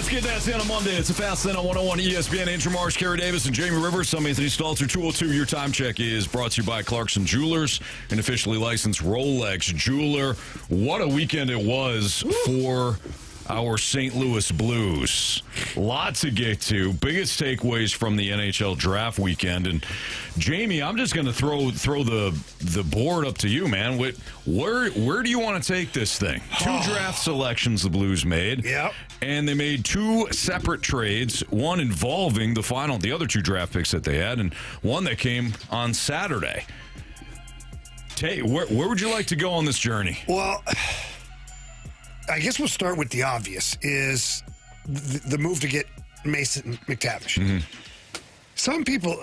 Let's get that in on Monday. It's a Fast Lane on 101 ESPN. Andrew Marsh, Carey Davis, and Jamie Rivers. I'm Anthony Stalter. 202. Your time check is brought to you by Clarkson Jewelers, an officially licensed Rolex jeweler. What a weekend it was for our St. Louis Blues. Lot to get to. Biggest takeaways from the NHL Draft weekend. And Jamie, I'm just going to throw the board up to you, man. Where do you want to take this thing? Two draft selections the Blues made. Yep. And they made two separate trades, one involving the other two draft picks that they had, and one that came on Saturday. Where would you like to go on this journey? Well, I guess we'll start with the obvious, is the move to get Mason McTavish. Mm-hmm. Some people,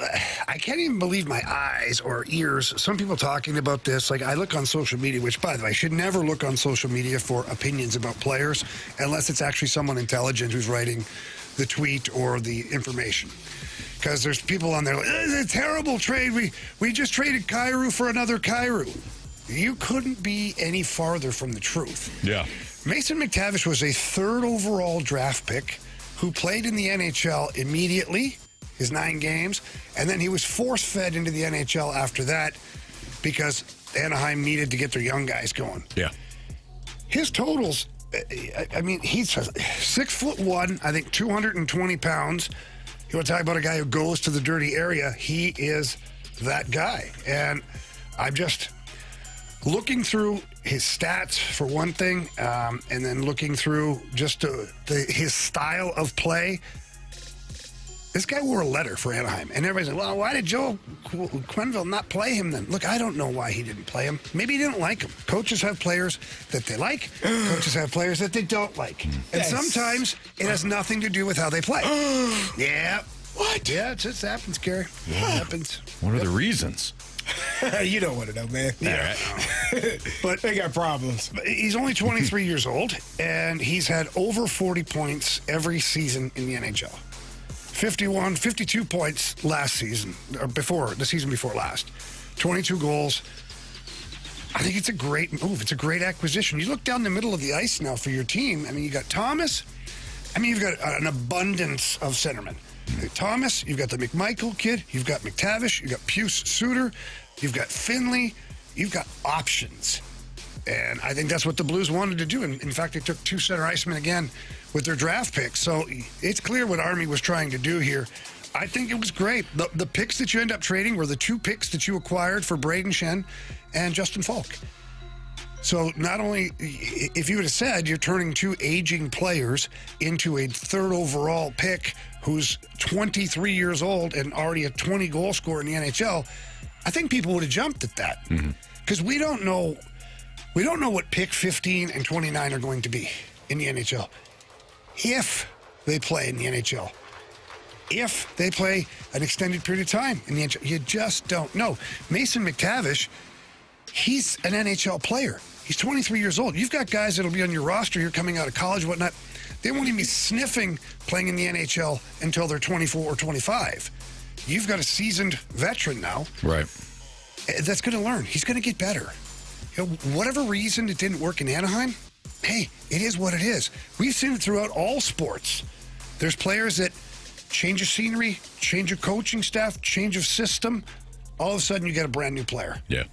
I can't even believe my eyes or ears. Some people talking about this, like I look on social media, which, by the way, I should never look on social media for opinions about players unless it's actually someone intelligent who's writing the tweet or the information. Because there's people on there like, it's a terrible trade. We just traded Kyrou for another Kyrou. You couldn't be any farther from the truth. Yeah. Mason McTavish was a third overall draft pick who played in the NHL immediately, his 9 games, and then he was force-fed into the NHL after that because Anaheim needed to get their young guys going. Yeah. His totals, I mean, he's 6'1", I think 220 pounds. You want to talk about a guy who goes to the dirty area? He is that guy. And I'm just looking through his stats for one thing, and then looking through just his style of play. This guy wore a letter for Anaheim, and everybody's like, well, why did Joe Quenneville not play him then? Look, I don't know why he didn't play him. Maybe he didn't like him. Coaches have players that they like. Coaches have players that they don't like. And sometimes it has nothing to do with how they play. Yeah. What? Yeah, it just happens, Carey. It happens. What are the reasons? You don't want to know, man. Yeah. But they got problems. He's only 23 years old, and he's had over 40 points every season in the NHL. 52 points last season, or the season before last. 22 goals. I think it's a great move. It's a great acquisition. You look down the middle of the ice now for your team. I mean, you got Thomas. I mean, you've got an abundance of centermen. Thomas, you've got the McMichael kid, you've got McTavish, you've got Suter, you've got Finley, you've got options. And I think that's what the Blues wanted to do. And in fact, they took 2 center icemen again with their draft picks. So it's clear what Army was trying to do here. I think it was great. The picks that you end up trading were the 2 picks that you acquired for Braden Shen and Justin Falk. So not only, if you would have said you're turning 2 aging players into a third overall pick who's 23 years old and already a 20-goal scorer in the NHL, I think people would have jumped at that. Because we don't know what pick 15 and 29 are going to be in the NHL. If they play in the NHL. If they play an extended period of time in the NHL. You just don't know. Mason McTavish, he's an NHL player. He's 23 years old. You've got guys that'll be on your roster. You're coming out of college, whatnot. They won't even be sniffing playing in the NHL until they're 24 or 25. You've got a seasoned veteran now. Right. That's going to learn. He's going to get better. You know, whatever reason it didn't work in Anaheim, hey, it is what it is. We've seen it throughout all sports. There's players that change of scenery, change of coaching staff, change of system. All of a sudden, you get a brand new player. Yeah.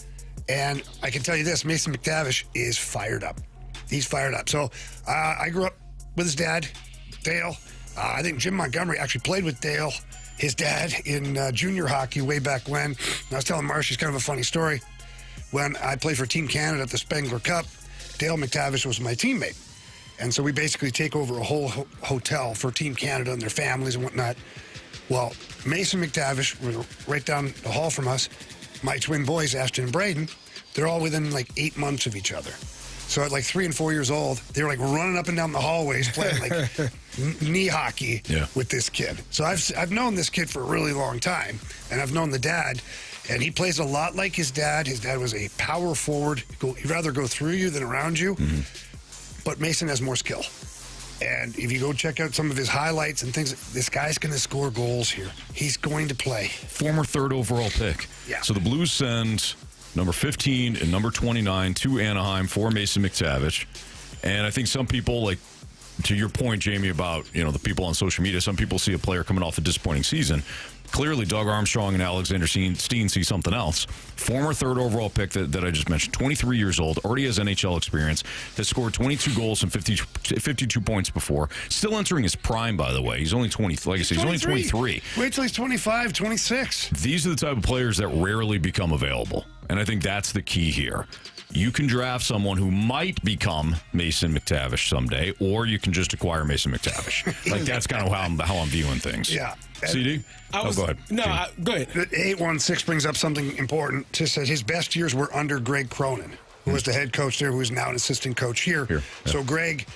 And I can tell you this, Mason McTavish is fired up. He's fired up. So I grew up with his dad, Dale. I think Jim Montgomery actually played with Dale, his dad, in junior hockey way back when. And I was telling Marsh, it's kind of a funny story. When I played for Team Canada at the Spengler Cup, Dale McTavish was my teammate. And so we basically take over a whole hotel for Team Canada and their families and whatnot. Well, Mason McTavish was right down the hall from us. My twin boys, Ashton and Braden, they're all within like 8 months of each other. So at like 3 and 4 years old, they were like running up and down the hallways playing like knee hockey with this kid. So I've known this kid for a really long time, and I've known the dad, and he plays a lot like his dad. His dad was a power forward. He'd rather go through you than around you, but Mason has more skill. And if you go check out some of his highlights and things, this guy's going to score goals here. He's going to play. Former 3rd overall pick. Yeah. So the Blues send number 15 and number 29 to Anaheim for Mason McTavish. And I think some people, like to your point, Jamie, about the people on social media, some people see a player coming off a disappointing season. Clearly, Doug Armstrong and Alexander Steen see something else. Former third overall pick that I just mentioned, 23 years old, already has NHL experience, has scored 22 goals and 52 points before. Still entering his prime, by the way. He's only 20. Like I said, he's only 23. Wait till he's 25, 26. These are the type of players that rarely become available, and I think that's the key here. You can draft someone who might become Mason McTavish someday, or you can just acquire Mason McTavish. Like, that's kind of how I'm viewing things. Yeah. CD? Go ahead. No, go ahead. 816 brings up something important. Just said his best years were under Greg Cronin, who was the head coach there, who is now an assistant coach here. Yeah. So Greg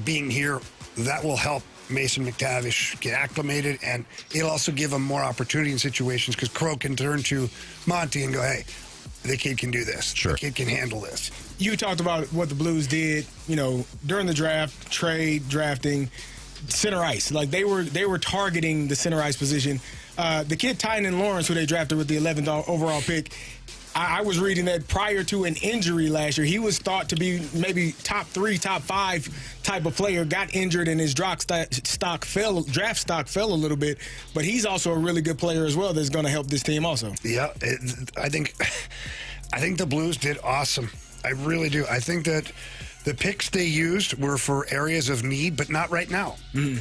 being here, that will help Mason McTavish get acclimated, and it'll also give him more opportunity in situations because Crow can turn to Monty and go, hey, the kid can do this. Sure. The kid can handle this. You talked about what the Blues did, during the draft, trade, drafting, center ice. Like they were targeting the center ice position. The kid Tynan Lawrence, who they drafted with the 11th overall pick, I was reading that prior to an injury last year, he was thought to be maybe top 3, top 5 type of player. Got injured and his draft stock fell a little bit, but he's also a really good player as well. That's going to help this team also. Yeah, I think the Blues did awesome. I really do. I think that the picks they used were for areas of need, but not right now. Mm-hmm.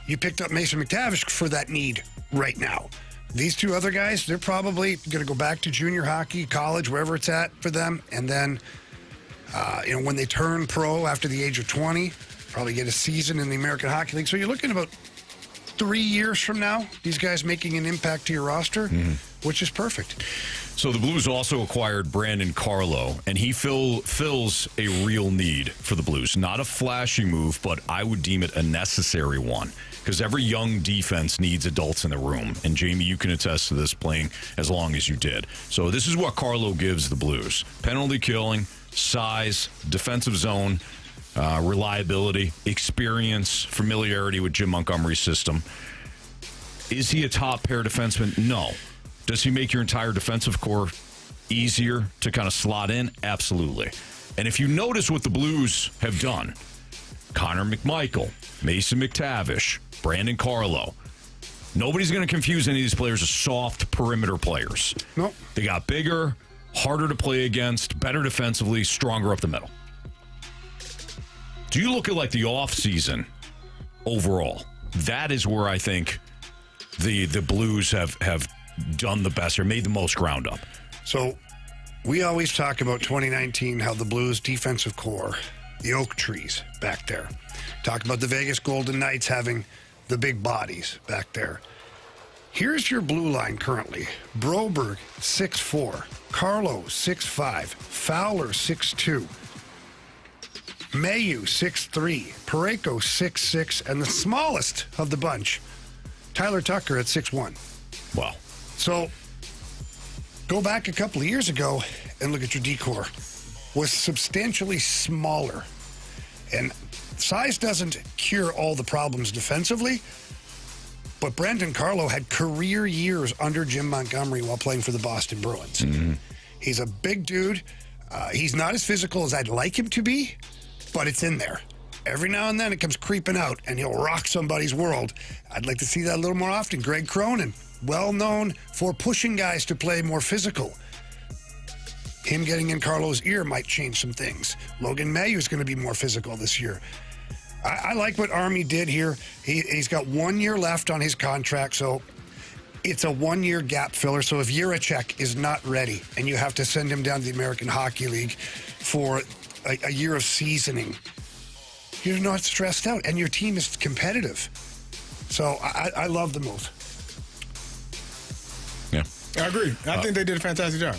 You picked up Mason McTavish for that need right now. These two other guys, they're probably going to go back to junior hockey, college, wherever it's at for them. And then, when they turn pro after the age of 20, probably get a season in the American Hockey League. So you're looking about 3 years from now, these guys making an impact to your roster, which is perfect. So the Blues also acquired Brandon Carlo, and he fills a real need for the Blues. Not a flashy move, but I would deem it a necessary one. Because every young defense needs adults in the room. And, Jamie, you can attest to this playing as long as you did. So this is what Carlo gives the Blues. Penalty killing, size, defensive zone, reliability, experience, familiarity with Jim Montgomery's system. Is he a top pair defenseman? No. Does he make your entire defensive core easier to kind of slot in? Absolutely. And if you notice what the Blues have done, Connor McMichael, Mason McTavish, Brandon Carlo. Nobody's going to confuse any of these players as soft perimeter players. Nope. They got bigger, harder to play against, better defensively, stronger up the middle. Do you look at like the offseason overall? That is where I think the Blues have done the best or made the most ground up. So we always talk about 2019, how the Blues defensive core, the oak trees back there. Talk about the Vegas Golden Knights having the big bodies back there. Here's your blue line currently. Broberg, 6'4". Carlo, 6'5". Fowler, 6'2". Mayu, 6'3". Parayko, 6'6". And the smallest of the bunch, Tyler Tucker at 6'1". Wow. So go back a couple of years ago and look at your decor. Was substantially smaller. And size doesn't cure all the problems defensively, but Brandon Carlo had career years under Jim Montgomery while playing for the Boston Bruins. Mm-hmm. He's a big dude. He's not as physical as I'd like him to be, but it's in there. Every now and then it comes creeping out, and he'll rock somebody's world. I'd like to see that a little more often. Greg Cronin, well known for pushing guys to play more physical. Him getting in Carlo's ear might change some things. Logan Mayu is going to be more physical this year. I like what Army did here. He's got 1 year left on his contract, so it's a 1 year gap filler. So if Jiricek is not ready and you have to send him down to the American Hockey League for a year of seasoning, you're not stressed out, and your team is competitive. So I love the move. Yeah, I agree. I think they did a fantastic job.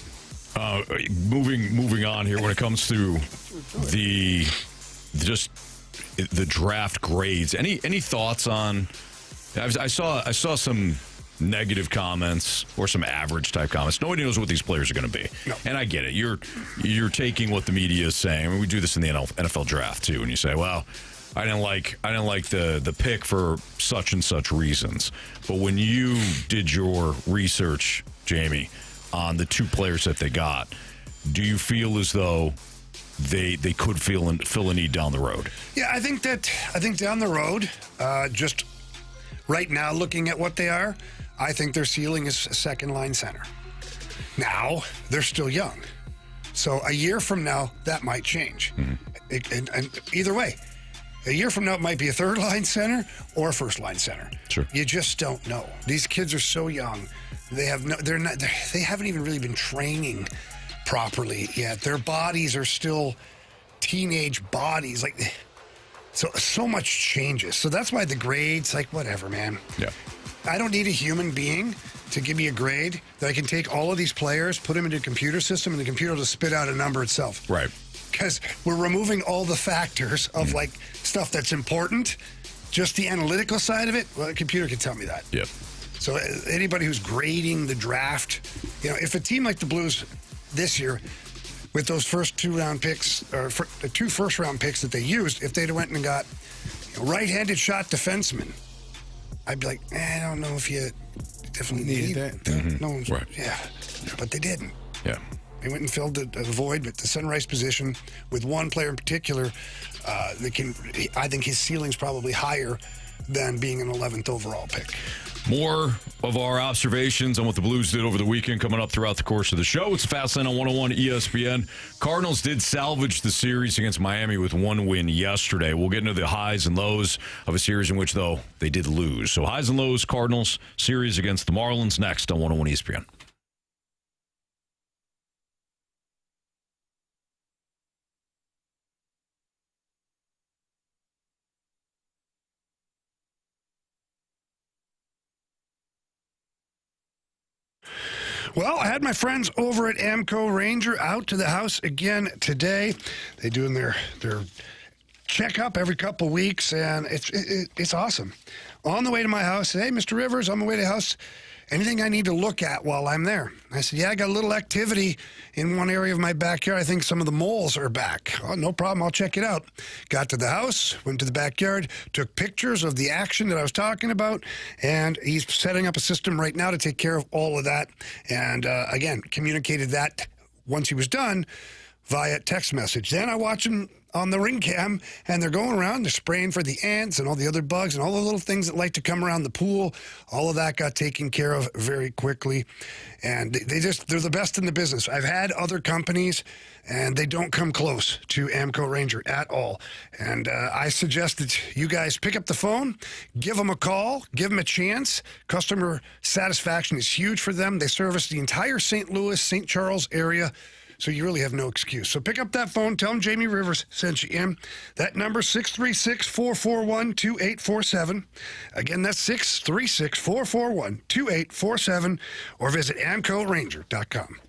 Moving on here when it comes to the draft grades. Any thoughts on? I saw some negative comments or some average type comments. Nobody knows what these players are going to be, no. And I get it. You're taking what the media is saying. I mean, we do this in the NFL draft too, and you say, well, I didn't like the pick for such and such reasons. But when you did your research, Jamie, on the two players that they got, do you feel as though they could fill a need down the road? Yeah, I think down the road, just right now looking at what they are, I think their ceiling is a second line center. Now, they're still young. So a year from now, that might change. And either way, a year from now, it might be a third line center or a first line center. Sure. You just don't know. These kids are so young. They haven't even really been training properly yet. Their bodies are still teenage bodies. Like, so much changes. So that's why the grades, like, whatever, man. Yeah. I don't need a human being to give me a grade that I can take all of these players, put them into a computer system, and the computer will spit out a number itself. Right. Because we're removing all the factors of like stuff that's important. Just the analytical side of it, well, the computer can tell me that. Yep. So anybody who's grading the draft, if a team like the Blues this year, with those first 2 round picks, or the 2 first round picks that they used, if they'd went and got right-handed shot defenseman, I'd be like, I don't know if you definitely Needed need that. No, Right. Yeah, but they didn't. Yeah. They went and filled a void with the center ice position with one player in particular. I think his ceiling's probably higher than being an 11th overall pick. More of our observations on what the Blues did over the weekend coming up throughout the course of the show. It's Fast Lane on 101 ESPN. Cardinals did salvage the series against Miami with 1 win yesterday. We'll get into the highs and lows of a series in which, though, they did lose. So highs and lows, Cardinals series against the Marlins next on 101 ESPN. Well, I had my friends over at Amco Ranger out to the house again today. They're doing their checkup every couple weeks, and it's awesome. On the way to my house, hey, Mr. Rivers, on the way to the house, anything I need to look at while I'm there? I said, yeah, I got a little activity in one area of my backyard. I think some of the moles are back. Oh, no problem. I'll check it out. Got to the house, went to the backyard, took pictures of the action that I was talking about, and he's setting up a system right now to take care of all of that. And again, communicated that once he was done via text message. Then I watch him on the ring cam, and they're going around, they're spraying for the ants and all the other bugs and all the little things that like to come around the pool. All of that got taken care of very quickly. And they're the best in the business. I've had other companies, and they don't come close to Amco Ranger at all. And I suggest that you guys pick up the phone, give them a call, give them a chance. Customer satisfaction is huge for them. They service the entire St. Louis, St. Charles area. So you really have no excuse. So pick up that phone. Tell them Jamie Rivers sent you in. That number, 636-441-2847. Again, that's 636-441-2847. Or visit AmcoRanger.com.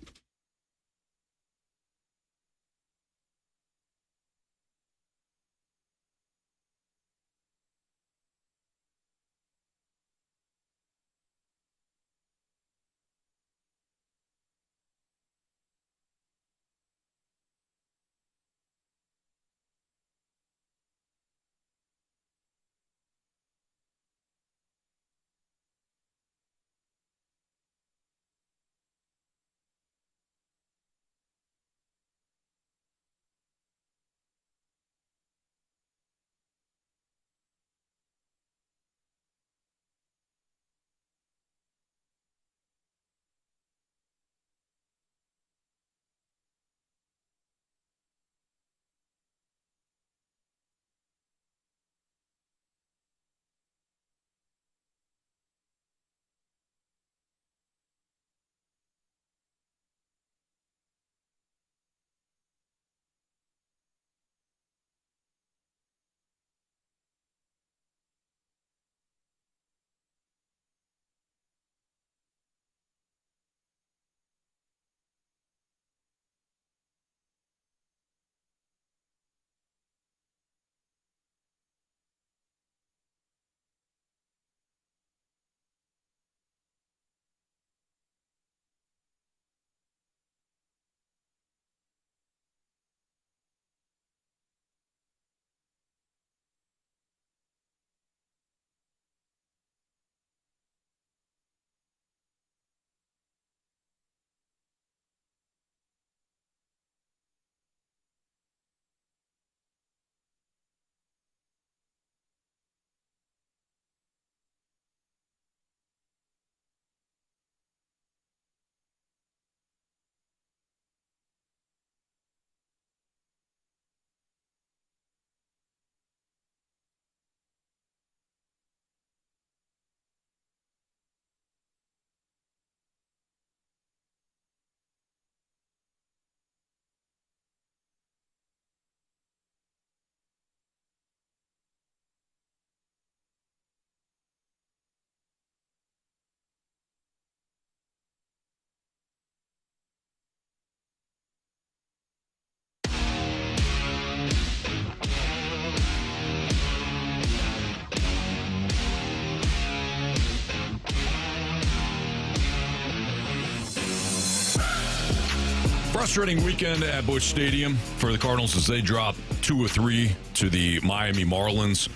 frustrating weekend at Busch Stadium for the Cardinals as they drop 2 of 3 to the Miami Marlins.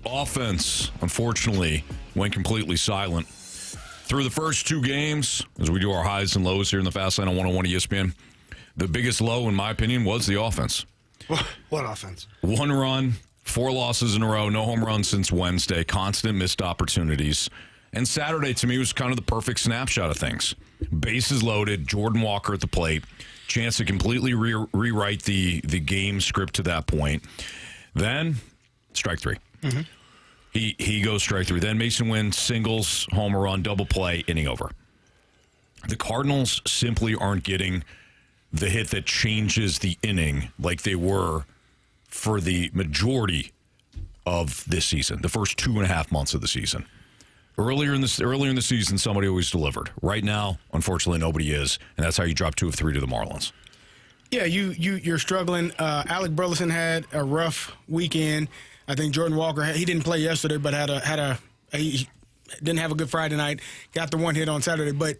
Offense, unfortunately, went completely silent. Through the first 2 games, as we do our highs and lows here in the Fast Lane on 101 ESPN, the biggest low, in my opinion, was the offense. What offense? 1 run, 4 losses in a row, no home runs since Wednesday, constant missed opportunities. And Saturday, to me, was kind of the perfect snapshot of things. Bases loaded, Jordan Walker at the plate, chance to completely rewrite the game script to that point. Then, strike 3. Mm-hmm. He goes strike 3. Then Mason Wynn singles, home run, double play, inning over. The Cardinals simply aren't getting the hit that changes the inning like they were for the majority of this season, the first 2.5 months of the season. Earlier in the season, somebody always delivered. Right now, unfortunately, nobody is, and that's how you drop 2 of 3 to the Marlins. Yeah, you're struggling. Alec Burleson had a rough weekend. I think Jordan Walker, he didn't play yesterday, but he didn't have a good Friday night. Got the 1 hit on Saturday, but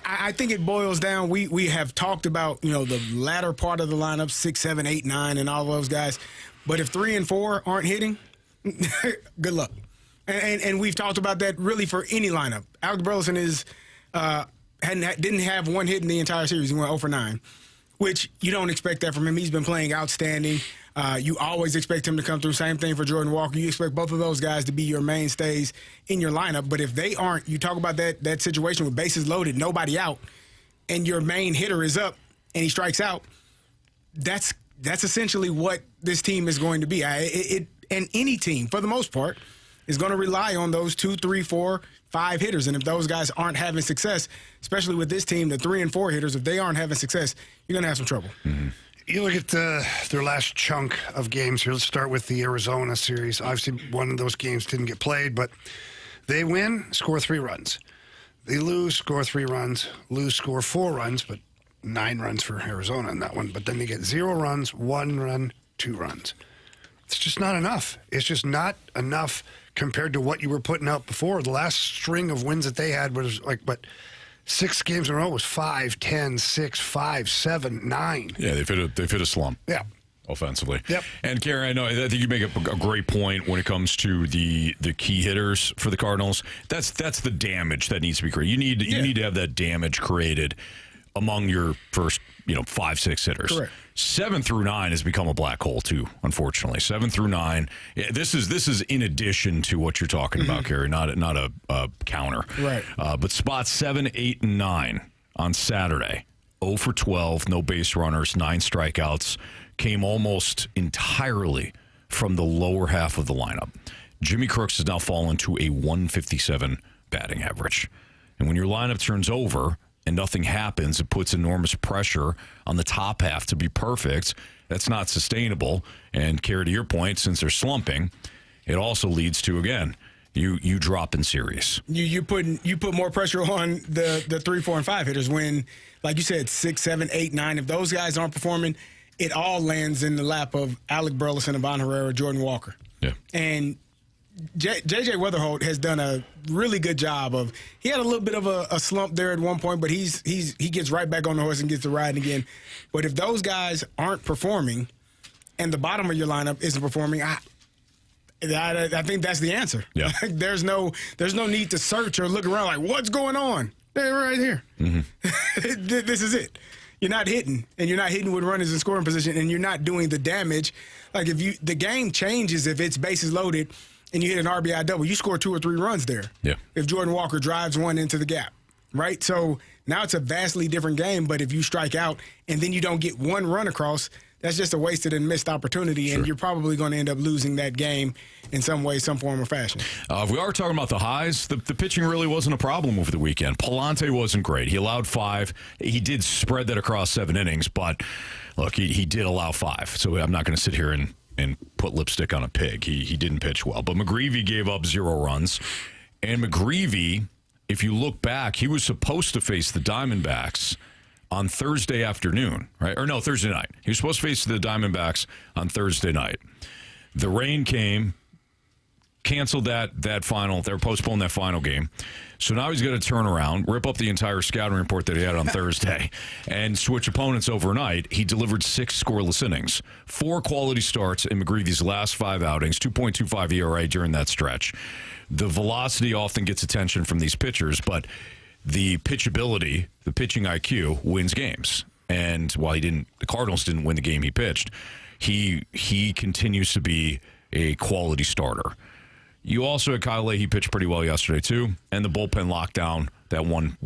I think it boils down. We have talked about the latter part of the lineup, 6, 7, 8, 9, and all those guys. But if 3 and 4 aren't hitting, good luck. And we've talked about that really for any lineup. Alec Burleson didn't have 1 hit in the entire series. He went 0 for 9, which you don't expect that from him. He's been playing outstanding. You always expect him to come through. Same thing for Jordan Walker. You expect both of those guys to be your mainstays in your lineup. But if they aren't, you talk about that situation with bases loaded, nobody out, and your main hitter is up and he strikes out, that's essentially what this team is going to be. And any team, for the most part, is going to rely on those 2, 3, 4, 5 hitters. And if those guys aren't having success, especially with this team, the 3 and 4 hitters, if they aren't having success, you're going to have some trouble. Mm-hmm. You look at their last chunk of games here. Let's start with the Arizona series. Obviously, one of those games didn't get played, but they win, score 3 runs. They lose, score 3 runs. Lose, score 4 runs, but 9 runs for Arizona in that one. But then they get 0 runs, 1 run, 2 runs. It's just not enough. It's just not enough compared to what you were putting out before. The last string of wins that they had was 6 games in a row was 5, 10, 6, 5, 7, 9. Yeah, they've hit a slump. Yeah. Offensively. Yep. And Carey, I think you make a great point when it comes to the key hitters for the Cardinals. That's the damage that needs to be created. You need to have that damage created among your first 5, 6 hitters. Correct. 7 through 9 has become a black hole too, unfortunately. 7 through 9. Yeah, this is in addition to what you're talking about, Carey, not a counter. Right. But spots 7, 8, and 9 on Saturday. 0 for 12, no base runners, 9 strikeouts, came almost entirely from the lower half of the lineup. Jimmy Crooks has now fallen to a 157 batting average. And when your lineup turns over and nothing happens, it puts enormous pressure on the top half to be perfect. That's not sustainable. And Carey, to your point, since they're slumping, it also leads to, again, you drop in series. You put more pressure on the 3, 4, and 5 hitters when, like you said, 6, 7, 8, 9. If those guys aren't performing, it all lands in the lap of Alec Burleson, Ivan Herrera, Jordan Walker. Yeah. And J.J. Weatherholt has done a really good job of. He had a little bit of a slump there at one point, but he gets right back on the horse and gets to riding again. But if those guys aren't performing, and the bottom of your lineup isn't performing, I think that's the answer. Yeah. There's no need to search or look around like what's going on. They're right here. Mm-hmm. This is it. You're not hitting, and you're not hitting with runners in scoring position, and you're not doing the damage. Like the game changes if it's bases loaded and you hit an RBI double, you score 2 or 3 runs there. Yeah. If Jordan Walker drives one into the gap, right? So now it's a vastly different game, but if you strike out and then you don't get 1 run across, that's just a wasted and missed opportunity, and you're probably going to end up losing that game in some way, some form, or fashion. If we are talking about the highs, the pitching really wasn't a problem over the weekend. Palante wasn't great. He allowed 5. He did spread that across 7 innings, but look, he did allow 5. So I'm not going to sit here and put lipstick on a pig. He didn't pitch well. But McGreevy gave up 0 runs. And McGreevy, if you look back, he was supposed to face the Diamondbacks on Thursday afternoon, right? Or no, Thursday night. He was supposed to face the Diamondbacks on Thursday night. The rain came, canceled that final. They postponed that final game. So now he's going to turn around, rip up the entire scouting report that he had on Thursday, and switch opponents overnight. He delivered 6 scoreless innings, 4 quality starts in McGreevy's last 5 outings, 2.25 ERA during that stretch. The velocity often gets attention from these pitchers, but the pitchability, the pitching IQ wins games. And while the Cardinals didn't win the game he pitched, he continues to be a quality starter. You also had Kyle Leahy pitched pretty well yesterday too, and the bullpen locked down that one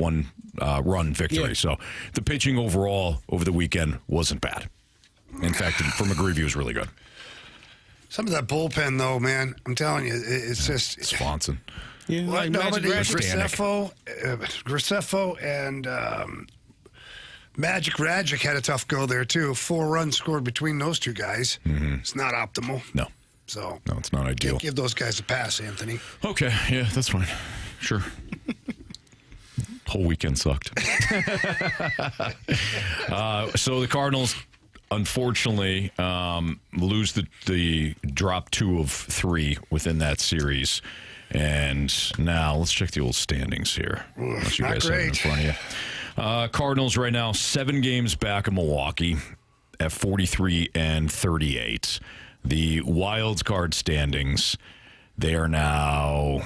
run victory. Yeah. So the pitching overall over the weekend wasn't bad. In fact, for McGreevy, it was really good. Some of that bullpen, though, man, I'm telling you, it's just Swanson. Yeah, like Magic Graceffo and Magic Ragic had a tough go there, too. 4 runs scored between those 2 guys. Mm-hmm. It's not optimal. No, it's not ideal. Can't give those guys a pass, Anthony. Okay, yeah, that's fine. Sure. Whole weekend sucked. So the Cardinals, unfortunately, lose the drop 2 of 3 within that series. And now let's check the old standings here. Not you guys have it in great. front of you. Cardinals right now 7 games back of Milwaukee at 43 and 38. The wild card standings, they are now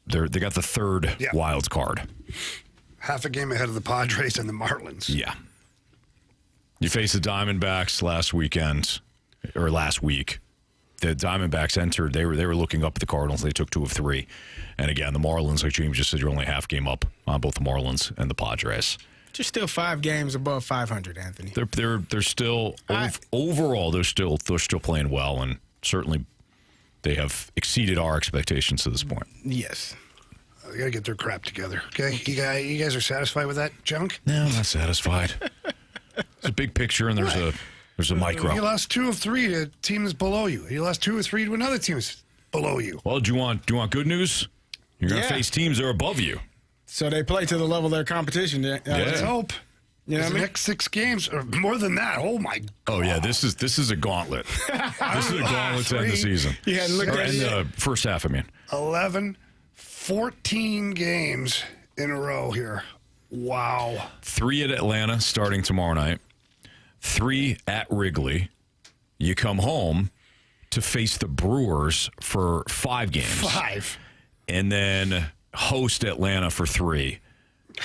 they got the 3rd wild card. Half a game ahead of the Padres and the Marlins. Yeah. You faced the Diamondbacks last week. The Diamondbacks entered. They were looking up at the Cardinals. They took 2 of 3. And again, the Marlins, like James just said, you're only half game up on both the Marlins and the Padres. Just still 5 games above 500, Anthony. They're still overall they're still playing well, and certainly they have exceeded our expectations to this point. Yes. They got to get their crap together. Okay, you guys are satisfied with that junk? No, I'm not satisfied. It's a big picture, and there's a micro. You lost 2 of 3 to teams below you. You lost 2 of 3 to another teams below you. Well, do you want good news? You're going to face teams that are above you. So they play to the level of their competition. Let's hope. You know what I mean? Next 6 games, or more than that. Oh my God! Oh yeah, this is a gauntlet. This is a gauntlet to end the season. You hadn't looked at it yet. The first half. 11, 14 games in a row here. Wow. 3 at Atlanta starting tomorrow night. 3 at Wrigley. You come home to face the Brewers for 5 games. 5. And then host Atlanta for 3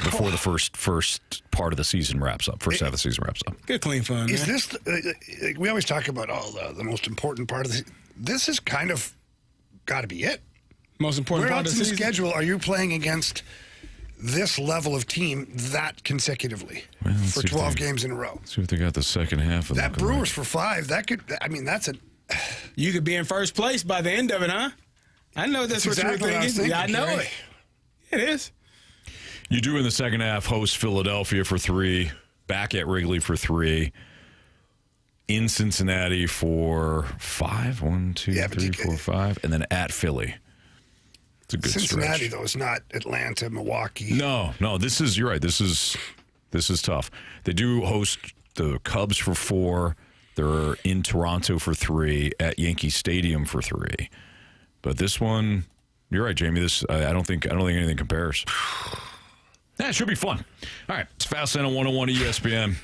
before the first part of the season wraps up. First half of the season wraps up. Good, clean fun. Is man. this? We always talk about the most important part of this is kind of got to be it. Most important Where part else of in the the season? schedule are you playing against this level of team that consecutively for 12 games in a row? See what they got the second half of that Brewers for 5. That could. I mean, that's a. You could be in first place by the end of it, huh? I know that's what exactly you were what I was thinking. thinking, Yeah, I know Carey. it. It is. You do in the second half host Philadelphia for 3, back at Wrigley for 3, in Cincinnati for 5, 1, 2, 3, 4, 5, and then at Philly. It's a good Cincinnati, stretch. though, is not Atlanta, Milwaukee. No, you're right. This is tough. They do host the Cubs for 4. They're in Toronto for 3, at Yankee Stadium for 3. But this one, you're right, Jamie. I don't think anything compares. Yeah, it should be fun. All right, it's Fast Lane on 101 ESPN.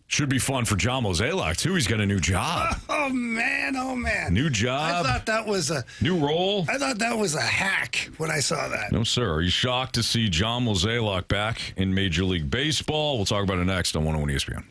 Should be fun for John Mozeliak, too. He's got a new job. Oh, man. New job. I thought that was new role. I thought that was a hack when I saw that. No, sir. Are you shocked to see John Mozeliak back in Major League Baseball? We'll talk about it next on 101 ESPN.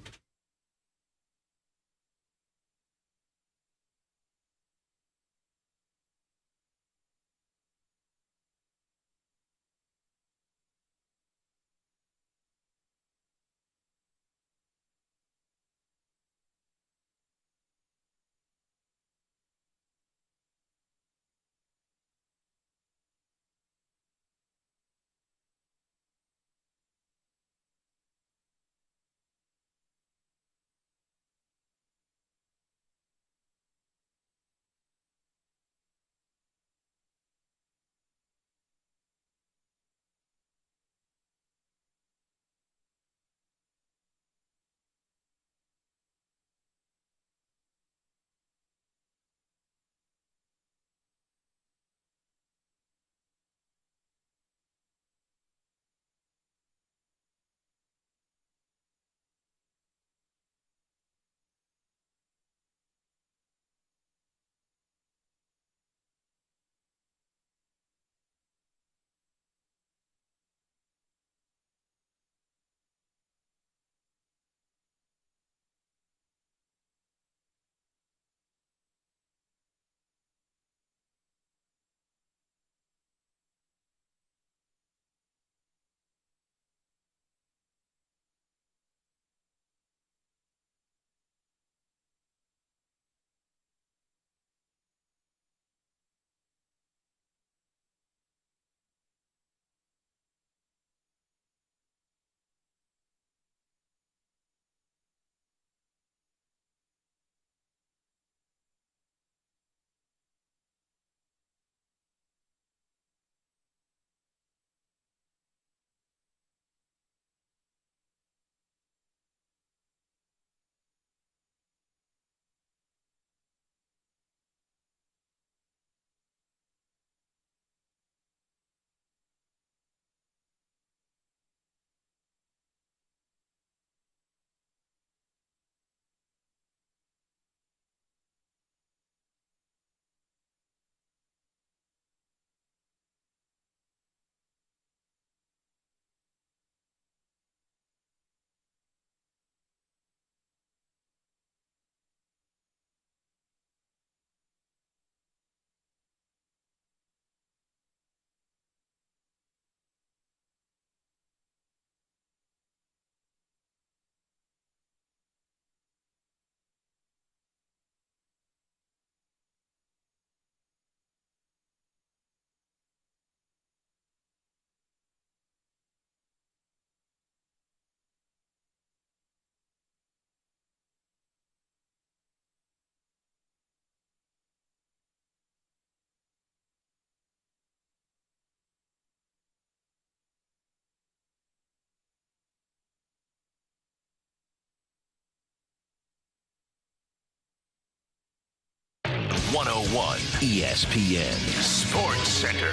101 ESPN Sports Center.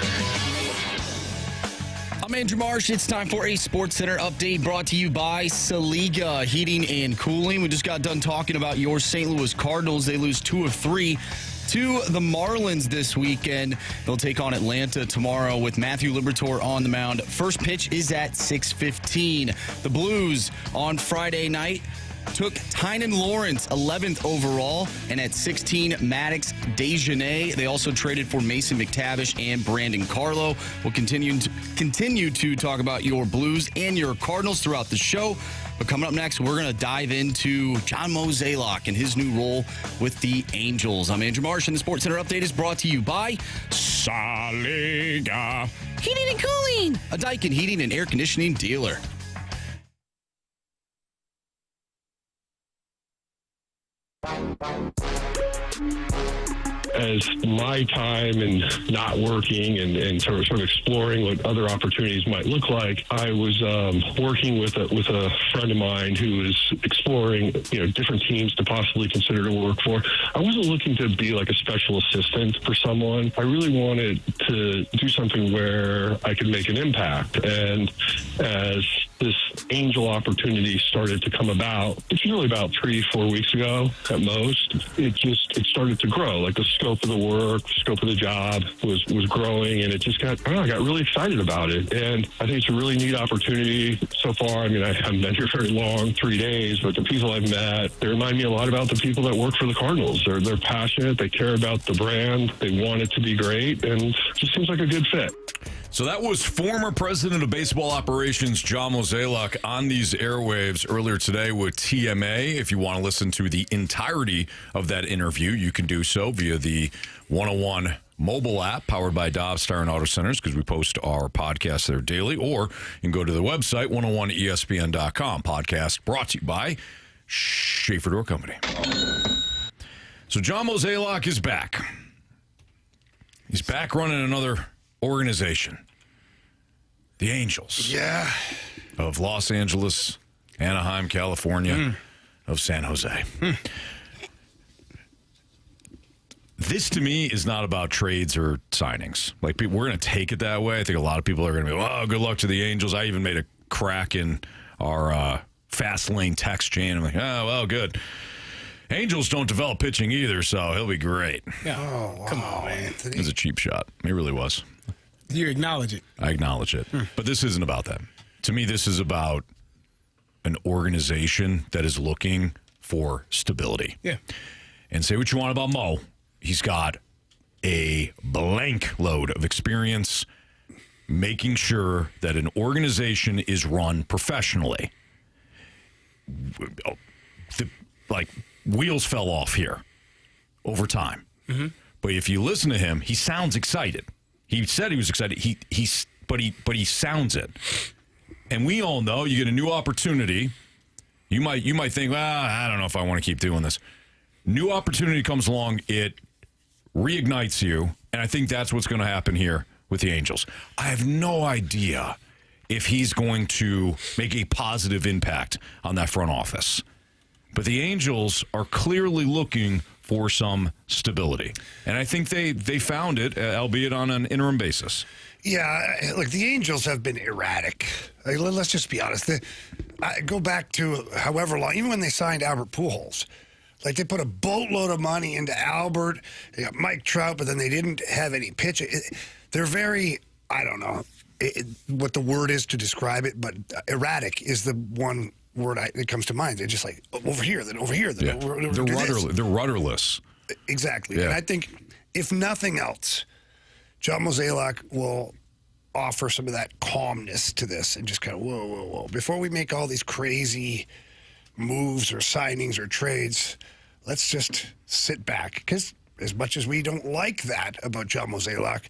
I'm Andrew Marsh. It's time for a Sports Center update brought to you by Saliga Heating and Cooling. We just got done talking about your St. Louis Cardinals. They lose 2 of 3 to the Marlins this weekend. They'll take on Atlanta tomorrow with Matthew Liberatore on the mound. First pitch is at 6:15. The Blues on Friday night took Tynan Lawrence, 11th overall, and at 16, Maddox Dejanay. They also traded for Mason McTavish and Brandon Carlo. We'll continue to talk about your Blues and your Cardinals throughout the show. But coming up next, we're going to dive into John Mozeliak and his new role with the Angels. I'm Andrew Marsh, and the Sports Center update is brought to you by Saliga Heating and Cooling, a Daikin heating and air conditioning dealer. As my time and not working and sort of exploring what other opportunities might look like, I was working with a friend of mine who was exploring different teams to possibly consider to work for. I wasn't looking to be like a special assistant for someone. I really wanted to do something where I could make an impact. And as this Angel opportunity started to come about, it's really about 3-4 weeks ago at most. It started to grow. Like the scope of the work, scope of the job was growing, and it just I got really excited about it. And I think it's a really neat opportunity so far. I mean, I haven't been here very long, 3 days, but the people I've met, they remind me a lot about the people that work for the Cardinals. They're passionate, they care about the brand, they want it to be great, and it just seems like a good fit. So that was former president of baseball operations John Mozeliak on these airwaves earlier today with TMA. If you want to listen to the entirety of that interview, you can do so via the 101 mobile app powered by Dobbs Tire and Auto Centers, because we post our podcast there daily, or you can go to the website 101ESPN.com. Podcast brought to you by Schaefer Door Company. So John Mozeliak is back. He's back running another organization, the Angels. Yeah. Of Los Angeles, Anaheim, California, of San Jose. This, to me, is not about trades or signings. Like, we're going to take it that way. I think a lot of people are going to be, oh, good luck to the Angels. I even made a crack in our fast lane text chain. I'm like, oh, well, good. Angels don't develop pitching either, so he'll be great. Oh, wow. Come on, Anthony. It was a cheap shot. It really was. You acknowledge it. I acknowledge it. But this isn't about that. To me, this is about an organization that is looking for stability. Yeah. And say what you want about Mo. He's got a blank load of experience making sure that an organization is run professionally. Wheels fell off here over time. Mm-hmm. But if you listen to him, he sounds excited. He said he was excited. But he sounds it. And we all know you get a new opportunity. You might think, well, I don't know if I want to keep doing this. New opportunity comes along, it reignites you, and I think that's what's going to happen here with the Angels. I have no idea if he's going to make a positive impact on that front office. But the Angels are clearly looking for some stability. And I think they found it, albeit on an interim basis. Yeah, look, the Angels have been erratic. Let's just be honest. Go back to however long, even when they signed Albert Pujols. Like, they put a boatload of money into Albert, they got Mike Trout, but then they didn't have any pitching. They're very, I don't know what the word is to describe it, but erratic is the one word that comes to mind. They're just like, over here, then over here, then over They're rudderless. Exactly. Yeah. And I think, if nothing else, John Mozeliak will offer some of that calmness to this and just kind of, whoa. Before we make all these crazy moves or signings or trades, let's just sit back. Because as much as we don't like that about John Mozeliak,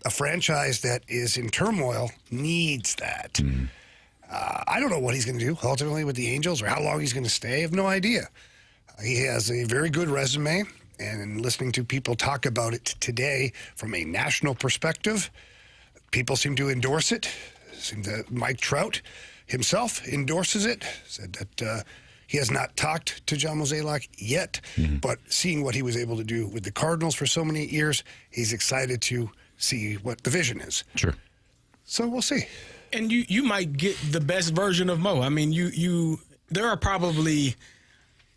a franchise that is in turmoil needs that. Mm. I don't know what he's going to do ultimately with the Angels or how long he's going to stay. I have no idea. He has a very good resume, and listening to people talk about it today from a national perspective, people seem to endorse it. Mike Trout himself endorses it, said that He has not talked to John Mozeliak yet, but seeing what he was able to do with the Cardinals for so many years, he's excited to see what the vision is. Sure. So we'll see. And you might get the best version of Mo. I mean, there are probably,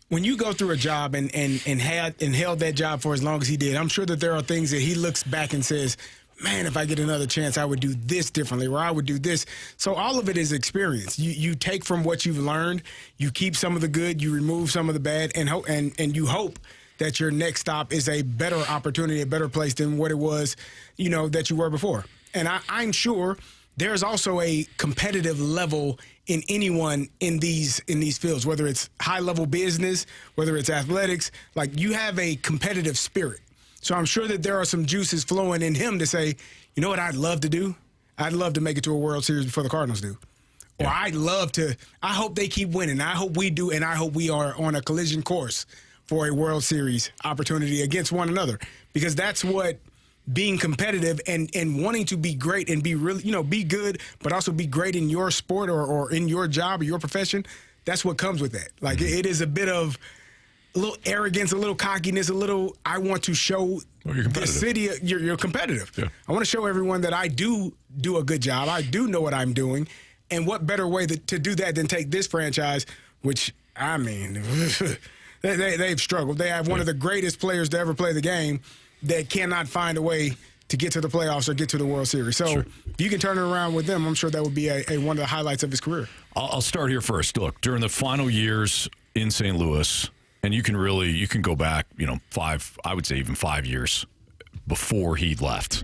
when you go through a job and held that job for as long as he did, I'm sure that there are things that he looks back and says, man, if I get another chance, I would do this differently, or I would do this. So all of it is experience. You take from what you've learned, you keep some of the good, you remove some of the bad, and you hope that your next stop is a better opportunity, a better place than what it was, that you were before. And I'm sure there's also a competitive level in anyone in these fields, whether it's high-level business, whether it's athletics. Like, you have a competitive spirit. So I'm sure that there are some juices flowing in him to say, you know what I'd love to do? I'd love to make it to a World Series before the Cardinals do. Or I hope they keep winning. I hope we do, and I hope we are on a collision course for a World Series opportunity against one another. Because that's what being competitive and wanting to be great and be really, be good, but also be great in your sport or in your job or your profession, that's what comes with that. Like, it is a bit of a little arrogance, a little cockiness, a little, I want to show the city, you're competitive. Yeah. I want to show everyone that I do a good job. I do know what I'm doing. And what better way to do that than take this franchise, which, I mean, they've struggled. They have one of the greatest players to ever play the game that cannot find a way to get to the playoffs or get to the World Series. So if you can turn it around with them, I'm sure that would be one of the highlights of his career. I'll start here first. Look, during the final years in St. Louis, and you can go back, 5 years before he left.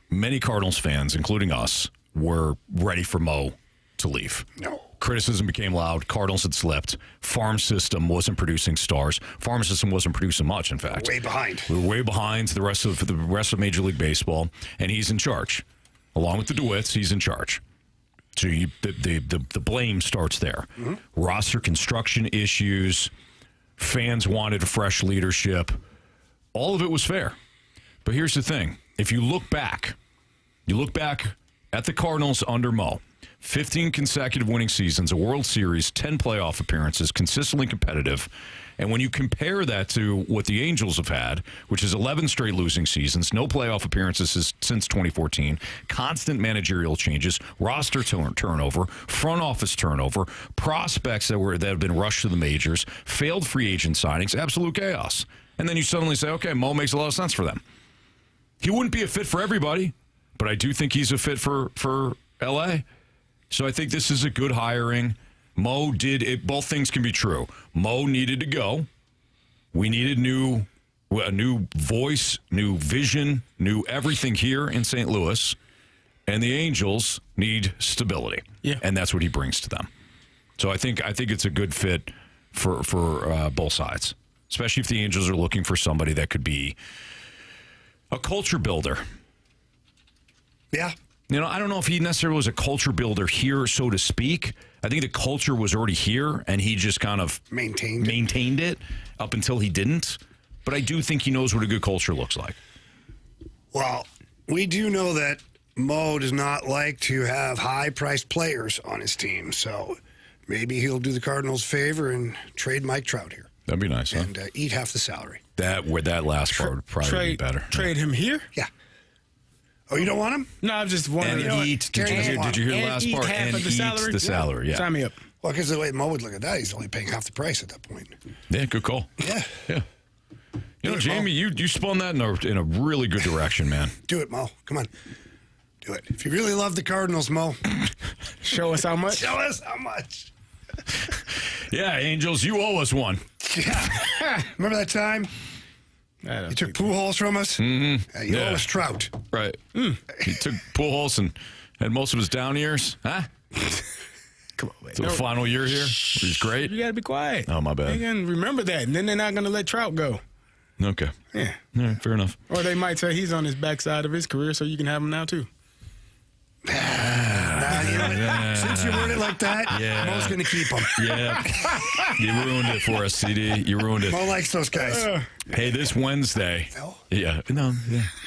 Many Cardinals fans, including us, were ready for Mo to leave. No. Criticism became loud. Cardinals had slipped. Farm system wasn't producing stars. Farm system wasn't producing much, in fact. Way behind. We were way behind the rest of Major League Baseball, and he's in charge. Along with the DeWitts, he's in charge. So the blame starts there. Roster construction issues. Fans wanted fresh leadership. All of it was fair. But here's the thing. If you look back at the Cardinals under Mo, 15 consecutive winning seasons, a World Series, 10 playoff appearances, consistently competitive. And when you compare that to what the Angels have had, which is 11 straight losing seasons, no playoff appearances since 2014, constant managerial changes, roster turnover, front office turnover, prospects that have been rushed to the majors, failed free agent signings, absolute chaos. And then you suddenly say, okay, Mo makes a lot of sense for them. He wouldn't be a fit for everybody, but I do think he's a fit for L.A., so I think this is a good hiring. Mo did it. Both things can be true. Mo needed to go. We needed a new voice, new vision, new everything here in St. Louis. And the Angels need stability. Yeah. And that's what he brings to them. So I think it's a good fit for both sides, especially if the Angels are looking for somebody that could be a culture builder. Yeah. I don't know if he necessarily was a culture builder here, so to speak. I think the culture was already here, and he just kind of maintained it up until he didn't. But I do think he knows what a good culture looks like. Well, we do know that Mo does not like to have high-priced players on his team, so maybe he'll do the Cardinals a favor and trade Mike Trout here. That'd be nice, and eat half the salary. That last part would probably be better. Trade him here? Yeah. Oh, you don't want him? No, I'm just wondering. And eat. Did you hear the last part? Half and of the eat salary? the salary. Yeah. Sign me up. Well, because the way Mo would look at that, he's only paying half the price at that point. Yeah, good call. Yeah. Jamie, you spun that in a really good direction, man. Do it, Mo. Come on. Do it. If you really love the Cardinals, Mo. Show us how much. Show us how much. Yeah, Angels, you owe us one. Yeah. Remember that time? You took Pujols from us? Mm-hmm. You owe us Trout. Right. He took Pujols and had most of his down years. Huh? Come on, man. So the final year here, he's great. You got to be quiet. Oh, my bad. They can remember that, and then they're not going to let Trout go. Okay. Yeah. All right, fair enough. Or they might say he's on his backside of his career, so you can have him now, too. Since you word it like that, Mo's going to keep him. Yeah. You ruined it for us, CD. You ruined it. Mo likes those guys. Hey, this Wednesday. No? Yeah.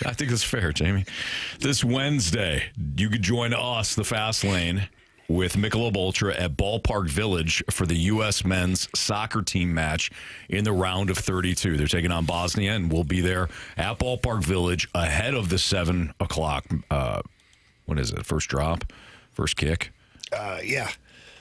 I think it's fair, Jamie. This Wednesday, you could join us, the Fast Lane, with Michelob Ultra at Ballpark Village for the U.S. men's soccer team match in the round of 32. They're taking on Bosnia, and we'll be there at Ballpark Village ahead of the 7 o'clock. What is it? First drop? First kick? Yeah.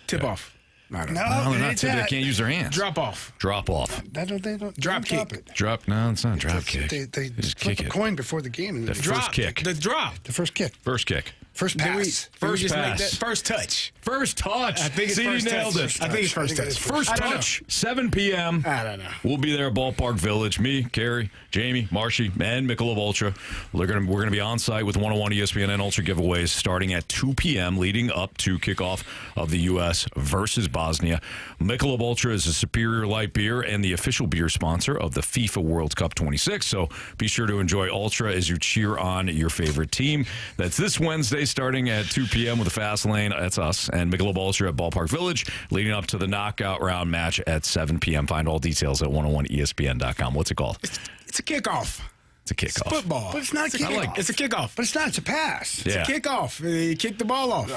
Tip off. No, They're not it's they that. can't use their hands. Drop off. Drop off. They don't Drop drop kick. it. Drop. No, it's not a drop kick. They just flip kick a it. coin before the game. And The they first kick. The drop. The first kick. First kick. First pass. First just make pass. that first touch. First touch. I think it's See, first you nailed touch. it. I think it's first I think touch. it is First I don't touch, 7 p.m. I don't know. We'll be there at Ballpark Village. Me, Carey, Jamie, Marshy, and Michelob Ultra. We're gonna be on site with 101 ESPN and Ultra giveaways starting at 2 p.m. leading up to kickoff of the U.S. versus Bosnia. Michelob Ultra is a superior light beer and the official beer sponsor of the FIFA World Cup 26. So be sure to enjoy Ultra as you cheer on your favorite team. That's this Wednesday starting at 2 p.m. with the Fast Lane. That's us. And Michelob Ultra at Ballpark Village leading up to the knockout round match at 7 p.m. Find all details at 101ESPN.com. What's it called? It's a kickoff. It's a kickoff. It's football. But it's not a kickoff. It's a kickoff. But it's not. It's a pass. Yeah. It's a kickoff. You kick the ball off.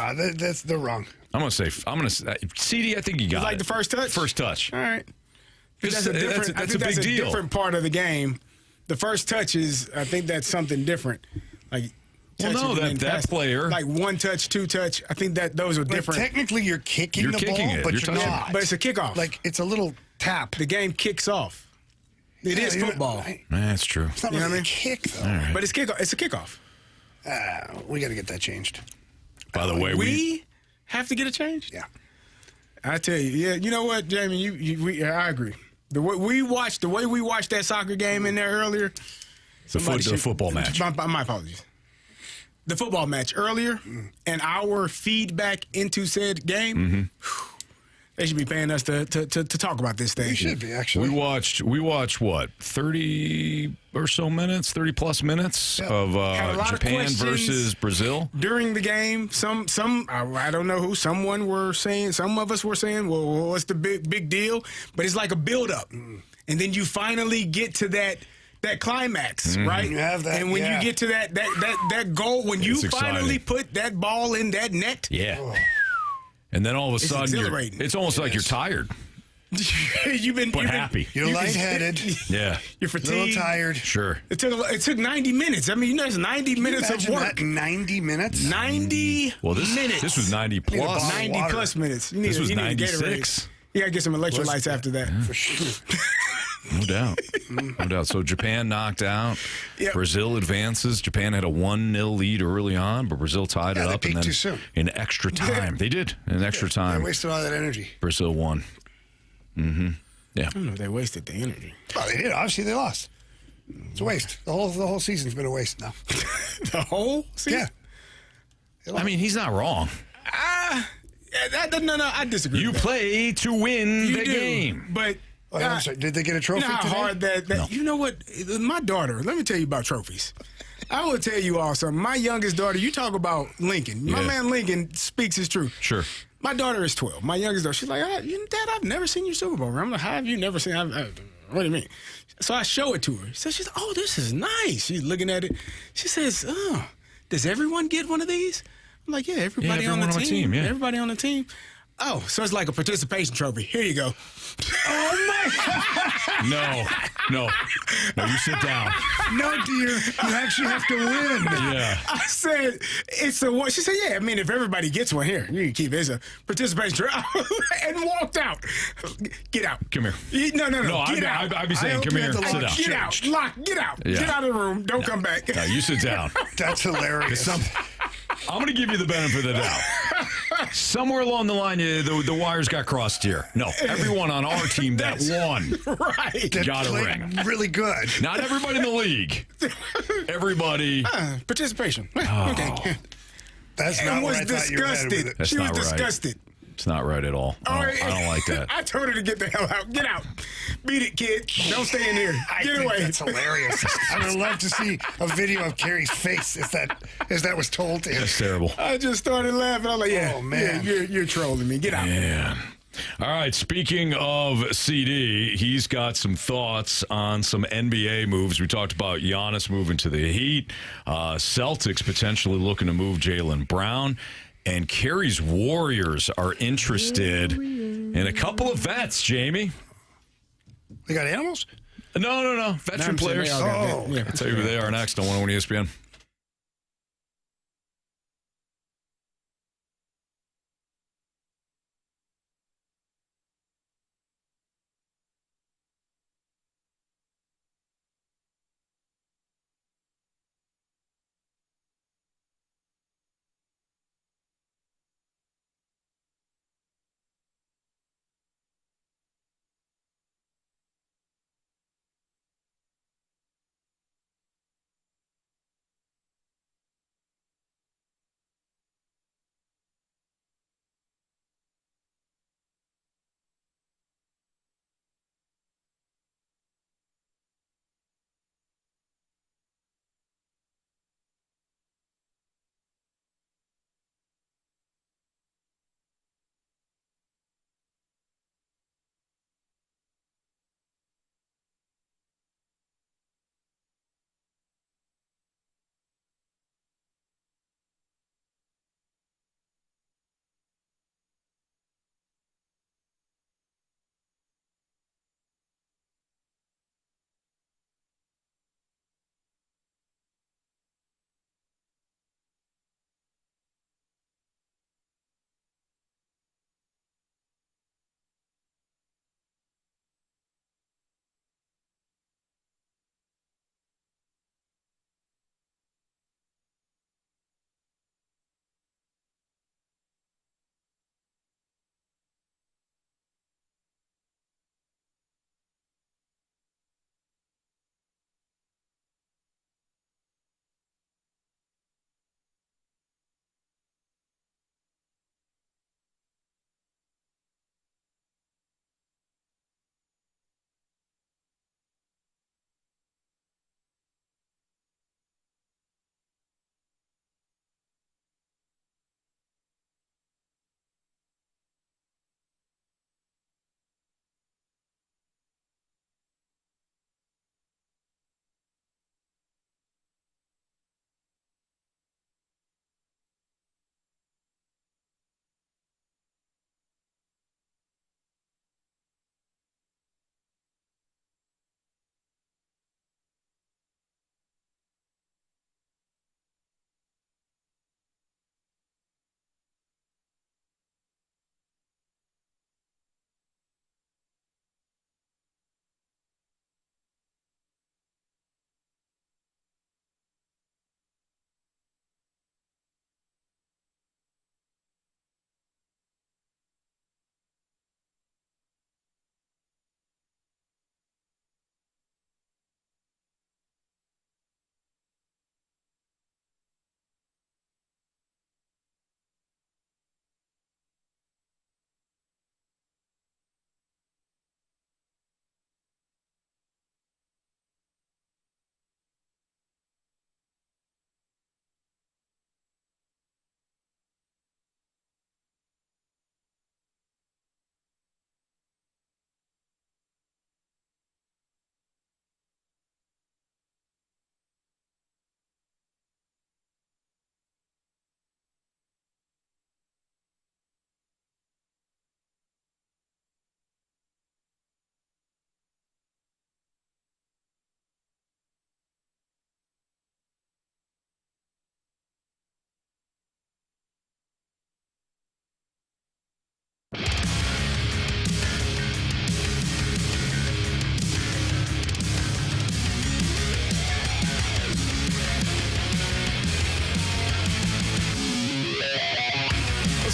They're wrong. I'm going to say, CD, I think you got It's like it. the first touch? First touch. All right. That's I think a big that's deal. a different part of the game. The first touch is, I think that's something different. Like, Well, no, touching and that passing. player- Like one touch, two touch. I think that those are But different. technically, you're kicking You're the kicking ball, it. but You're you're touching not. But it's a kickoff. Like, it's a little tap. The game kicks off. It is you know, football. That's true. It's not You know really what a I mean? kick, though. But it's kickoff. It's a kickoff. We got to get that changed. By the way, We have to get it changed? Yeah. I tell you, yeah. You know what, Jamie? I agree. The way we watched that soccer game in there earlier. the football match. My apologies. The football match earlier, and our feedback into said game. They should be paying us to talk about this thing. We should be, actually. We watched what, 30 or so minutes, 30 plus minutes Yeah. of Had a lot of Japan questions. versus Brazil. During the game, some I don't know who, some of us were saying, well, what's the big deal? But it's like a build up, and then you finally get to that climax, right? You have that, and when yeah. you get to that goal, when you It's finally exciting. put that ball in that net, Yeah. And then all of a sudden, exhilarating. it's almost like you're tired, you've been happy. You're lightheaded. Yeah, You're A little fatigued. tired. sure. It took 90 minutes. I mean, that's 90 minutes of Imagine work. that 90 minutes. 90 Well, this minutes. was 90 Need a plus. bottle. 90 water. plus minutes. You need, This was you need a 96. Gatorade. You gotta get some electrolytes after that. For sure. No doubt. No doubt. So Japan knocked out. Yep. Brazil advances. Japan had a 1-0 lead early on, but Brazil tied Yeah, it they up and peaked then too soon. in extra time. They did. In extra They time. wasted all that energy. Brazil won. Yeah. I don't know if they wasted the energy. Oh, they did. Obviously, they lost. It's a waste. The whole season's been a waste now. The whole season? Yeah. I mean, he's not wrong. No, I disagree. You with that. play to win You the do, game. But Oh, I'm sorry. Did they get a you trophy know how today? hard that you know what? My daughter, let me tell you about trophies. I will tell you all something. My youngest daughter, you talk about Lincoln. My Yeah. man Lincoln speaks his truth. Sure. My daughter is 12. My youngest daughter, she's like, Dad, I've never seen your Super Bowl ring. I'm like, how have you never seen what do you mean? So I show it to her. So she's like, oh, this is nice. She's looking at it. She says, oh, does everyone get one of these? I'm like, yeah, everybody on the everyone on the team, yeah. Everybody on the team. Oh, so it's like a participation trophy. Here you go. Oh, my. No, you sit down. No, dear. You actually have to win. Yeah. I said, it's a what? She said, yeah, I mean, if everybody gets one here, you can keep it. It's a participation trophy. And walked out. Get out. Come here. No. No, Get out. I'd be saying, hope come you here, had the sit lock down. Get out. Lock. Get out. Yeah. Get out of the room. Don't come back. No, you sit down. That's hilarious. I'm going to give you the benefit of the doubt. Somewhere along the line, the wires got crossed here. No, everyone on our team that won Right. That got a played ring. really good. Not everybody in the league. Everybody. Participation. Oh. Okay. That's And not was where I thought you were headed with disgusted. it. That's She was not right. disgusted. It's not right at all. I don't like that. I told her to get the hell out. Get out. Beat it, kid. Don't stay in here. I Get think away. that's hilarious. I would love to see a video of Carey's face as that was told to him. That's terrible. I just started laughing. I was like, yeah, Oh, man. yeah, you're trolling me. Get out. Yeah. All right, speaking of CD, he's got some thoughts on some NBA moves. We talked about Giannis moving to the Heat, Celtics potentially looking to move Jaylen Brown, And Carey's Warriors are interested in a couple of vets, Jamie. They got animals? No. Veteran players. Oh, I'll tell you who they are next on 101 ESPN.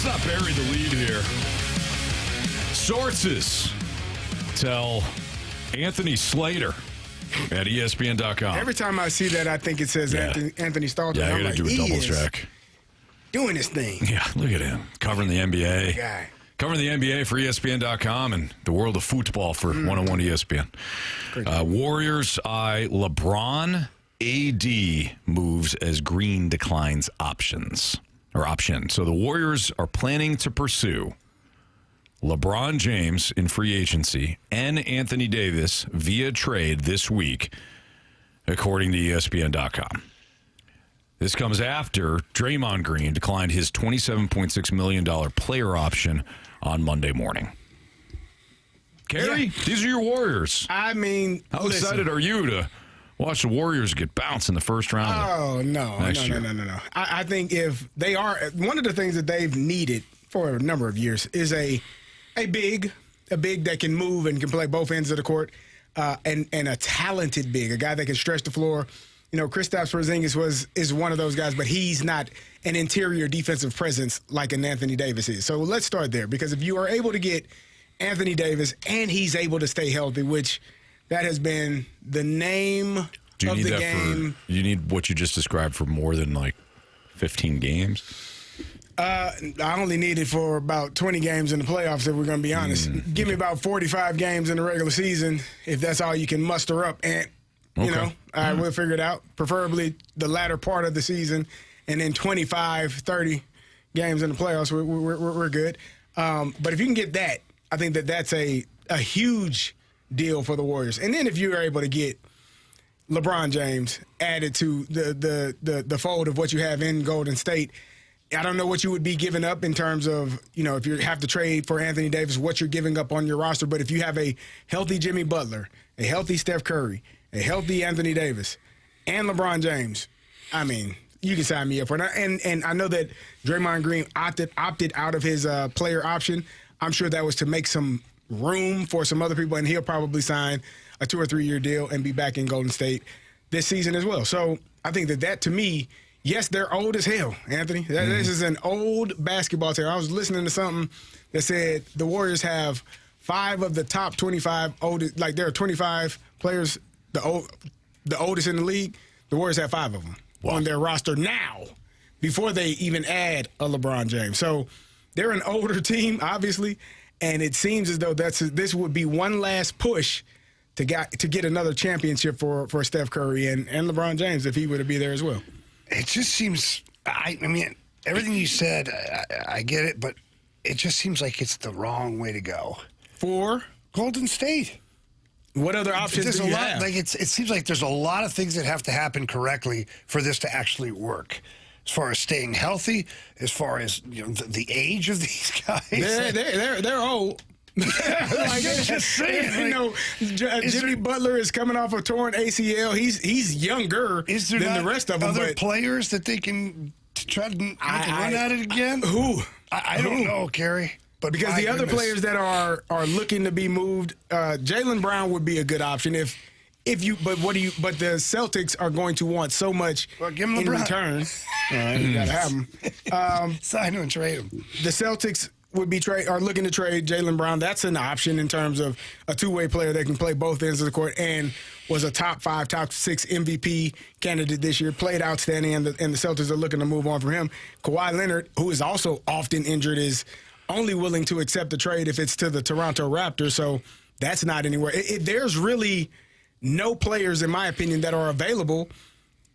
not bury the lead here. Sources tell Anthony Stalter at ESPN.com. Every time I see that, I think it says Anthony Stalter. Yeah, I got to do a double is check. Doing this thing. Yeah, look at him. Covering the NBA. Guy. Covering the NBA for ESPN.com and the world of football for 101 ESPN. Warriors eye LeBron. AD moves as Green declines option. So the Warriors are planning to pursue LeBron James in free agency and Anthony Davis via trade this week, according to ESPN.com. This comes after Draymond Green declined his $27.6 million player option on Monday morning. Carey, these are your Warriors. I mean, how excited are you to watch the Warriors get bounced in the first round? Oh, no. I think if they are, one of the things that they've needed for a number of years is a big that can move and can play both ends of the court, and a talented big, a guy that can stretch the floor. You know, Kristaps Porzingis is one of those guys, but he's not an interior defensive presence like an Anthony Davis is. So let's start there, because if you are able to get Anthony Davis and he's able to stay healthy, which that has been the name of the game. You need what you just described for more than like 15 games? I only need it for about 20 games in the playoffs, if we're going to be honest. Give me about 45 games in the regular season, if that's all you can muster up. And, you know, we'll figure it out. Preferably the latter part of the season, and then 25, 30 games in the playoffs, we're good. But if you can get that, I think that's a huge deal for the Warriors. And then if you're able to get LeBron James added to the fold of what you have in Golden State, I don't know what you would be giving up in terms of, you know, if you have to trade for Anthony Davis, what you're giving up on your roster. But if you have a healthy Jimmy Butler, a healthy Steph Curry, a healthy Anthony Davis, and LeBron James, I mean, you can sign me up for it. And I know that Draymond Green opted out of his player option. I'm sure that was to make some room for some other people, and he'll probably sign a 2 or 3 year deal and be back in Golden State this season as well. So I think that to me, yes, they're old as hell, Anthony. This is an old basketball team. I was listening to something that said the Warriors have 5 of the top 25 oldest, like there are 25 players, the oldest in the league. The Warriors have 5 of them on their roster now, before they even add a LeBron James. So they're an older team, obviously, and it seems as though this would be one last push to get another championship for Steph Curry and LeBron James, if he were to be there as well. It just seems, I mean, everything you said, I get it, but it just seems like it's the wrong way to go. For Golden State. What other options do you have? Like it seems like there's a lot of things that have to happen correctly for this to actually work. As far as staying healthy, as far as, you know, the age of these guys. They're old. Like, just saying, you know, Jimmy Butler is coming off a torn ACL. He's younger than the rest of them. Other players that they can try to run at it again? Who? I don't know, Carey. But because the other players that are looking to be moved, Jaylen Brown would be a good option if you. But the Celtics are going to want so much in return. You gotta have him. Sign him and trade him. The Celtics would be are looking to trade Jaylen Brown. That's an option in terms of a two-way player that can play both ends of the court and was a top 5, top 6 MVP candidate this year, played outstanding, and the Celtics are looking to move on from him. Kawhi Leonard, who is also often injured, is only willing to accept the trade if it's to the Toronto Raptors, so that's not anywhere. There's really no players, in my opinion, that are available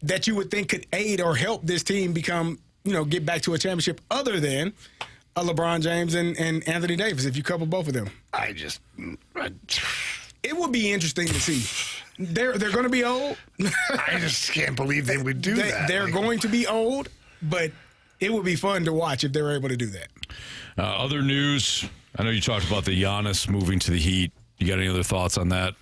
that you would think could aid or help this team become, get back to a championship other than a LeBron James and Anthony Davis, if you couple both of them. It would be interesting to see. They're going to be old. I just can't believe they would do that. They're going to be old, but it would be fun to watch if they were able to do that. Other news, I know you talked about the Giannis moving to the Heat. You got any other thoughts on that?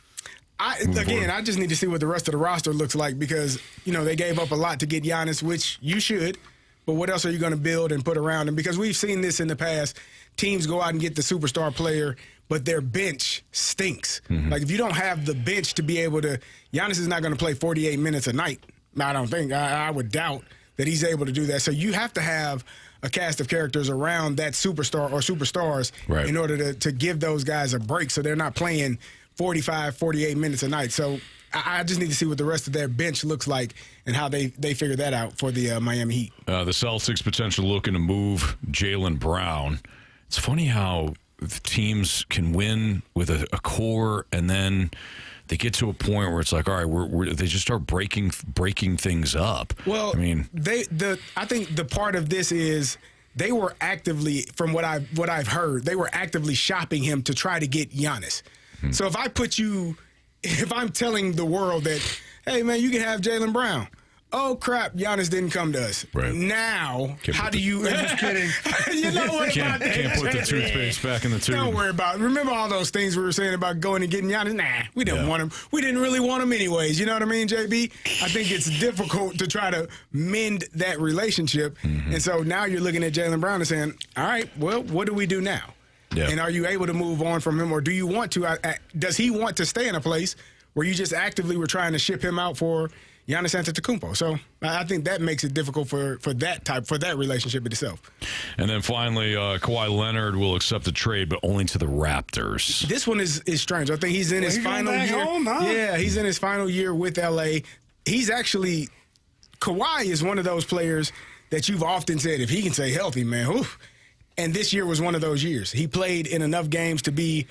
I just need to see what the rest of the roster looks like because, they gave up a lot to get Giannis, which you should. But what else are you going to build and put around him? Because we've seen this in the past. Teams go out and get the superstar player, but their bench stinks. Mm-hmm. Like, if you don't have the bench to be able to – Giannis is not going to play 48 minutes a night. I don't think. I would doubt that he's able to do that. So you have to have a cast of characters around that superstar or superstars in order to give those guys a break so they're not playing 45, 48 minutes a night. So I just need to see what the rest of their bench looks like and how they figure that out for the Miami Heat. The Celtics potentially looking to move Jaylen Brown. It's funny how teams can win with a core and then they get to a point where it's like, all right, they just start breaking things up. Well, I think the part of this is they were actively, from what I've heard, they were actively shopping him to try to get Giannis. Hmm. So if I'm telling the world that, hey man, you can have Jaylen Brown, oh crap, Giannis didn't come to us. Right. Now, how do you? I'm just kidding. You know what? Can't put the toothpaste back in the tube. Don't worry about it. Remember all those things we were saying about going and getting Giannis? Nah, we didn't want him. We didn't really want him anyways. You know what I mean, JB? I think it's difficult to try to mend that relationship. Mm-hmm. And so now you're looking at Jaylen Brown and saying, all right, well, what do we do now? Yeah. And are you able to move on from him, or do you want to? Does he want to stay in a place where you just actively were trying to ship him out for Giannis Antetokounmpo? So I think that makes it difficult for that relationship itself. And then finally, Kawhi Leonard will accept the trade, but only to the Raptors. This one is strange. I think he's in his he's going final back year. home, huh? Yeah, he's in his final year with LA. Kawhi is one of those players that you've often said, if he can stay healthy, man, oof. And this year was one of those years. He played in enough games to be,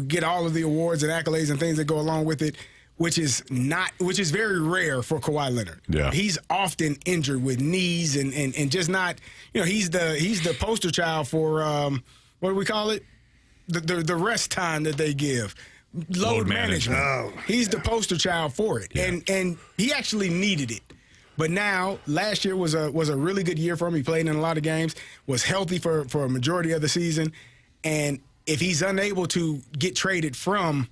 get all of the awards and accolades and things that go along with it, which is very rare for Kawhi Leonard. Yeah. He's often injured with knees and just not, he's the poster child for what do we call it? The rest time that they give. Load management. Oh, He's the poster child for it. Yeah. And he actually needed it. But now, last year was a really good year for him. He played in a lot of games, was healthy for a majority of the season. And if he's unable to get traded from,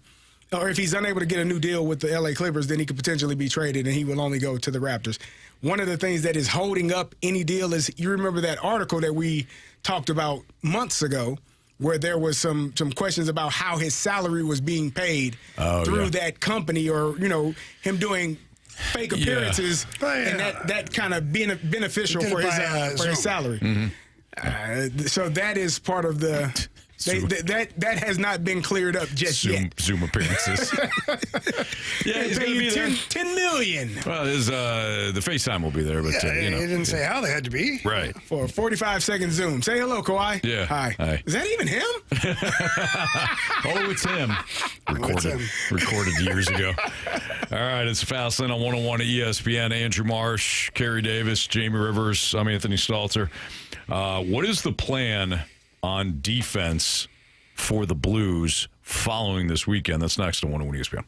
or if he's unable to get a new deal with the LA Clippers, then he could potentially be traded and he will only go to the Raptors. One of the things that is holding up any deal is, you remember that article that we talked about months ago, where there was some questions about how his salary was being paid through that company, or, him doing fake appearances, and that kind of being beneficial for his salary. Mm-hmm. So that is part of the that has not been cleared up just yet. Zoom appearances. Yeah, he's Pay going to you be there. $10 million Well, the FaceTime will be there, but he didn't say how they had to be. Right. for a 45-second Zoom. Say hello, Kawhi. Yeah. Hi. Is that even him? Oh, it's him. Recorded years ago. All right, it's Fast Lane on 101 at ESPN. Andrew Marsh, Carey Davis, Jamie Rivers. I'm Anthony Stalter. What is the plan on defense for the Blues following this weekend? That's next on 101 ESPN.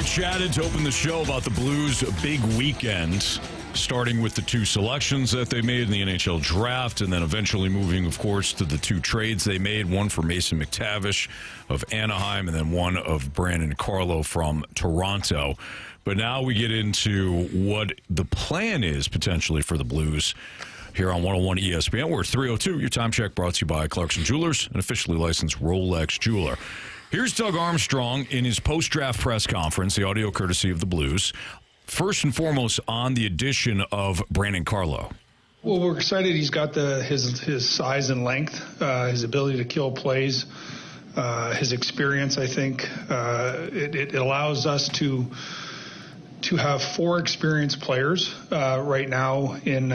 chatted to open the show about the Blues' big weekend, starting with the 2 selections that they made in the NHL Draft, and then eventually moving, of course, to the 2 trades they made, one for Mason McTavish of Anaheim and then one of Brandon Carlo from Toronto. But now we get into what the plan is potentially for the Blues here on 101 ESPN. We're 3:02. Your time check brought to you by Clarkson Jewelers, an officially licensed Rolex jeweler. Here's Doug Armstrong in his post-draft press conference, the audio courtesy of the Blues. First and foremost on the addition of Brandon Carlo. Well, we're excited. He's got his size and length, his ability to kill plays, his experience. I think it allows us to have 4 experienced players right now in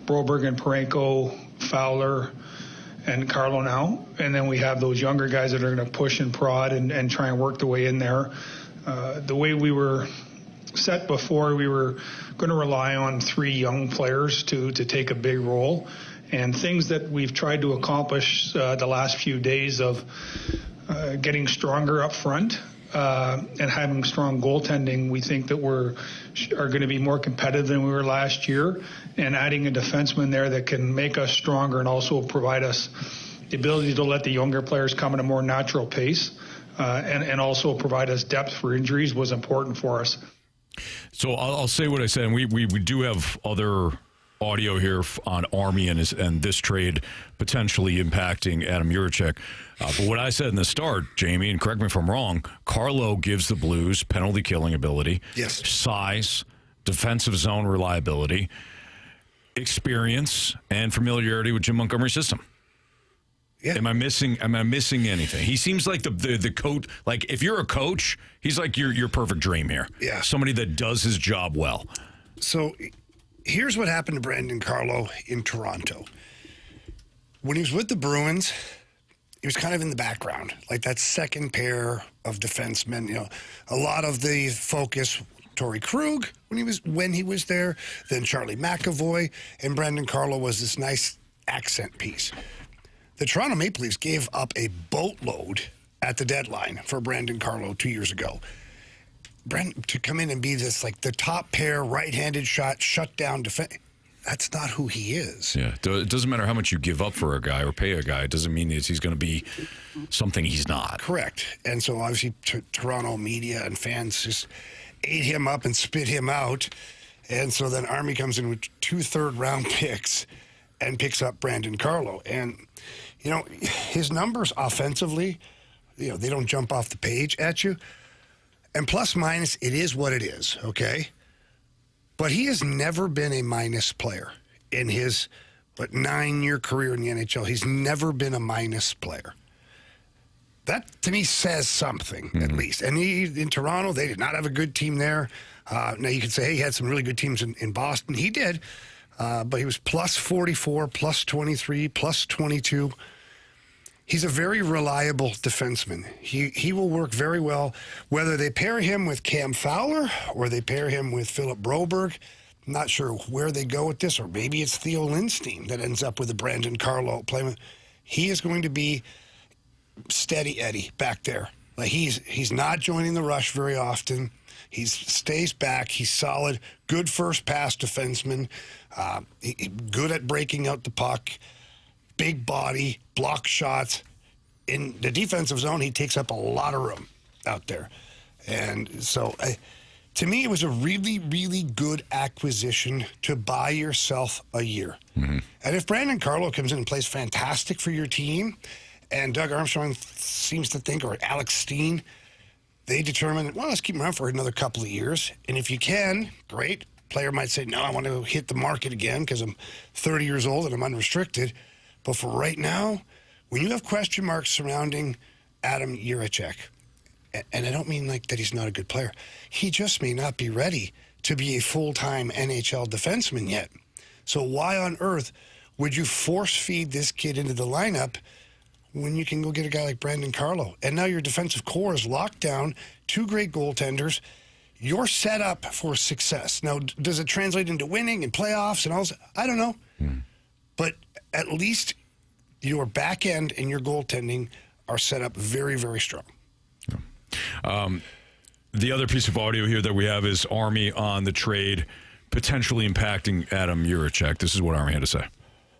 Broberg and Parenko, Fowler, and Carlo now. And then we have those younger guys that are going to push and prod and try and work their way in there. The way we were set before, we were going to rely on 3 young players to take a big role. And things that we've tried to accomplish the last few days of getting stronger up front and having strong goaltending, we think that are going to be more competitive than we were last year, and adding a defenseman there that can make us stronger and also provide us the ability to let the younger players come at a more natural pace and also provide us depth for injuries was important for us. So I'll say what I said, and we do have other audio here on Army and this trade potentially impacting Adam Juracek. But what I said in the start, Jamie, and correct me if I'm wrong, Carlo gives the Blues penalty killing ability, yes, size, defensive zone reliability, experience, and familiarity with Jim Montgomery's system. Yeah. Am I missing anything? He seems like the coach. Like, if you're a coach, he's like your perfect dream here. Yeah, somebody that does his job well. So here's what happened to Brandon Carlo in Toronto. When he was with the Bruins, he was kind of in the background, like that second pair of defensemen. You know, a lot of the focus, Torrey Krug when he was there, then Charlie McAvoy, and Brandon Carlo was this nice accent piece. The Toronto Maple Leafs gave up a boatload at the deadline for Brandon Carlo 2 years ago. To come in and be this, like, the top pair, right-handed shut down defense. That's not who he is. Yeah, it doesn't matter how much you give up for a guy or pay a guy. It doesn't mean he's going to be something he's not. Correct. And so, obviously, Toronto media and fans just ate him up and spit him out. And so then Army comes in with 2 third-round picks and picks up Brandon Carlo. And, you know, his numbers offensively, you know, they don't jump off the page at you. And plus minus, it is what it is, okay? But he has never been a minus player in his 9-year career in the NHL. He's never been a minus player. That, to me, says something, at least. And in Toronto, they did not have a good team there. Now, you could say, hey, he had some really good teams in Boston. He did. But he was plus 44, plus 23, plus 22. He's a very reliable defenseman. He will work very well, whether they pair him with Cam Fowler or they pair him with Philip Broberg. I'm not sure where they go with this, or maybe it's Theo Lindstein that ends up with a Brandon Carlo playing. He is going to be steady Eddie back there. Like, he's not joining the rush very often. He stays back. He's solid, good first pass defenseman, good at breaking out the puck. Big body, block shots. In the defensive zone, he takes up a lot of room out there. And so, to me, it was a really, really good acquisition to buy yourself a year. Mm-hmm. And if Brandon Carlo comes in and plays fantastic for your team, and Doug Armstrong seems to think, or Alex Steen, they determine, well, let's keep him around for another couple of years. And if you can, great. Player might say, no, I want to hit the market again because I'm 30 years old and I'm unrestricted. But for right now, when you have question marks surrounding Adam Juracek, and I don't mean like that he's not a good player, he just may not be ready to be a full-time NHL defenseman yet. So why on earth would you force-feed this kid into the lineup when you can go get a guy like Brandon Carlo? And now your defensive core is locked down, 2 great goaltenders. You're set up for success. Now, does it translate into winning and playoffs and all this? I don't know. But at least your back end and your goaltending are set up very, very strong. The other piece of audio here that we have is Army on the trade potentially impacting Adam Juracek. This is what Army had to say.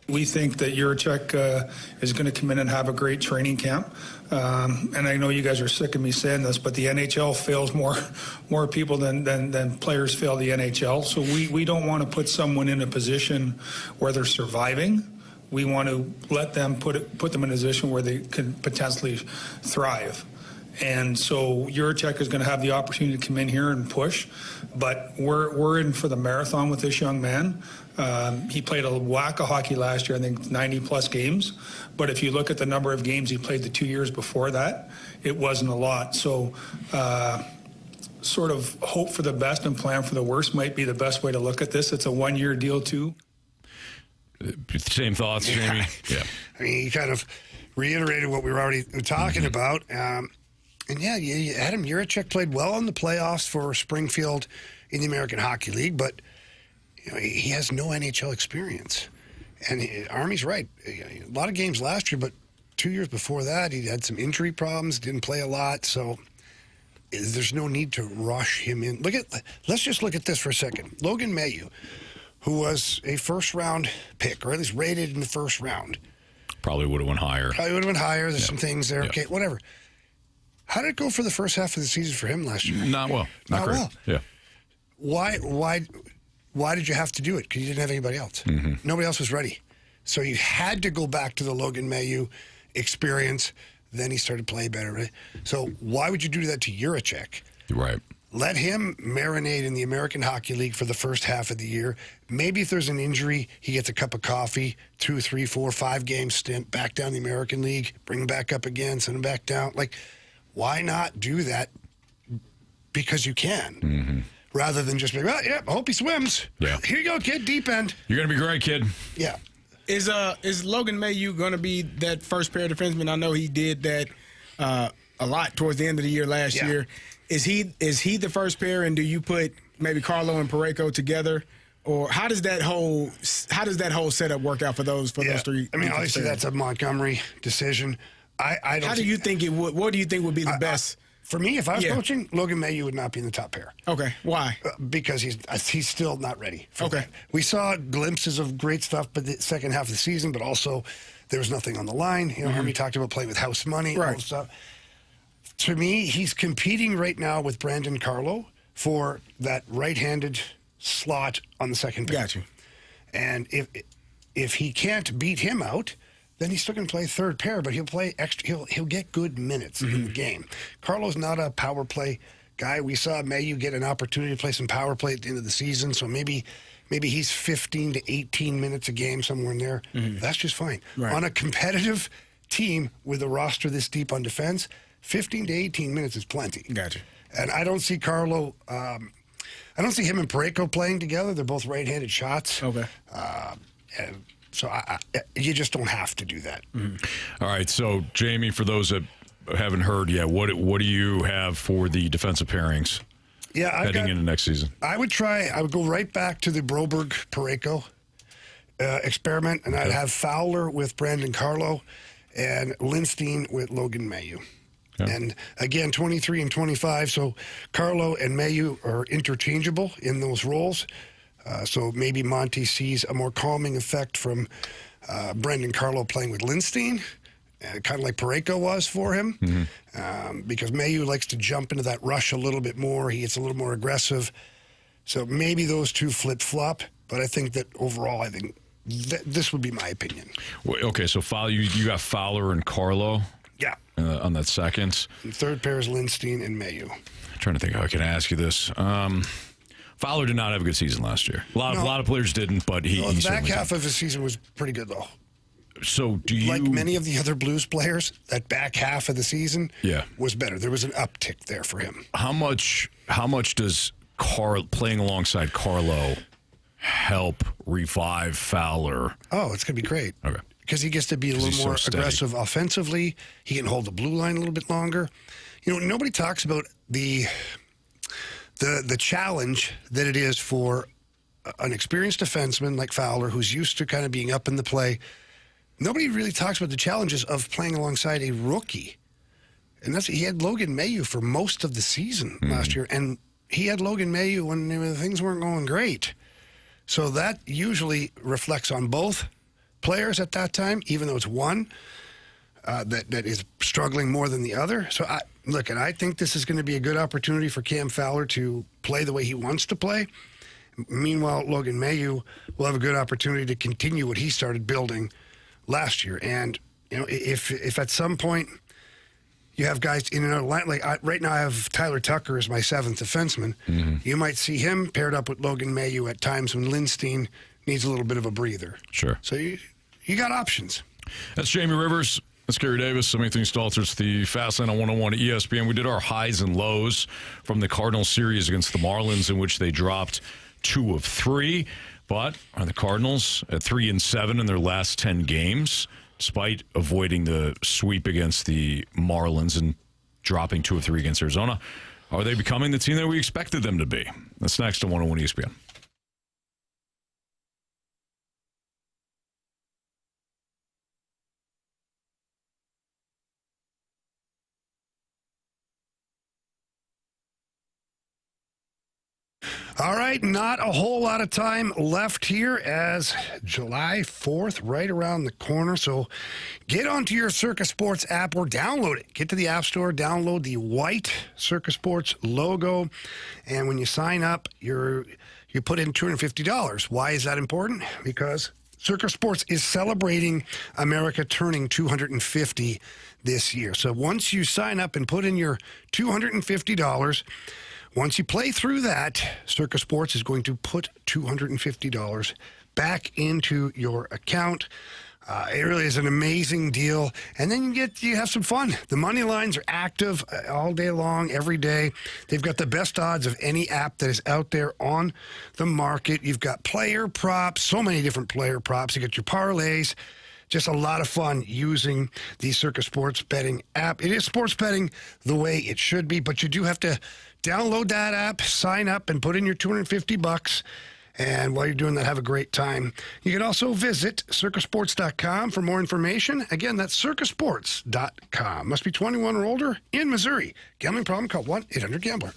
We think that Juracek is going to come in and have a great training camp. And I know you guys are sick of me saying this, but the NHL fails more people than players fail the NHL. So we don't want to put someone in a position where they're surviving. We want to let them put them in a position where they can potentially thrive. And so Juracek is going to have the opportunity to come in here and push, but we're in for the marathon with this young man. He played a whack of hockey last year, I think 90-plus games. But if you look at the number of games he played the 2 years before that, it wasn't a lot. So sort of hope for the best and plan for the worst might be the best way to look at this. It's a one-year deal, too. Same thoughts, Jamie? Yeah. I mean, he kind of reiterated what we were already talking about. And yeah, Adam Juracek played well in the playoffs for Springfield in the American Hockey League, but he has no NHL experience. And Army's right. A lot of games last year, but 2 years before that, he had some injury problems, didn't play a lot, so there's no need to rush him in. Let's just look at this for a second. Logan Mailloux, who was a first-round pick, or at least rated in the first round. Probably would have went higher. There's some things there. Okay, whatever. How did it go for the first half of the season for him last year? Not well. Not great. Well. Yeah. Why did you have to do it? Because you didn't have anybody else. Mm-hmm. Nobody else was ready. So you had to go back to the Logan Mailloux experience. Then he started playing better. Right? So why would you do that to Juracek? Right. Let him marinate in the American Hockey League for the first half of the year. Maybe if there's an injury, he gets a cup of coffee, 2, 3, 4, 5 game stint, back down the American League, bring him back up again, send him back down. Why not do that? Because you can. Mm-hmm. Rather than just be, I hope he swims. Yeah. Here you go, kid, deep end. You're going to be great, kid. Yeah. Is Logan Mailloux going to be that first pair defenseman? I know he did that a lot towards the end of the year last year. Is he the first pair, and do you put maybe Carlo and Parayko together? Or how does that whole setup work out for those three? I mean, obviously that's a Montgomery decision. I don't. How do you think it would? What do you think would be the best? For me, if I was coaching, Logan Mailloux would not be in the top pair. Okay, why? Because he's still not ready. Okay. We saw glimpses of great stuff, but the second half of the season, but also there was nothing on the line. Army talked about playing with house money. Right. All stuff. To me, he's competing right now with Brandon Carlo for that right-handed slot on the second pair. Got you. And if he can't beat him out, then he's still going to play third pair, but he'll play extra. He'll get good minutes in the game. Carlo's not a power play guy. We saw Mailloux get an opportunity to play some power play at the end of the season, so maybe he's 15 to 18 minutes a game, somewhere in there. Mm-hmm. That's just fine. Right. On a competitive team with a roster this deep on defense, 15 to 18 minutes is plenty. Gotcha. And I don't see Carlo. I don't see him and Parayko playing together. They're both right-handed shots. Okay. So you just don't have to do that. All right. So, Jamie, for those that haven't heard yet, what do you have for the defensive pairings heading into next season? I would go right back to the Broberg-Parayko experiment, and I'd have Fowler with Brandon Carlo and Lindstein with Logan Mailloux. Yeah. And again, 23 and 25. So Carlo and Mailloux are interchangeable in those roles. So maybe Monty sees a more calming effect from Brendan Carlo playing with Lindstein, kind of like Parayko was for him, because Mailloux likes to jump into that rush a little bit more. He gets a little more aggressive. So maybe those two flip-flop, but I think that overall, this would be my opinion. Well, okay, so you got Fowler and Carlo? Yeah. On that second. And third pair is Lindstein and Mailloux. I'm trying to think how I can ask you this. Fowler did not have a good season last year. A lot of players didn't, but he the back half of his season was pretty good, though. So do you... Like many of the other Blues players, that back half of the season was better. There was an uptick there for him. How much does playing alongside Carlo help revive Fowler? Oh, it's going to be great. Okay. Because he gets to be a little more aggressive offensively. He can hold the blue line a little bit longer. Nobody talks about the challenge that it is for an experienced defenseman like Fowler, who's used to kind of being up in the play. Nobody really talks about the challenges of playing alongside a rookie. And he had Logan Mailloux for most of the season last year, and he had Logan Mailloux when things weren't going great. So that usually reflects on both players at that time, even though it's one that is struggling more than the other. So I think this is going to be a good opportunity for Cam Fowler to play the way he wants to play. Meanwhile, Logan Mailloux will have a good opportunity to continue what he started building last year. And if at some point you have guys in and out of line, right now I have Tyler Tucker as my 7th defenseman. You might see him paired up with Logan Mailloux at times when Lindstein needs a little bit of a breather. Sure. So you got options. That's Jamie Rivers. That's Carey Davis. I'm Anthony Stalter. It's the Fast Lane on 101 at ESPN. We did our highs and lows from the Cardinals series against the Marlins, in which they dropped 2 of 3. But are the Cardinals at 3-7 in their last 10 games, despite avoiding the sweep against the Marlins and dropping 2 of 3 against Arizona? Are they becoming the team that we expected them to be? That's next on 101 ESPN. All right, not a whole lot of time left here as July 4th, right around the corner. So get onto your Circa Sports app or download it. Get to the App Store, download the white Circa Sports logo, and when you sign up, you put in $250. Why is that important? Because Circa Sports is celebrating America turning 250 this year. So once you sign up and put in your $250, once you play through that, Circa Sports is going to put $250 back into your account. It really is an amazing deal. And then you have some fun. The money lines are active all day long, every day. They've got the best odds of any app that is out there on the market. You've got player props, so many different player props. You got your parlays. Just a lot of fun using the Circa Sports betting app. It is sports betting the way it should be, but you do have to download that app, sign up, and put in your $250. And while you're doing that, have a great time. You can also visit circasports.com for more information. Again, that's circasports.com. Must be 21 or older in Missouri. Gambling problem? Call 1-800-GAMBLER.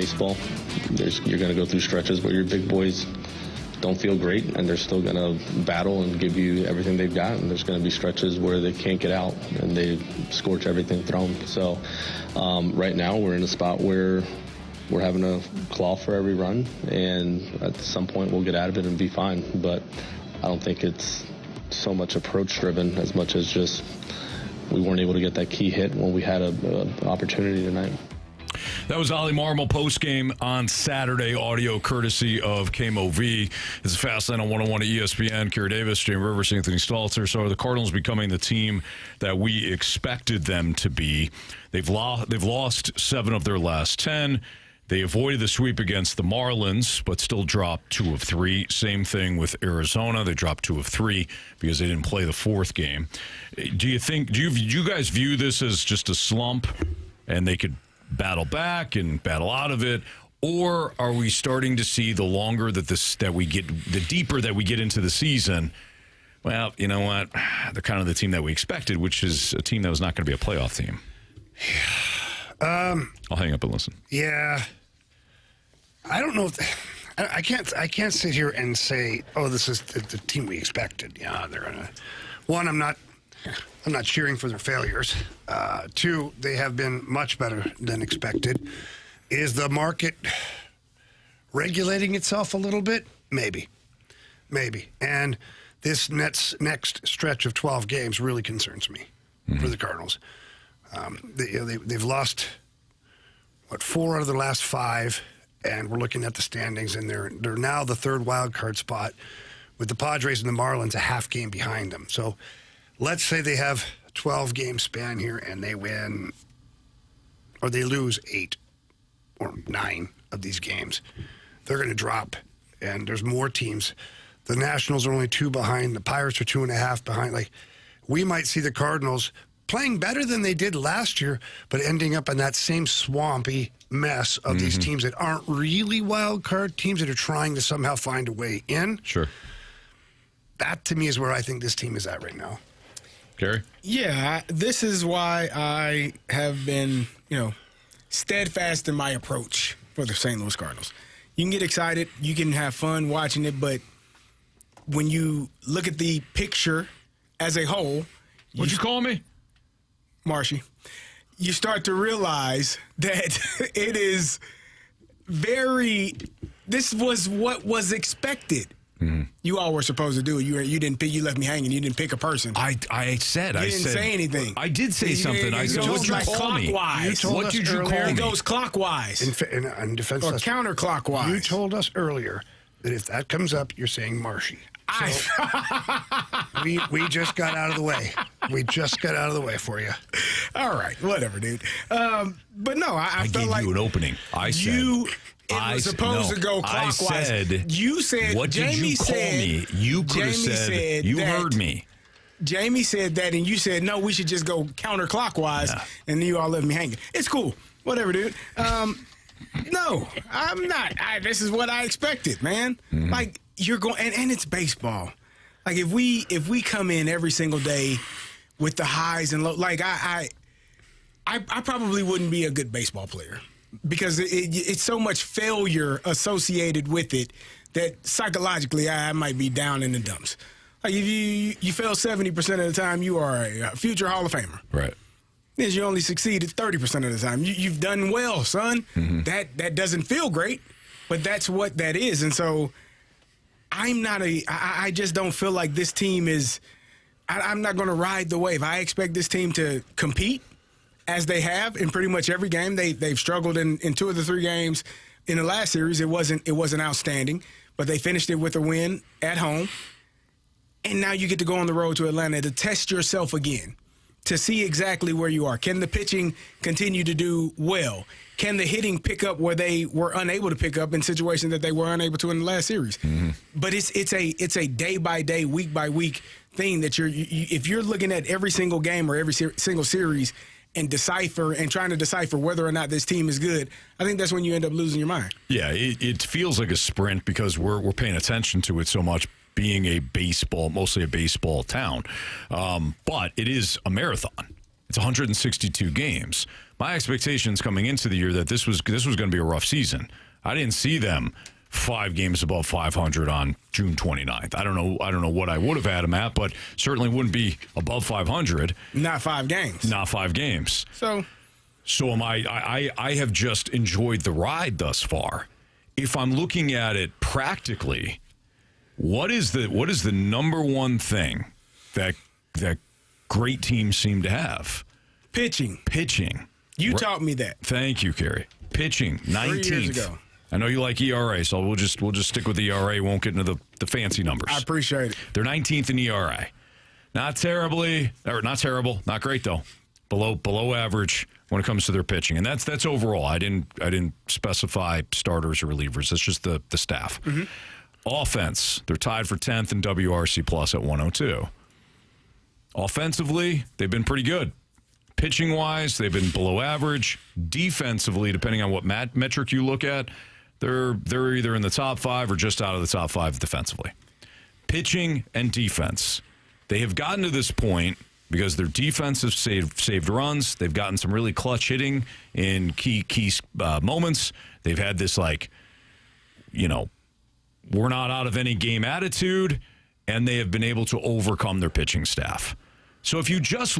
baseball. You're going to go through stretches where your big boys don't feel great, and they're still going to battle and give you everything they've got, and there's going to be stretches where they can't get out and they scorch everything thrown. So right now we're in a spot where we're having to claw for every run, and at some point we'll get out of it and be fine. But I don't think it's so much approach driven as much as just we weren't able to get that key hit when we had an opportunity tonight. That was Ollie Marmol post-game on Saturday, audio courtesy of KMOV. It's a Fast Lane on 101 at ESPN. Carey Davis, Jamie Rivers, Anthony Stalter. So are the Cardinals becoming the team that we expected them to be? They've lost 7 of their last 10. They avoided the sweep against the Marlins, but still dropped 2 of 3. Same thing with Arizona. They dropped 2 of 3 because they didn't play the 4th game. Do you guys view this as just a slump and they could battle back and battle out of it, or are we starting to see the deeper that we get into the season? Well, you know what? They're kind of the team that we expected, which is a team that was not going to be a playoff team. I'll hang up and listen. Yeah, I don't know. I can't sit here and say, "Oh, this is the team we expected." Yeah, they're gonna. One, I'm not cheering for their failures. 2, they have been much better than expected. Is the market regulating itself a little bit? Maybe. And this next stretch of 12 games really concerns me for the Cardinals. They've lost 4 out of their last 5, and we're looking at the standings, and they're now the 3rd wild card spot, with the Padres and the Marlins a half game behind them. So let's say they have 12-game span here, and they win or they lose 8 or 9 of these games. They're going to drop, and there's more teams. The Nationals are only 2 behind. The Pirates are 2.5 behind. Like, we might see the Cardinals playing better than they did last year, but ending up in that same swampy mess of these teams that aren't really wild card teams that are trying to somehow find a way in. Sure. That, to me, is where I think this team is at right now. Gary? Yeah, this is why I have been, steadfast in my approach for the St. Louis Cardinals. You can get excited, you can have fun watching it, but when you look at the picture as a whole, What'd you call me? Marshy, you start to realize that it is this was what was expected. Mm-hmm. You all were supposed to do it. You didn't pick. You left me hanging. You didn't pick a person. I said. You didn't say anything. I did say something. I said, "What'd you call me?" What did you call me? It goes clockwise. In defense, or counterclockwise. You told us earlier that if that comes up, you're saying Marshy. So we just got out of the way. We just got out of the way for you. All right, whatever, dude. But no, I felt gave like you an opening. I said. It was supposed to go clockwise. I said, you said, what did Jamie you call me? You could have said, you heard me. Jamie said that, and you said, no, we should just go counterclockwise, and then you all left me hanging. It's cool. Whatever, dude. No, I'm not. This is what I expected, man. Mm-hmm. Like, you're going, and it's baseball. Like, if we come in every single day with the highs and lows, like, I probably wouldn't be a good baseball player. Because it's so much failure associated with it that psychologically I might be down in the dumps. Like, if you fail 70% of the time, you are a future Hall of Famer. Right. Means you only succeeded 30% of the time. You've done well, son. Mm-hmm. That doesn't feel great, but that's what that is. And so I just don't feel like this team is – I'm not going to ride the wave. I expect this team to compete, as they have in pretty much every game. They've struggled in 2 of the 3 games. In the last series, it wasn't outstanding, but they finished it with a win at home. And now you get to go on the road to Atlanta to test yourself again, to see exactly where you are. Can the pitching continue to do well? Can the hitting pick up where they were unable to pick up in situations that they were unable to in the last series? Mm-hmm. But it's a day by day, week by week thing that if you're looking at every single game or every single series and trying to decipher whether or not this team is good, I think that's when you end up losing your mind. Yeah, it feels like a sprint because we're paying attention to it so much, being mostly a baseball town. But it is a marathon. It's 162 games. my expectations coming into the year that this was going to be a rough season. I didn't see them 5 games above 500 on June 29th. I don't know what I would have had them at, but certainly wouldn't be above 500. Not 5 games. Not 5 games. So am I have just enjoyed the ride thus far. If I'm looking at it practically, what is the number one thing that great teams seem to have? Pitching. You taught me that. Thank you, Carey. Pitching, 19th. 3 years ago. I know you like ERA, so we'll just stick with the ERA. Won't get into the fancy numbers. I appreciate it. They're 19th in ERA. Not terrible, not great though. Below average when it comes to their pitching, and that's overall. I didn't specify starters or relievers. That's just the staff. Mm-hmm. Offense, they're tied for 10th in WRC plus at 102. Offensively, they've been pretty good. Pitching wise, they've been below average. Defensively, depending on what metric you look at, they're either in the top 5 or just out of the top 5 defensively. Pitching and defense, they have gotten to this point because their defense has saved runs. They've gotten some really clutch hitting in key moments. They've had this we're not out of any game attitude, and they have been able to overcome their pitching staff. So if you just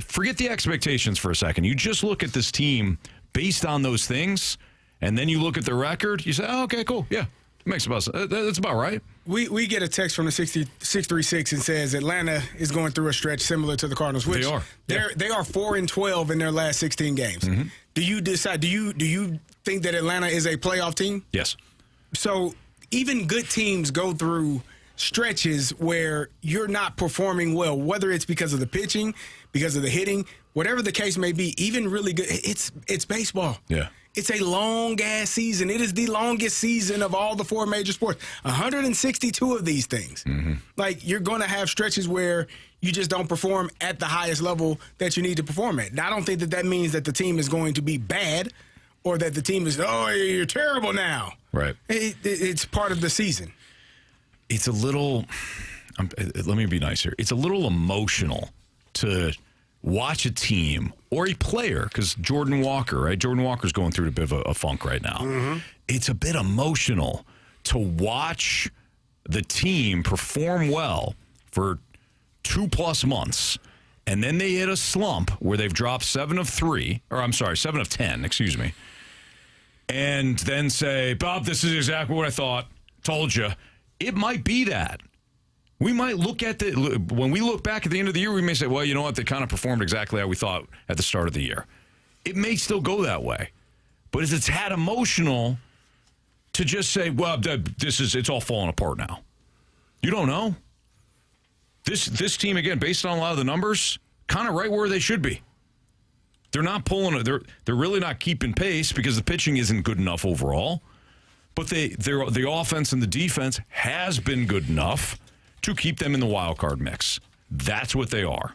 forget the expectations for a second, you just look at this team based on those things, and then you look at the record, you say, oh, okay, cool, yeah, that's about right. We get a text from the 636 and says Atlanta is going through a stretch similar to the Cardinals, which they are. They are 4-12 in their last 16 games. Mm-hmm. Do you think that Atlanta is a playoff team? Yes. So even good teams go through stretches where you're not performing well, whether it's because of the pitching, because of the hitting, whatever the case may be. Even really good, it's baseball. Yeah. It's a long-ass season. It is the longest season of all the 4 major sports. 162 of these things. Mm-hmm. Like, you're going to have stretches where you just don't perform at the highest level that you need to perform at. Now, I don't think that means that the team is going to be bad or that the team is, you're terrible now. Right. It's part of the season. It's a little, let me be nice here. It's a little emotional to watch a team or a player, because Jordan Walker, right? Jordan Walker's going through a bit of a funk right now. Mm-hmm. It's a bit emotional to watch the team perform well for 2+ months, and then they hit a slump where they've dropped 7 of 10, excuse me, and then say, Bob, this is exactly what I thought. Told you. It might be that. We might look at when we look back at the end of the year, we may say, well, you know what? They kind of performed exactly how we thought at the start of the year. It may still go that way. But it's had emotional to just say, well, it's all falling apart now. You don't know. This team, again, based on a lot of the numbers, kind of right where they should be. They're not pulling it. They're really not keeping pace because the pitching isn't good enough overall. But the offense and the defense has been good enough to keep them in the wild card mix. That's what they are.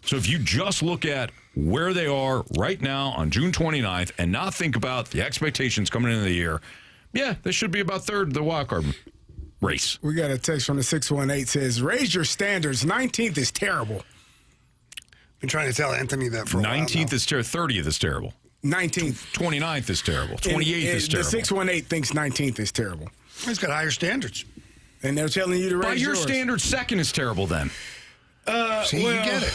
So if you just look at where they are right now on June 29th and not think about the expectations coming into the year, yeah, they should be about third in the wild card race. We got a text from the 618 says, raise your standards. 19th is terrible. Been trying to tell Anthony that for a while 19th is terrible. 30th is terrible. 19th. 29th is terrible. 28th is terrible. The 618 thinks 19th is terrible. He's got higher standards. And they're telling you to raise By your yours. standard, second is terrible then. You get it.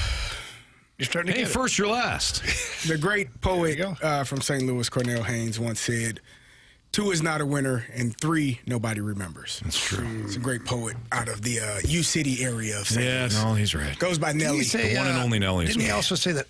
You're starting to get it. First, you're last. The great poet from St. Louis, Cornell Haynes, once said, 2 is not a winner, and 3, nobody remembers. That's true. It's a great poet out of the U-City area of St. Louis. Yeah, no, he's right. Goes by Nelly. The one and only Nelly. Didn't he also say that,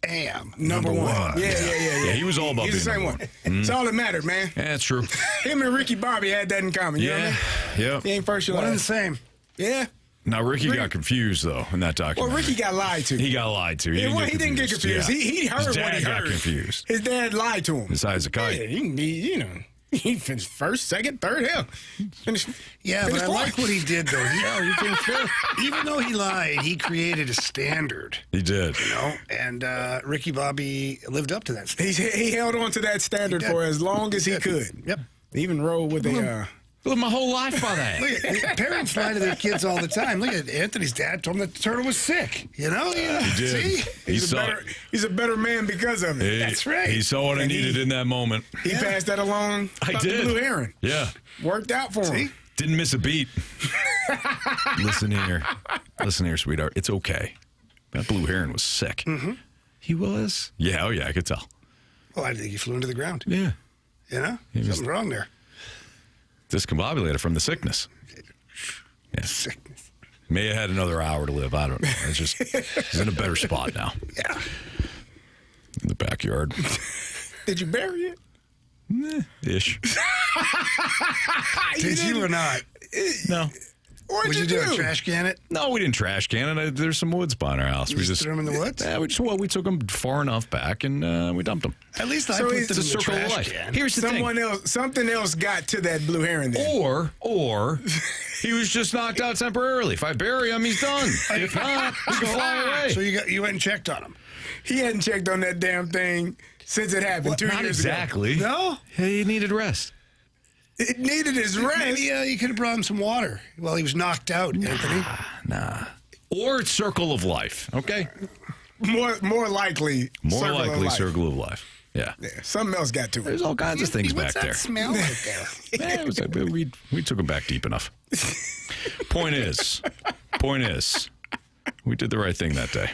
am number one. Yeah. Yeah, he was all about He's the same one. It's all that mattered, man. Yeah, that's true. Him and Ricky Bobby had that in common. You know what I mean? Yeah. He ain't first, you're One and the last. same. Yeah. Now, Ricky got confused, though, in that documentary. Well, Ricky got lied to. He got lied to. He didn't get confused. Yeah. He heard His what he dad got heard. confused. His dad lied to him. His eyes a kite. Yeah, he can be, he finished first, second, third, hell. But I like what he did, though. Even though he lied, he created a standard. He did. And Ricky Bobby lived up to that standard. He held on to that standard for as long as he could. Yep. He even rolled with Lived my whole life by that. Look at parents lie to their kids all the time. Look at Anthony's dad told him that the turtle was sick. You know? He did. See? He's a better man because of it. That's right. He saw what I needed in that moment. He passed that along. I about did. The blue heron. Yeah. Worked out for him. Didn't miss a beat. Listen here, sweetheart. It's okay. That blue heron was sick. Mm-hmm. He was? Yeah, oh yeah, I could tell. Well, I think he flew into the ground. Yeah. You know? He was Something's wrong there. discombobulated from the sickness. Yeah. Sickness. May have had another hour to live. I don't know. It's just, he's in a better spot now. Yeah. In the backyard. Did you bury it? Ish. Did you or not? No. What'd Would you do? A trash can it? No, we didn't trash can it. There's some woods behind our house. You just threw them in the woods? Yeah, we took them far enough back and we dumped them. At least I So put it's them a in the circle of trash life. can. Here's the thing. Something else got to that blue heron then. Or he was just knocked out temporarily. If I bury him, he's done. If not, he can fly away. So you went and checked on him? He hadn't checked on that damn thing since it happened 2 Not years exactly. ago. No? He needed rest. It needed his rest. Maybe you could have brought him some water while he was knocked out, Anthony. Nah. Or it's circle of life. Okay. More likely. More circle of likely life. circle of life. Yeah. Yeah, something else got to it. There's all kinds of things What's back that there. smell right there? Yeah, it was like, we took him back deep enough. Point is, we did the right thing that day.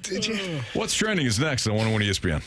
Did you? What's trending is next on 101 ESPN.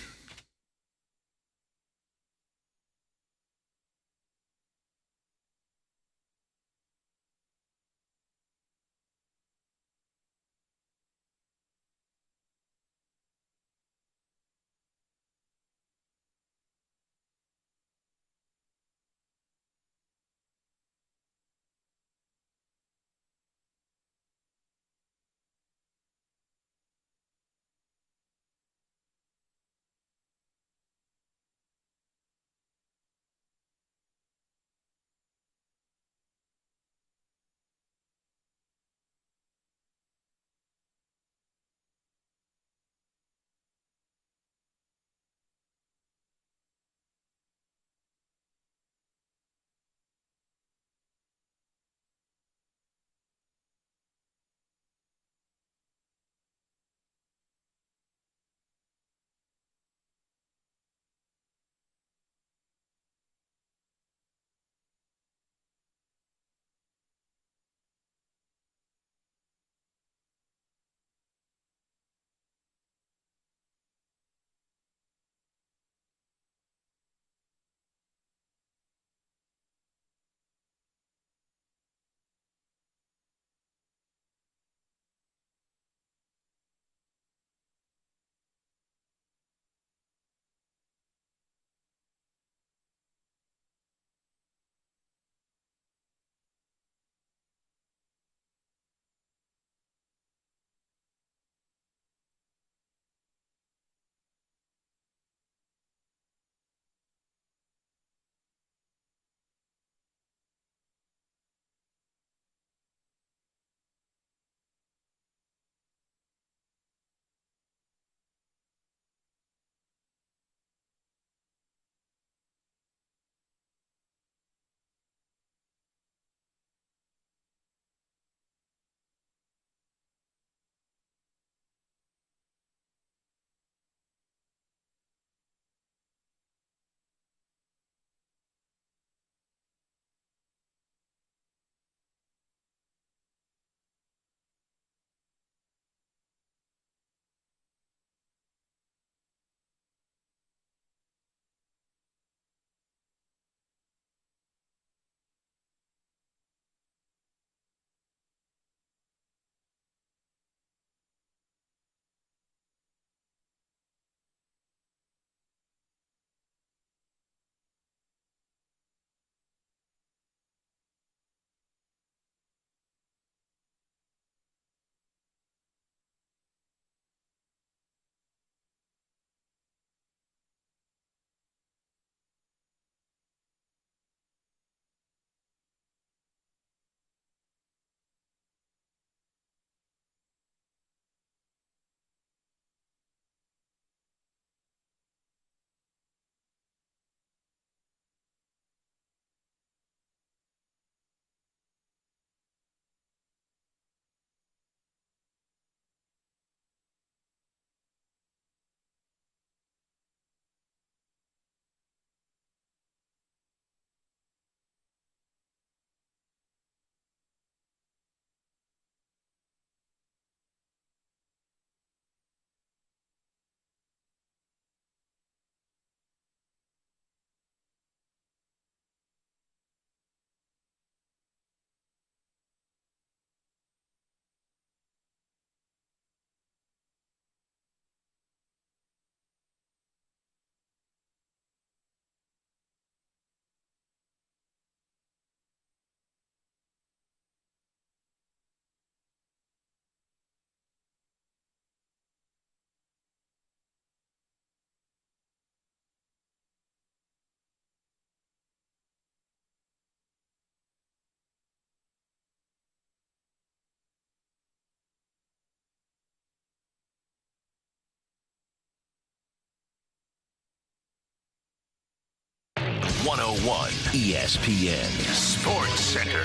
101 ESPN Sports Center.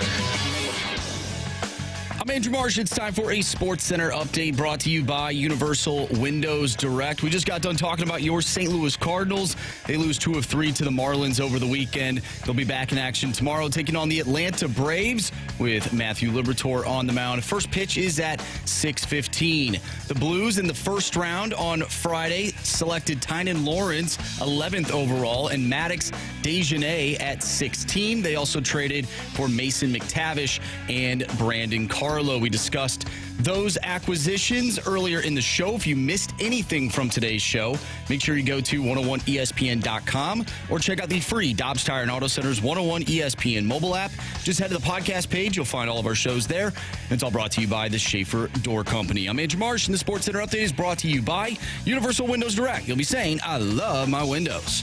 I'm Andrew Marsh. It's time for a Sports Center update brought to you by Universal Windows Direct. We just got done talking about your St. Louis Cardinals. They lose 2 of 3 to the Marlins over the weekend. They'll be back in action tomorrow, taking on the Atlanta Braves with Matthew Liberatore on the mound. First pitch is at 6:15. The Blues in the first round on Friday selected Tynan Lawrence, 11th overall, and Maddox Dejanay at 16. They also traded for Mason McTavish and Brandon Carlo. We discussed those acquisitions earlier in the show. If you missed anything from today's show, make sure you go to 101ESPN.com or check out the free Dobbs Tire and Auto Center's 101 ESPN mobile app. Just head to the podcast page. You'll find all of our shows there. And it's all brought to you by the Schaefer Door Company. I'm Andrew Marsh, and the Sports Center update is brought to you by Universal Windows Direct. You'll be saying, I love my windows.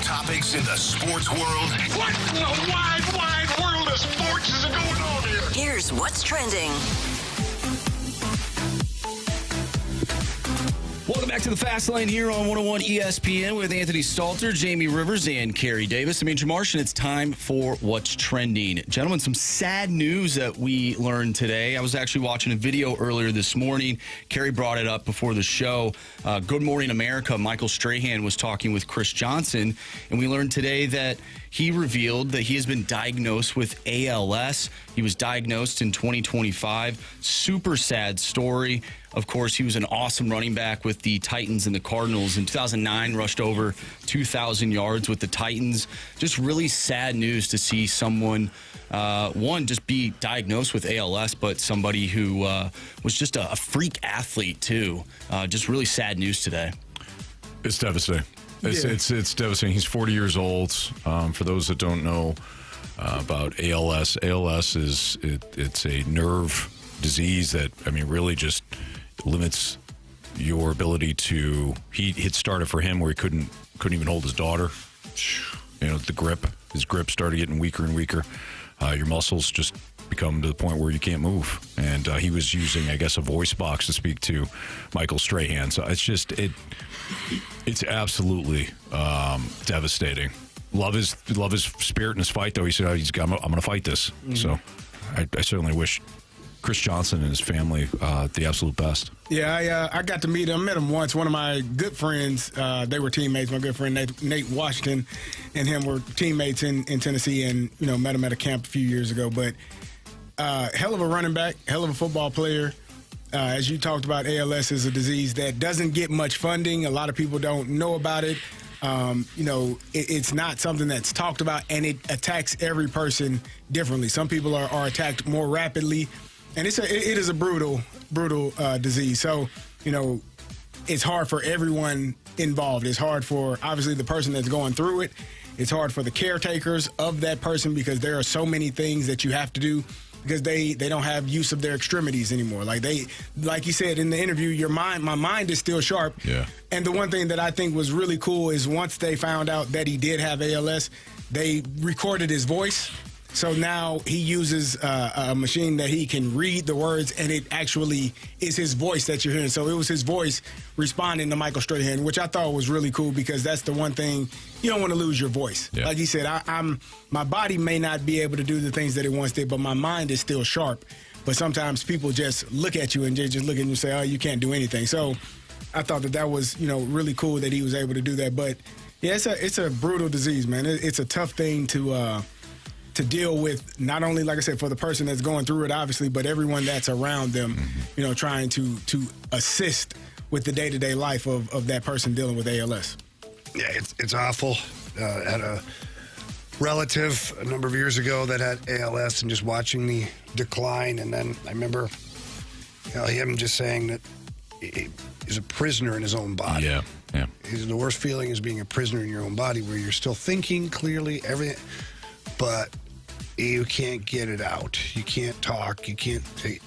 Topics in the sports world. What in the wide, wide world of sports is going on here? Here's what's trending. Welcome back to the Fast Lane here on 101 ESPN with Anthony Stalter, Jamie Rivers, and Carey Davis. I'm Andrew Marsh, and it's time for What's Trending. Gentlemen, some sad news that we learned today. I was actually watching a video earlier this morning. Carey brought it up before the show. Good Morning America, Michael Strahan was talking with Chris Johnson, and we learned today that he revealed that he has been diagnosed with ALS. He was diagnosed in 2025. Super sad story. Of course, he was an awesome running back with the Titans and the Cardinals. In 2009, rushed over 2,000 yards with the Titans. Just really sad news to see someone, one, just be diagnosed with ALS, but somebody who was just a freak athlete, too. Just really sad news today. It's devastating. It's devastating. He's 40 years old. For those that don't know about ALS is it's a nerve disease that, really just limits your ability to. It started for him where he couldn't even hold his daughter. His grip started getting weaker and weaker. Your muscles just become to the point where you can't move. And he was using, I guess, a voice box to speak to Michael Strahan. So it's absolutely devastating. Love his spirit and his fight, though. He said, I'm going to fight this. Mm-hmm. So I certainly wish Chris Johnson and his family the absolute best. Yeah, I got to meet him. I met him once. One of my good friends, they were teammates. My good friend Nate Washington and him were teammates in Tennessee, and met him at a camp a few years ago. But hell of a running back, hell of a football player. As you talked about, ALS is a disease that doesn't get much funding. A lot of people don't know about it. It's not something that's talked about, and it attacks every person differently. Some people are attacked more rapidly, and it is a brutal disease. So, it's hard for everyone involved. It's hard for, obviously, the person that's going through it. It's hard for the caretakers of that person because there are so many things that you have to do because they don't have use of their extremities anymore. Like you said in the interview, my mind is still sharp. Yeah. And the one thing that I think was really cool is once they found out that he did have ALS, they recorded his voice. So now he uses a machine that he can read the words, and it actually is his voice that you're hearing. So it was his voice responding to Michael Strahan, which I thought was really cool because that's the one thing you don't want to lose your voice. Yeah. Like he said, my body may not be able to do the things that it once did, but my mind is still sharp. But sometimes people just look at you and they just look at you and say, "Oh, you can't do anything." So I thought that was really cool that he was able to do that. But yeah, it's a brutal disease, man. It's a tough thing to deal with, not only, like I said, for the person that's going through it, obviously, but everyone that's around them, trying to assist with the day-to-day life of that person dealing with ALS. Yeah, it's awful. Had a relative a number of years ago that had ALS, and just watching the decline. And then I remember him just saying that he's a prisoner in his own body. Yeah. The worst feeling is being a prisoner in your own body, where you're still thinking clearly, everything, but you can't get it out. You can't talk. You can't say.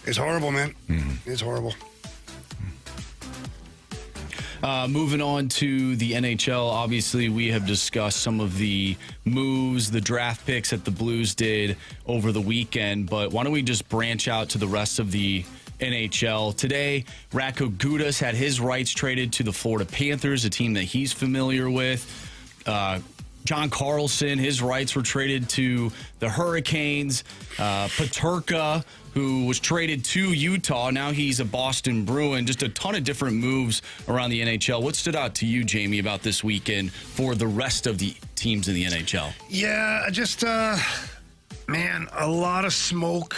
It's horrible, man. Mm-hmm. It's horrible. Moving on to the NHL, obviously we have discussed some of the moves, the draft picks that the Blues did over the weekend, but why don't we just branch out to the rest of the NHL. Today, Radko Gudas had his rights traded to the Florida Panthers, a team that he's familiar with. John Carlson, his rights were traded to the Hurricanes. Peterka, who was traded to Utah, now he's a Boston Bruin. Just a ton of different moves around the NHL. What stood out to you, Jamie, about this weekend for the rest of the teams in the NHL? Yeah, just, man, a lot of smoke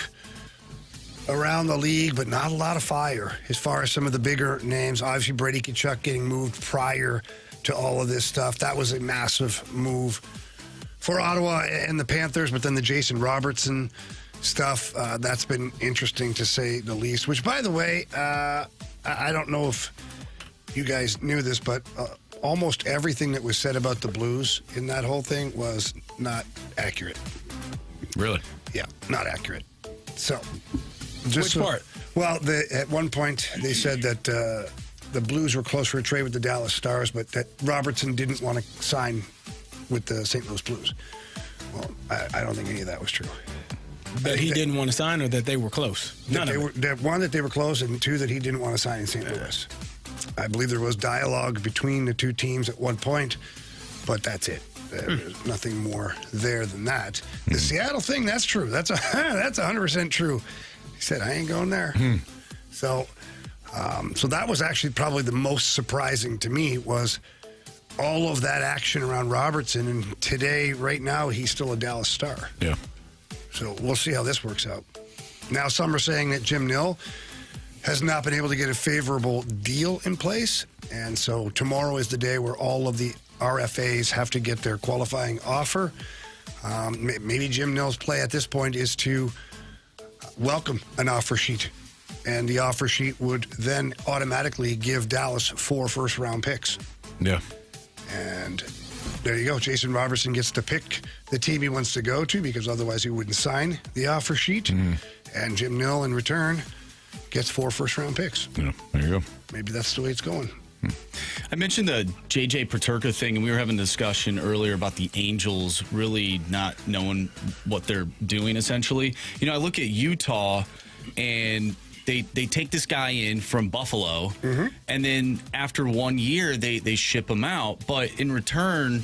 around the league, but not a lot of fire as far as some of the bigger names. Obviously, Brady Tkachuk getting moved prior to all of this stuff. That was a massive move for Ottawa and the Panthers, but then the Jason Robertson stuff, that's been interesting to say the least, which, by the way, I don't know if you guys knew this, but almost everything that was said about the Blues in that whole thing was not accurate. Really? Yeah, not accurate. So, Which part? Well, at one point they said that the Blues were close for a trade with the Dallas Stars, but that Robertson didn't want to sign with the St. Louis Blues. Well, I don't think any of that was true. That he didn't want to sign, or that they were close? None of it. One, that they were close, and two, that he didn't want to sign in St. Louis. I believe there was dialogue between the two teams at one point, but that's it. There's nothing more there than that. The Seattle thing, that's true. That's 100% true. He said, I ain't going there. So that was actually probably the most surprising to me, was all of that action around Robertson. And today, right now, he's still a Dallas Star. Yeah. So we'll see how this works out. Now, some are saying that Jim Nill has not been able to get a favorable deal in place. And so tomorrow is the day where all of the RFAs have to get their qualifying offer. Maybe Jim Nill's play at this point is to welcome an offer sheet. And the offer sheet would then automatically give Dallas 4 first-round picks. Yeah. And there you go. Jason Robertson gets to pick the team he wants to go to, because otherwise he wouldn't sign the offer sheet. And Jim Nill, in return, gets 4 first-round picks. Yeah, there you go. Maybe that's the way it's going. I mentioned the J.J. Peterka thing, and we were having a discussion earlier about the Angels really not knowing what they're doing, essentially. You know, I look at Utah, and they take this guy in from Buffalo, and then after 1 year, they ship him out. But in return,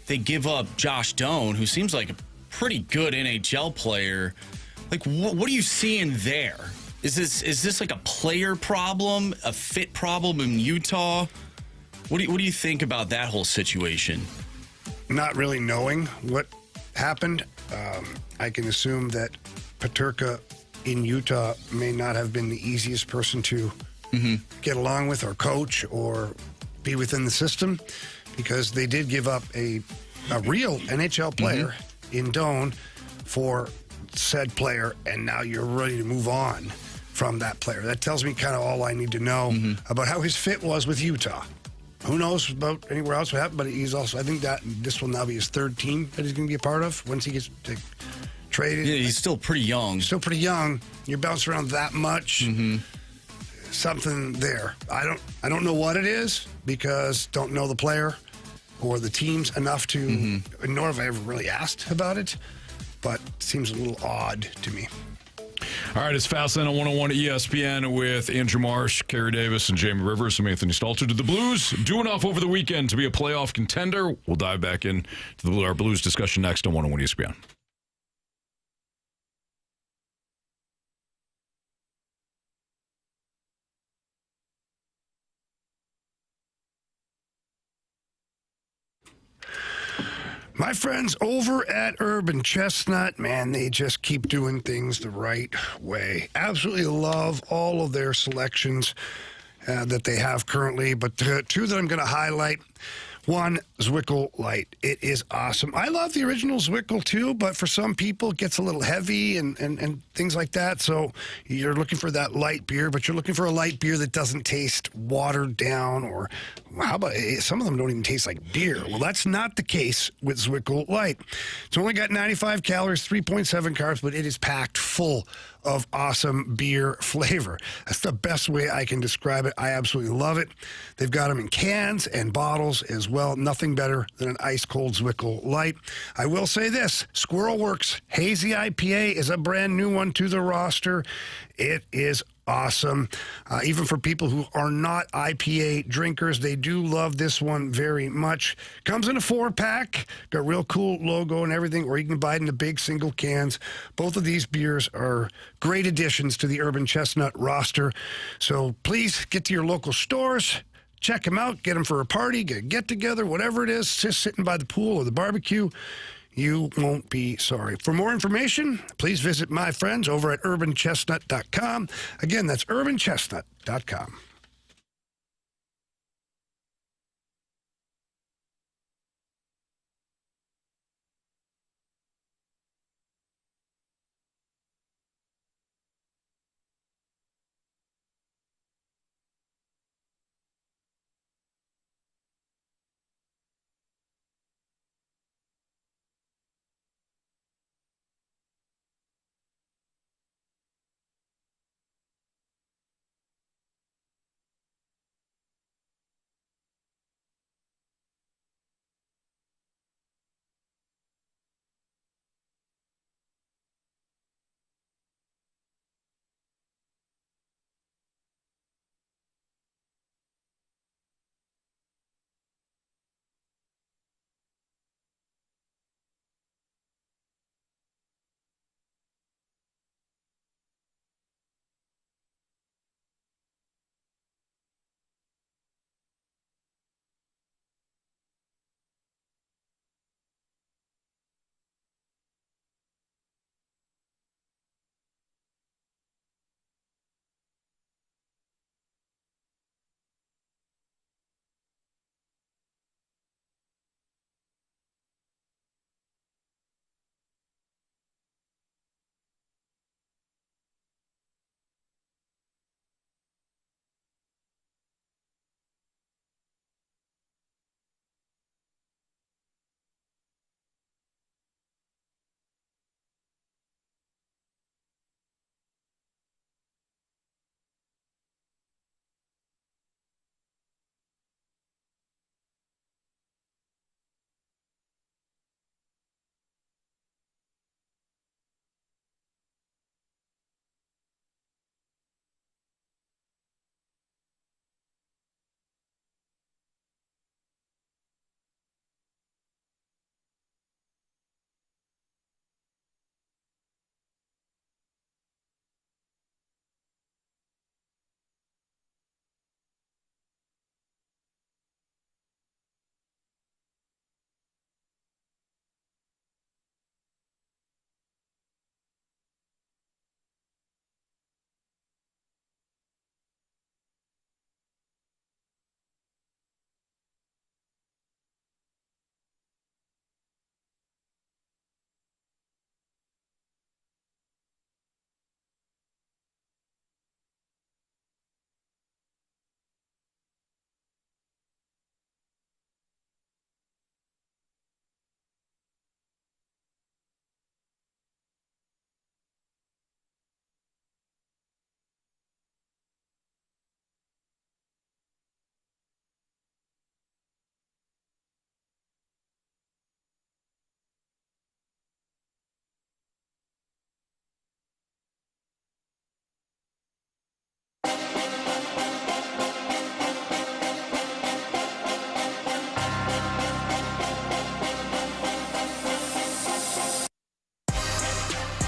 they give up Josh Doan, who seems like a pretty good NHL player. Like, what are you seeing there? Is this like a player problem, a fit problem in Utah? What do you think about that whole situation? Not really knowing what happened, I can assume that Peterka in Utah may not have been the easiest person to get along with or coach or be within the system, because they did give up a real NHL player in Doan for said player, and now you're ready to move on from that player. That tells me kind of all I need to know about how his fit was with Utah. Who knows about anywhere else what happened, but he's also, I think that this will now be his 3rd team that he's going to be a part of once he gets traded. Yeah, he's still pretty young. Still pretty young. You're bouncing around that much. Something there. I don't know what it is, because don't know the player or the teams enough to, nor have I ever really asked about it, but it seems a little odd to me. All right, it's Fast Lane on 101 ESPN with Andrew Marsh, Carey Davis, and Jamie Rivers. I'm Anthony Stalter. Did the Blues do enough over the weekend to be a playoff contender? We'll dive back into our Blues discussion next on 101 ESPN. My friends over at Urban Chestnut, man, they just keep doing things the right way. Absolutely love all of their selections that they have currently, but the 2 that I'm going to highlight. One, Zwickle Light. It is awesome. I love the original Zwickle too, but for some people it gets a little heavy and things like that. So you're looking for that light beer, but you're looking for a light beer that doesn't taste watered down, or how about some of them don't even taste like beer. Well, that's not the case with Zwickle Light. It's only got 95 calories, 3.7 carbs, but it is packed full of awesome beer flavor. That's the best way I can describe it. I absolutely love it. They've got them in cans and bottles as well. Nothing better than an ice-cold Zwickle Light. I will say this, Squirrel Works Hazy IPA is a brand new one to the roster. It is awesome. Even for people who are not IPA drinkers, they do love this one very much. Comes in a 4-pack, got real cool logo and everything, or you can buy it in the big single cans. Both of these beers are great additions to the Urban Chestnut roster. So please get to your local stores. Check them out. Get them for a party, get together, whatever it is, just sitting by the pool or the barbecue. You won't be sorry. For more information, please visit my friends over at urbanchestnut.com. Again, that's urbanchestnut.com.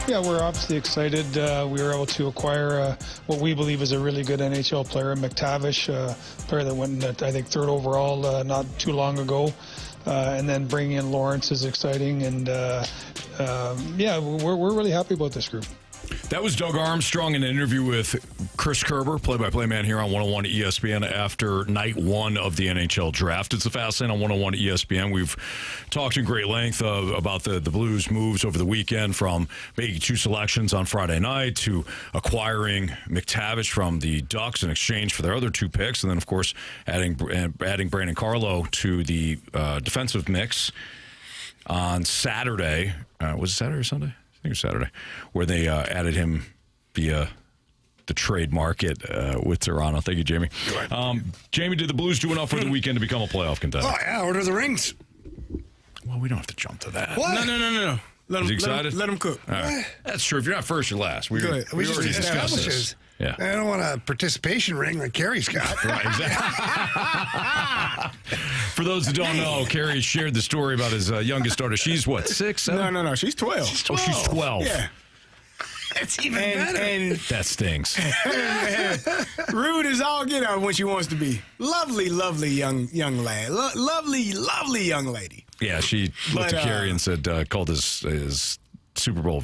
Yeah, we're obviously excited. We were able to acquire what we believe is a really good NHL player, McTavish, a player that went, I think, 3rd overall not too long ago. And then bringing in Lawrence is exciting. And, yeah, we're really happy about this group. That was Doug Armstrong in an interview with Chris Kerber, play-by-play man here on 101 ESPN after night 1 of the NHL Draft. It's the Fast Lane on 101 ESPN. We've talked in great length about the Blues' moves over the weekend, from making 2 selections on Friday night to acquiring McTavish from the Ducks in exchange for their other 2 picks, and then, of course, adding Brandon Carlo to the defensive mix on Saturday. Was it Saturday or Sunday? I think it was Saturday, where they added him via the trade market with Toronto. Thank you, Jamie. Jamie, did the Blues do enough for the weekend to become a playoff contender? Oh, yeah, order the rings. Well, we don't have to jump to that. What? No. Is he excited? Let him cook. All right. That's true. If you're not first, you're last. We already discussed this. Yeah. I don't want a participation ring like Carey's got. Right, exactly. For those who don't know, Carey shared the story about his youngest daughter. She's what, 6, 7? No. She's 12. She's 12. Oh, she's 12. Yeah. It's even better. And That stings. rude as all get out when she wants to be. Lovely young lad. Lovely young lady. Yeah, she looked at Carey and said, called his Super Bowl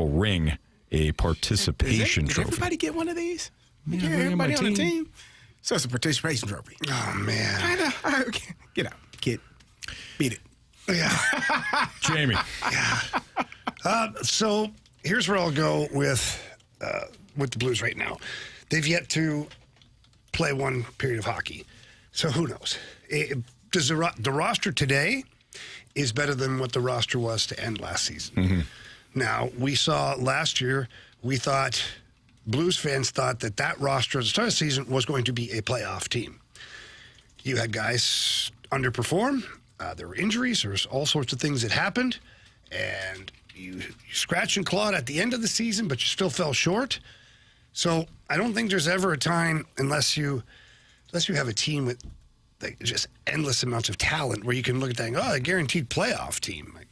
ring a participation Did trophy. everybody get one of these? Yeah, everybody my on the team. team? So it's a participation trophy. Oh, man. I know. Get out, kid. Beat it. Yeah. Jamie. So here's where I'll go with the Blues right now. They've yet to play one period of hockey. So who knows? Does the roster today is better than what the roster was to end last season. Mm-hmm. Now, we saw last year, Blues fans thought that roster at the start of the season was going to be a playoff team. You had guys underperform. There were injuries. There was all sorts of things that happened. And you scratched and clawed at the end of the season, but you still fell short. So I don't think there's ever a time, unless you have a team with just endless amounts of talent, where you can look at that and go, a guaranteed playoff team. Like,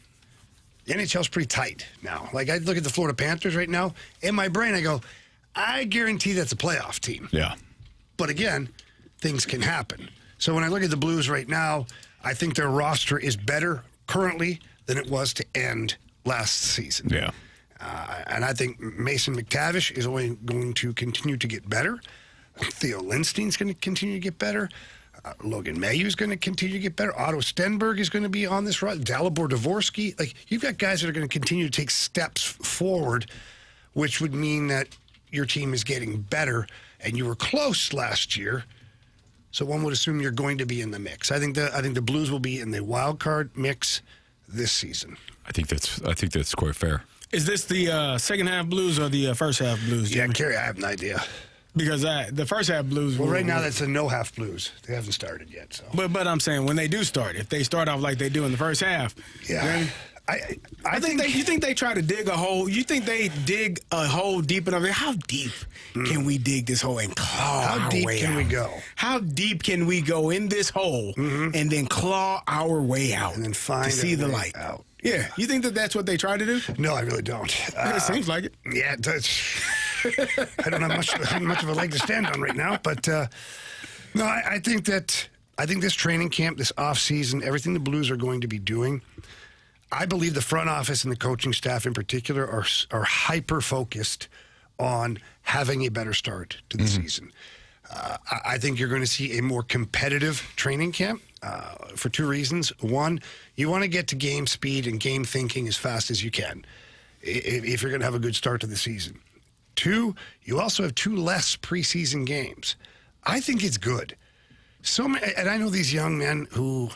the NHL's pretty tight now. Like, I look at the Florida Panthers right now. In my brain, I go, I guarantee that's a playoff team. Yeah. But again, things can happen. So when I look at the Blues right now, I think their roster is better currently than it was to end last season. Yeah. And I think Mason McTavish is only going to continue to get better. Theo Lindstein's going to continue to get better. Logan Mayhew's going to continue to get better. Otto Stenberg is going to be on this run. Dalibor Dvorsky. Like, you've got guys that are going to continue to take steps forward, which would mean that your team is getting better. And you were close last year, so one would assume you're going to be in the mix. I think the Blues will be in the wild card mix this season. I think that's quite fair. Is this the second half Blues or the first half Blues, Jimmy? Yeah, Carey, I have no idea. Because the first half Blues. Well, right now that's a no half Blues. They haven't started yet. So, but I'm saying when they do start, if they start off like they do in the first half, yeah, then I think you think they try to dig a hole. You think they dig a hole deep enough? How deep can we dig this hole and claw How our deep way can out? we go? How deep can we go in this hole and then claw our way out And then find to see a the way light out? Yeah, you think that that's what they try to do? No, I really don't. It seems like it. Yeah, it does. I don't have much of a leg to stand on right now, but no, I think this training camp, this off season, everything the Blues are going to be doing, I believe the front office and the coaching staff in particular are hyper focused on having a better start to the season. I think you're going to see a more competitive training camp for two reasons. One, you want to get to game speed and game thinking as fast as you can if you're going to have a good start to the season. Two, you also have 2 less preseason games. I think it's good. So many, and I know these young men who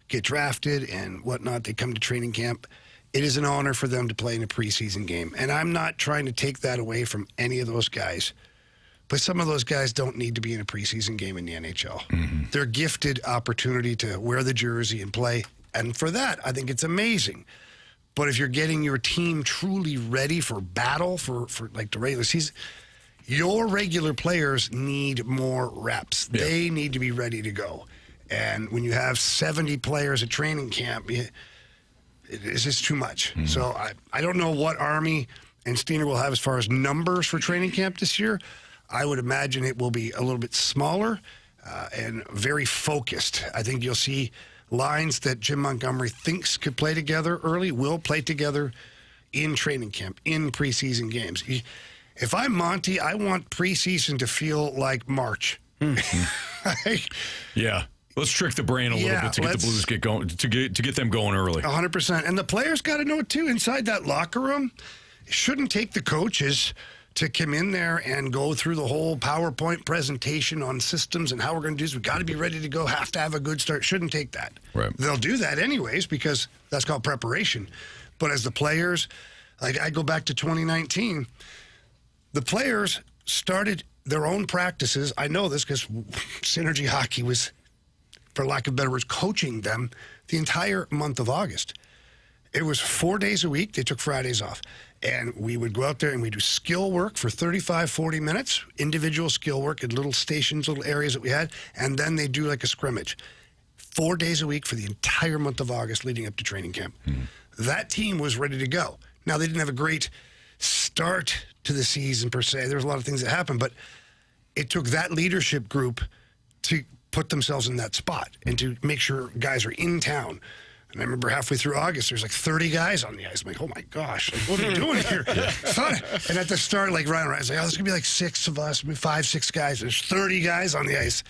get drafted and whatnot, they come to training camp. It is an honor for them to play in a preseason game. And I'm not trying to take that away from any of those guys. But some of those guys don't need to be in a preseason game in the NHL. They're gifted opportunity to wear the jersey and play. And for that, I think it's amazing. But if you're getting your team truly ready for battle, for like the regular season, your regular players need more reps. Yeah. They need to be ready to go. And when you have 70 players at training camp, it's just too much. So I don't know what Army and Steiner will have as far as numbers for training camp this year. I would imagine it will be a little bit smaller and very focused. I think you'll see lines that Jim Montgomery thinks could play together early will play together in training camp, in preseason games. If I'm Monty, I want preseason to feel like March. Yeah. Let's trick the brain a little bit to get the Blues to get them going early. 100%. And the players got to know it too. Inside that locker room, it shouldn't take the coaches to come in there and go through the whole PowerPoint presentation on systems and how we're going to do this. We got to be ready to go, have to have a good start. Shouldn't take that. Right. They'll do that anyways because that's called preparation. But as the players, like I go back to 2019, the players started their own practices. I know this because Synergy Hockey was, for lack of better words, coaching them the entire month of August. It was 4 days a week. They took Fridays off. And we would go out there and we do skill work for 35, 40 minutes, individual skill work at little stations, little areas that we had. And then they do like a scrimmage 4 days a week for the entire month of August leading up to training camp. That team was ready to go. Now, they didn't have a great start to the season per se. There was a lot of things that happened, but it took that leadership group to put themselves in that spot and to make sure guys are in town. And I remember halfway through August, there's like 30 guys on the ice. I'm like, oh my gosh, like, what are we doing here? And at the start, like Ryan, I was like, oh, there's going to be like 6 of us, maybe 5, 6 guys. There's 30 guys on the ice.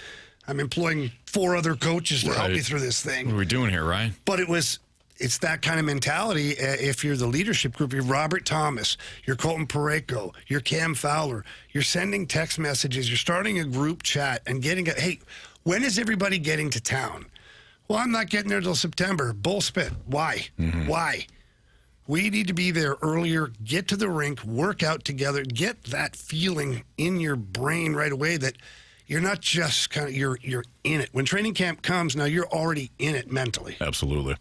I'm employing 4 other coaches to help me through this thing. What are we doing here, Ryan? But it's that kind of mentality. If you're the leadership group, you're Robert Thomas, you're Colton Parayko, you're Cam Fowler, you're sending text messages, you're starting a group chat and hey, when is everybody getting to town? Well, I'm not getting there till September. Bullspit. Why? Why? We need to be there earlier, get to the rink, work out together, get that feeling in your brain right away that you're not just kind of, you're in it. When training camp comes, now you're already in it mentally. Absolutely.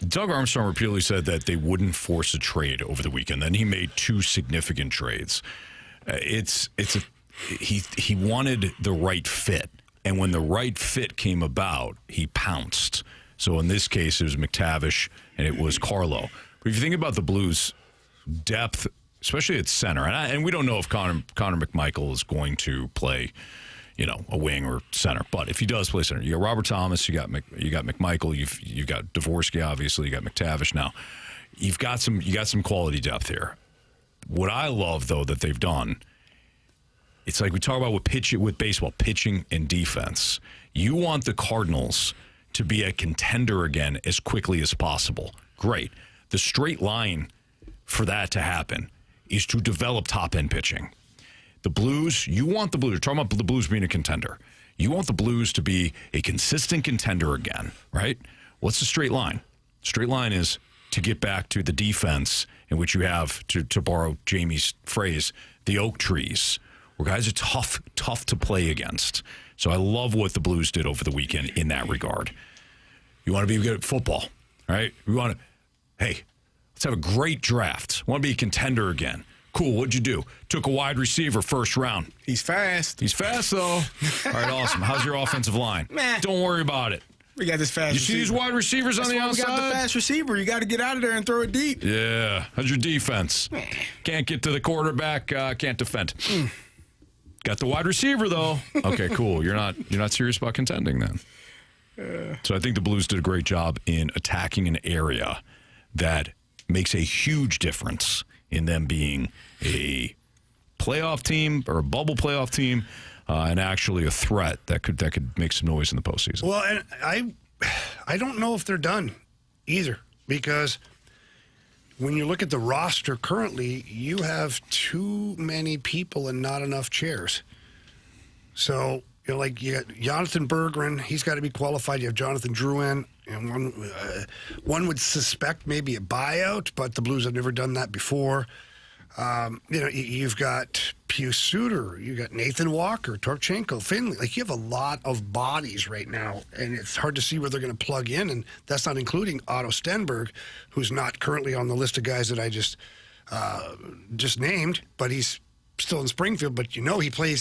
Doug Armstrong repeatedly said that they wouldn't force a trade over the weekend. Then he made 2 significant trades. He wanted the right fit. And when the right fit came about, he pounced. So in this case, it was McTavish and it was Carlo. But if you think about the Blues' depth, especially at center, and we don't know if Connor McMichael is going to play, a wing or center. But if he does play center, you got Robert Thomas, you got McMichael, you've got Dvorsky, obviously, you got McTavish now. You got some quality depth here. What I love though that they've done, it's like we talk about with baseball, pitching and defense. You want the Cardinals to be a contender again as quickly as possible. Great. The straight line for that to happen is to develop top-end pitching. The Blues, you want the Blues, talking about the Blues being a contender. You want the Blues to be a consistent contender again, right? What's the straight line? Straight line is to get back to the defense in which you have, to borrow Jamie's phrase, the oak trees, where guys are tough to play against. So I love what the Blues did over the weekend in that regard. You want to be good at football, right? Let's have a great draft. Want to be a contender again. Cool, what'd you do? Took a wide receiver first round. He's fast. He's fast, though. All right, awesome. How's your offensive line? Don't worry about it. We got this fast receiver. You see these wide receivers on the outside? We got the fast receiver. You got to get out of there and throw it deep. Yeah. How's your defense? Can't get to the quarterback, can't defend. Got the wide receiver, though. Okay, cool. You're not serious about contending then. So I think the Blues did a great job in attacking an area that makes a huge difference in them being a playoff team or a bubble playoff team and actually a threat that could make some noise in the postseason. Well, and I don't know if they're done either, because when you look at the roster currently, you have too many people and not enough chairs. So, you got Jonathan Berggren, he's got to be qualified. You have Jonathan Drouin, and one would suspect maybe a buyout, but the Blues have never done that before. You've got Pius Suter, you got Nathan Walker, Torchenko, Finley. Like, you have a lot of bodies right now, and it's hard to see where they're going to plug in, and that's not including Otto Stenberg, who's not currently on the list of guys that I just named, but he's still in Springfield. But he can play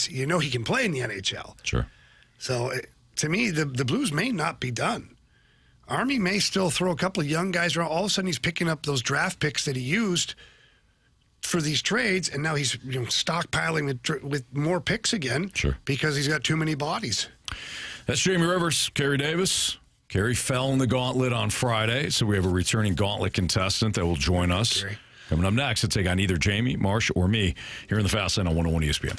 in the NHL. Sure. So to me, the Blues may not be done. Army may still throw a couple of young guys around. All of a sudden, he's picking up those draft picks that he used for these trades, and now he's stockpiling with more picks again. Sure. Because he's got too many bodies. That's Jamie Rivers, Carey Davis. Carey fell in the Gauntlet on Friday, so we have a returning Gauntlet contestant that will join us. Carey. Coming up next to take on either Jamie, Marsh, or me here in the Fast Lane on 101 ESPN.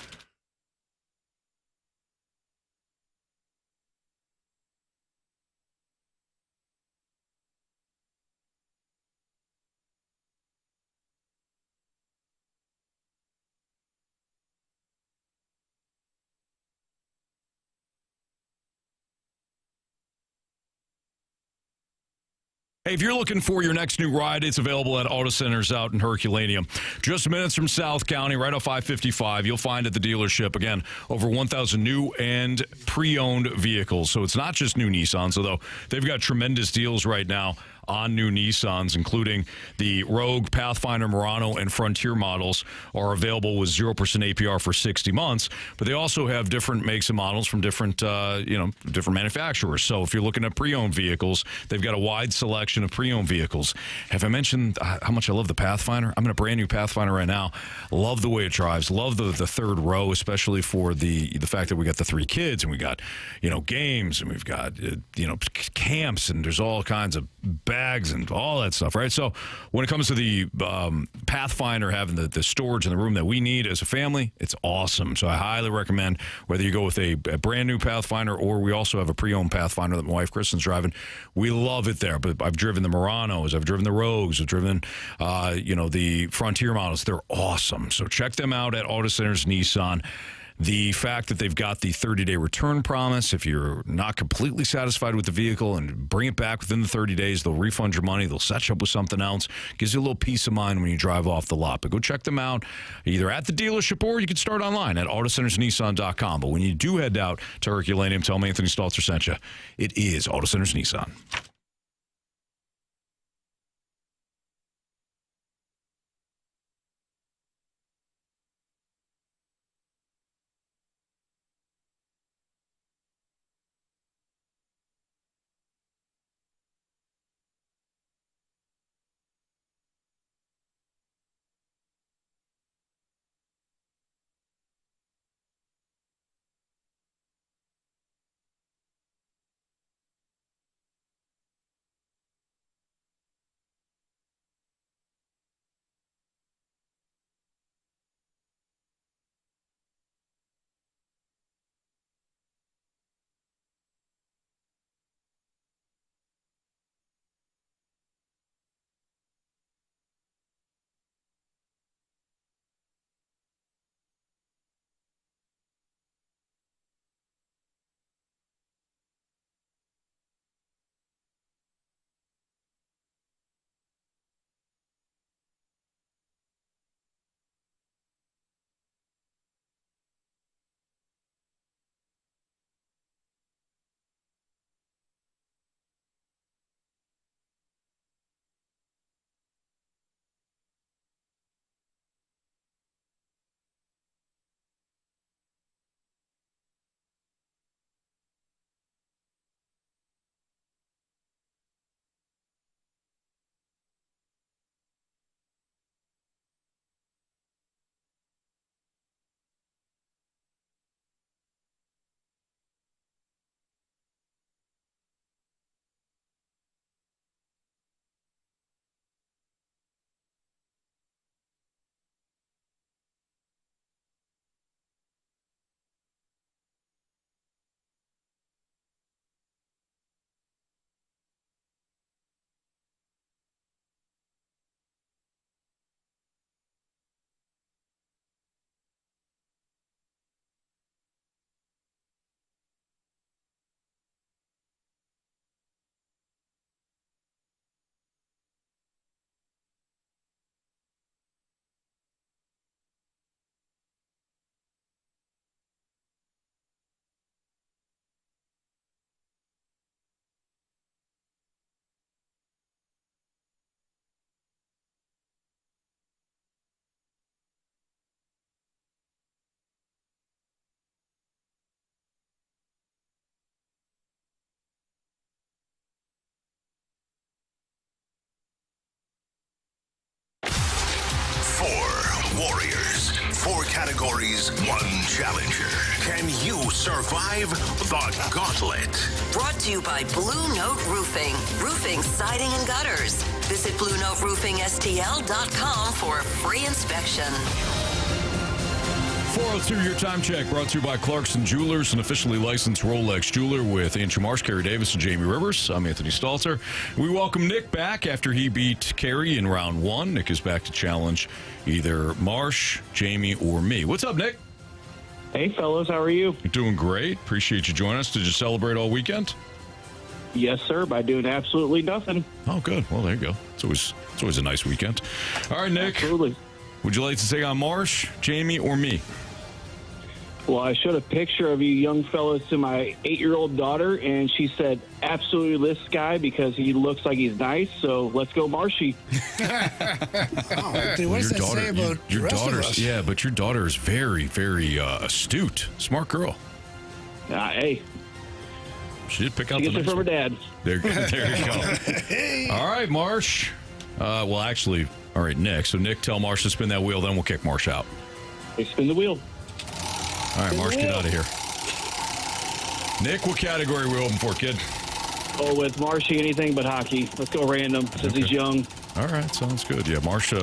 Hey, if you're looking for your next new ride, it's available at Auto Centers out in Herculaneum. Just minutes from South County, right off I-55. You'll find at the dealership, again, over 1,000 new and pre-owned vehicles. So it's not just new Nissans, although they've got tremendous deals right now on new Nissans, including the Rogue, Pathfinder, Murano, and Frontier models are available with 0% APR for 60 months. But they also have different makes and models from different manufacturers. So if you're looking at pre-owned vehicles, they've got a wide selection of pre-owned vehicles. Have I mentioned how much I love the Pathfinder? I'm in a brand new Pathfinder right now. Love the way it drives. Love the third row, especially for the fact that we got the 3 kids and we got games and we've got camps and there's all kinds of bags and all that stuff, right? So when it comes to the Pathfinder having the storage in the room that we need as a family, it's awesome. So I highly recommend whether you go with a brand new Pathfinder or we also have a pre-owned Pathfinder that my wife Kristen's driving. We love it there. But I've driven the Muranos, I've driven the Rogues, I've driven the Frontier models. They're awesome. So check them out at Auto Centers Nissan. The fact that they've got the 30-day return promise, if you're not completely satisfied with the vehicle and bring it back within the 30 days, they'll refund your money. They'll set you up with something else. Gives you a little peace of mind when you drive off the lot. But go check them out either at the dealership or you can start online at autocentersnissan.com. But when you do head out to Herculaneum, tell them Anthony Stalter sent you. It is Auto Centers Nissan. Warriors. 4 categories, 1 challenger. Can you survive the Gauntlet? Brought to you by Blue Note Roofing. Roofing, siding, and gutters. Visit BlueNoteRoofingSTL.com for a free inspection. 402, your time check, brought to you by Clarkson Jewelers, an officially licensed Rolex jeweler with Andrew Marsh, Carey Davis, and Jamie Rivers. I'm Anthony Stalter. We welcome Nick back after he beat Carey in round 1. Nick is back to challenge either Marsh, Jamie, or me. What's up, Nick? Hey, fellas. How are you? You're doing great. Appreciate you joining us. Did you celebrate all weekend? Yes, sir, by doing absolutely nothing. Oh, good. Well, there you go. It's always a nice weekend. All right, Nick. Absolutely. Would you like to take on Marsh, Jamie, or me? Well, I showed a picture of you young fellas to my 8-year-old daughter, and she said, absolutely this guy because he looks like he's nice, so let's go Marshy. Oh, dude, what does that say about your the rest of daughter's? us? Yeah, but your daughter is very, very astute, smart girl. Hey, She did pick out she the gets it nice from her dad. There you go. All right, Marsh. Well, actually, all right, Nick. So, Nick, tell Marsh to spin that wheel, then we'll kick Marsh out. Hey, spin the wheel. All right, Marsh, get out of here. Nick, what category are we open for, kid? Oh, with Marshy, anything but hockey. Let's go random since he's young. All right, sounds good. Yeah, Marsh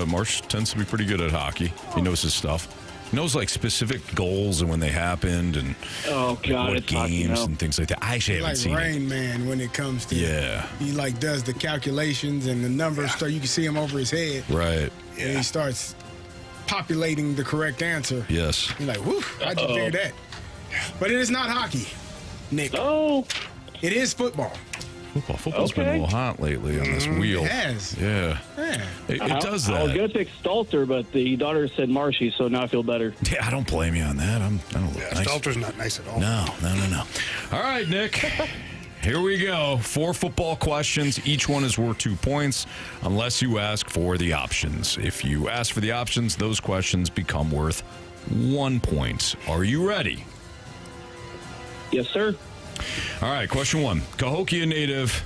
tends to be pretty good at hockey. He knows his stuff. He knows, like, specific goals and when they happened and Oh, God, what it's hockey games now. and things like that. I actually haven't Like seen Rain it. Man when it comes to he like does the calculations and the numbers so you can see him over his head. Right. And he starts populating the correct answer. Yes. You're like, whoo, how'd you figure that? But it is not hockey, Nick. Oh. It is football. Football's been a little hot lately on this wheel. It has. Yeah. Yeah. It does that. I was going to pick Stalter, but the daughter said Marshy, so now I feel better. Yeah, I don't blame you on that. I don't look nice. Stalter's not nice at all. No. All right, Nick. Here we go. 4 football questions. Each one is worth 2 points unless you ask for the options. If you ask for the options, those questions become worth 1 point. Are you ready? Yes, sir. All right, question 1. Cahokia native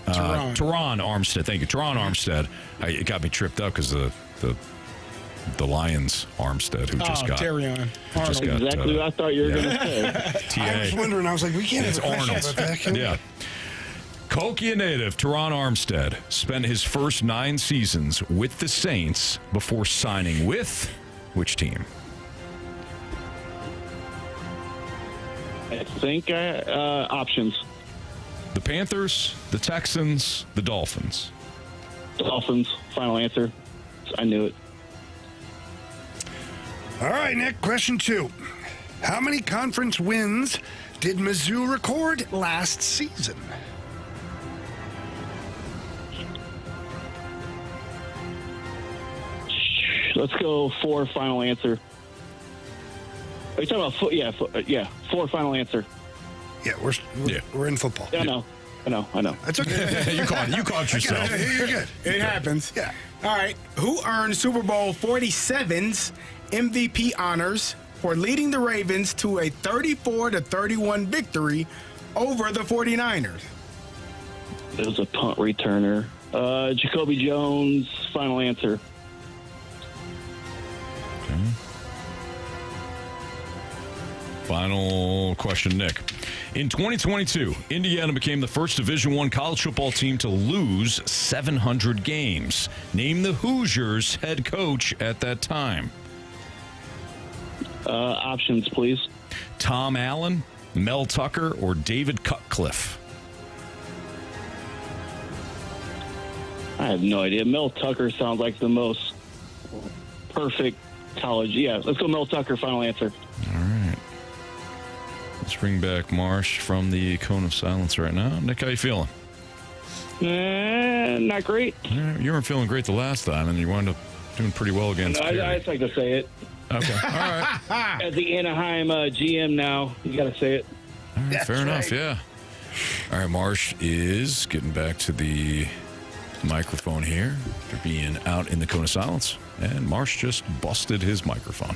Teron Armstead. Thank you. Teron Armstead. It got me tripped up because the Lions Armstead, who just got Terrion. just got, Exactly what I thought you were going to say. TA. I was wondering. I was like, we can't It's have a question Arnold. about that, can we? Yeah. Cahokia native Teron Armstead spent his first 9 seasons with the Saints before signing with which team? I think options. The Panthers, the Texans, the Dolphins. Dolphins, final answer. I knew it. All right, Nick, question 2. How many conference wins did Mizzou record last season? Let's go 4, final answer. Are you talking about 4, final answer. Yeah, we're in football. Yeah, I know. That's okay. You caught yourself. You're good. It happens. Yeah. All right. Who earned Super Bowl 47's MVP honors for leading the Ravens to a 34-31 victory over the 49ers? It was a punt returner. Jacoby Jones, final answer. Okay. Final question, Nick. In 2022, Indiana became the first Division I college football team to lose 700 games. Name the Hoosiers head coach at that time. Options, please. Tom Allen, Mel Tucker, or David Cutcliffe? I have no idea. Mel Tucker sounds like the most perfect college. Yeah, let's go Mel Tucker, final answer. All right. Let's bring back Marsh from the cone of silence right now. Nick, how you feeling? Not great. You weren't feeling great the last time, and you wound up doing pretty well against I just like to say it. Okay, all right. As the Anaheim GM now, you got to say it. All right, fair enough, yeah. All right, Marsh is getting back to the microphone here after being out in the cone of silence, and Marsh just busted his microphone.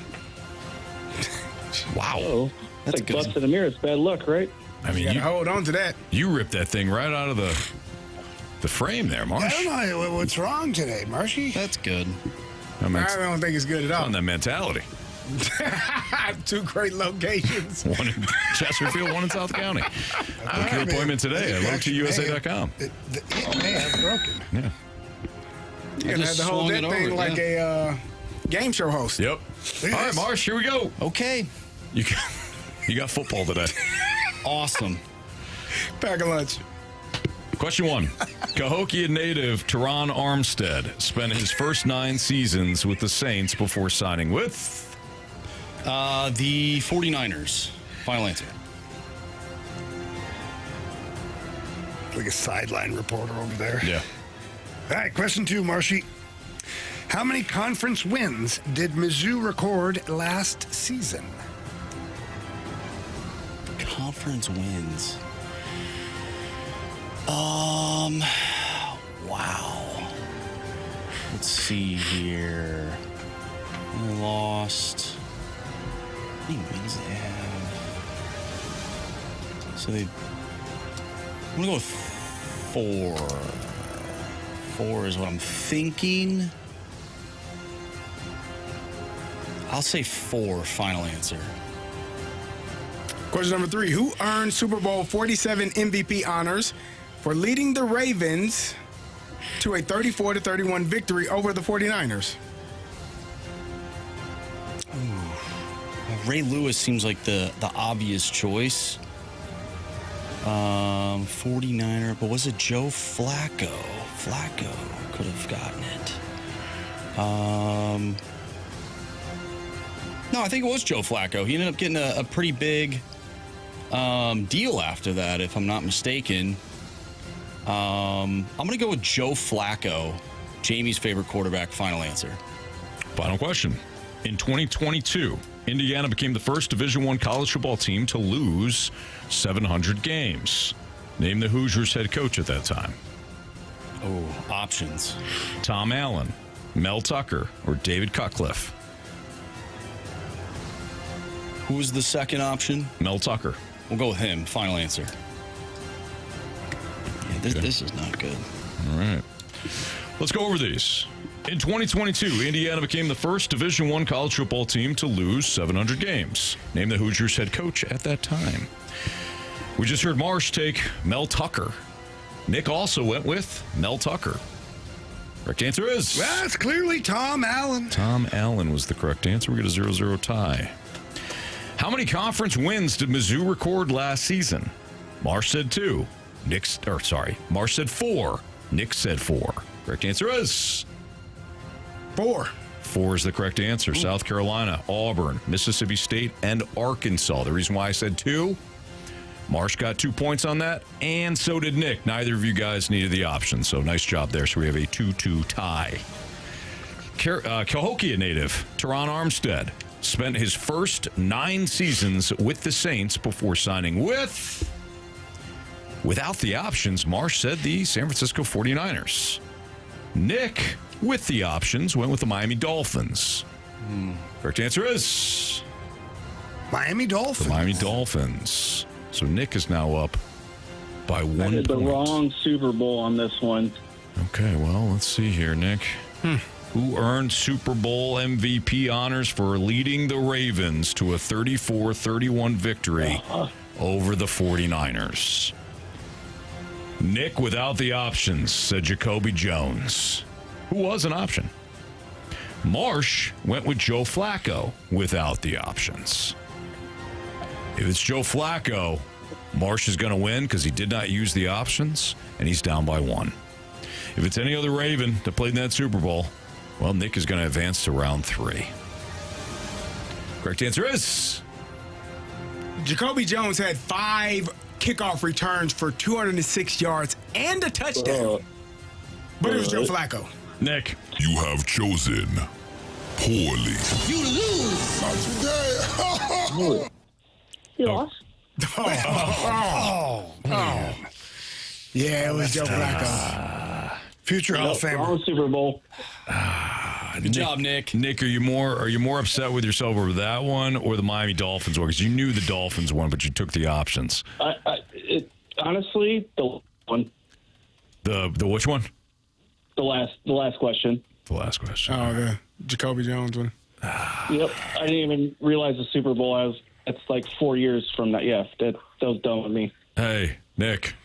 Wow. Oh, that's like busting a mirror. It's bad luck, right? I mean, You gotta hold on to that. You ripped that thing right out of the frame there, Marsh. I don't know what's wrong today, Marshy. That's good. I mean, I don't think it's good at all. on that mentality. 2 great locations. One in Chesterfield, one in South County. Book your appointment today at lowtusa.com. It may have broken. Yeah. You're gonna have to hold that thing like a game show host. Yep. All right, Marsh, here we go. Okay. You got football today. Awesome. Pack a lunch. Question 1. Cahokia native Teron Armstead spent his first 9 seasons with the Saints before signing with The 49ers. Final answer. Like a sideline reporter over there. Yeah. All right, question 2, Marshy. How many conference wins did Mizzou record last season? Conference wins. Wow. Let's see here. They lost. How many wins they have? So I'm gonna go with 4. 4 is what I'm thinking. I'll say 4, final answer. Question number 3. Who earned Super Bowl 47 MVP honors for leading the Ravens to a 34-31 victory over the 49ers? Ray Lewis seems like the obvious choice. 49er, but was it Joe Flacco? Flacco could have gotten it. No, I think it was Joe Flacco. He ended up getting a pretty big deal after that, if I'm not mistaken. I'm going to go with Joe Flacco, Jamie's favorite quarterback. Final answer. Final question. In 2022, Indiana became the first Division I college football team to lose 700 games. Name the Hoosiers head coach at that time. Oh, options. Tom Allen, Mel Tucker, or David Cutcliffe. Who was the second option? Mel Tucker. We'll go with him. Final answer. Yeah, this is not good. All right. Let's go over these. In 2022, Indiana became the first Division I college football team to lose 700 games. Name the Hoosiers head coach at that time. We just heard Marsh take Mel Tucker. Nick also went with Mel Tucker. Correct answer is... That's clearly Tom Allen. Tom Allen was the correct answer. We get a 0-0 tie. How many conference wins did Mizzou record last season? Marsh said 2. Marsh said 4. Nick said 4. Correct answer is... 4. 4 is the correct answer. Ooh. South Carolina, Auburn, Mississippi State, and Arkansas. The reason why I said 2, Marsh got 2 points on that, and so did Nick. Neither of you guys needed the option, so nice job there. So we have a 2-2 tie. Cahokia native Teron Armstead spent his first 9 seasons with the Saints before signing without the options. Marsh said the San Francisco 49ers. Nick, with the options, went with the Miami Dolphins. Correct answer is... Miami Dolphins. The Miami Dolphins. So Nick is now up by 1 point. I did the wrong Super Bowl on this one. Okay, well, let's see here, Nick. Who earned Super Bowl MVP honors for leading the Ravens to a 34-31 victory over the 49ers? Nick, without the options, said Jacoby Jones, who was an option. Marsh went with Joe Flacco without the options. If it's Joe Flacco, Marsh is going to win because he did not use the options, and he's down by 1. If it's any other Raven that played in that Super Bowl, well, Nick is going to advance to round 3. Correct answer is... Jacoby Jones had 5 kickoff returns for 206 yards and a touchdown. But it was Joe Flacco. Nick. You have chosen poorly. You lose. Not today. You lost. Yeah, it was Joe Flacco. Future Hall of Famer. Wrong Super Bowl. Good job, Nick. Nick, are you more upset with yourself over that one or the Miami Dolphins one? Because you knew the Dolphins one, but you took the options. Honestly, the one. The which one? The last question. The last question. Oh, the Jacoby Jones one. Yep. I didn't even realize the Super Bowl. That's like 4 years from that. Yeah, that was dumb with me. Hey, Nick,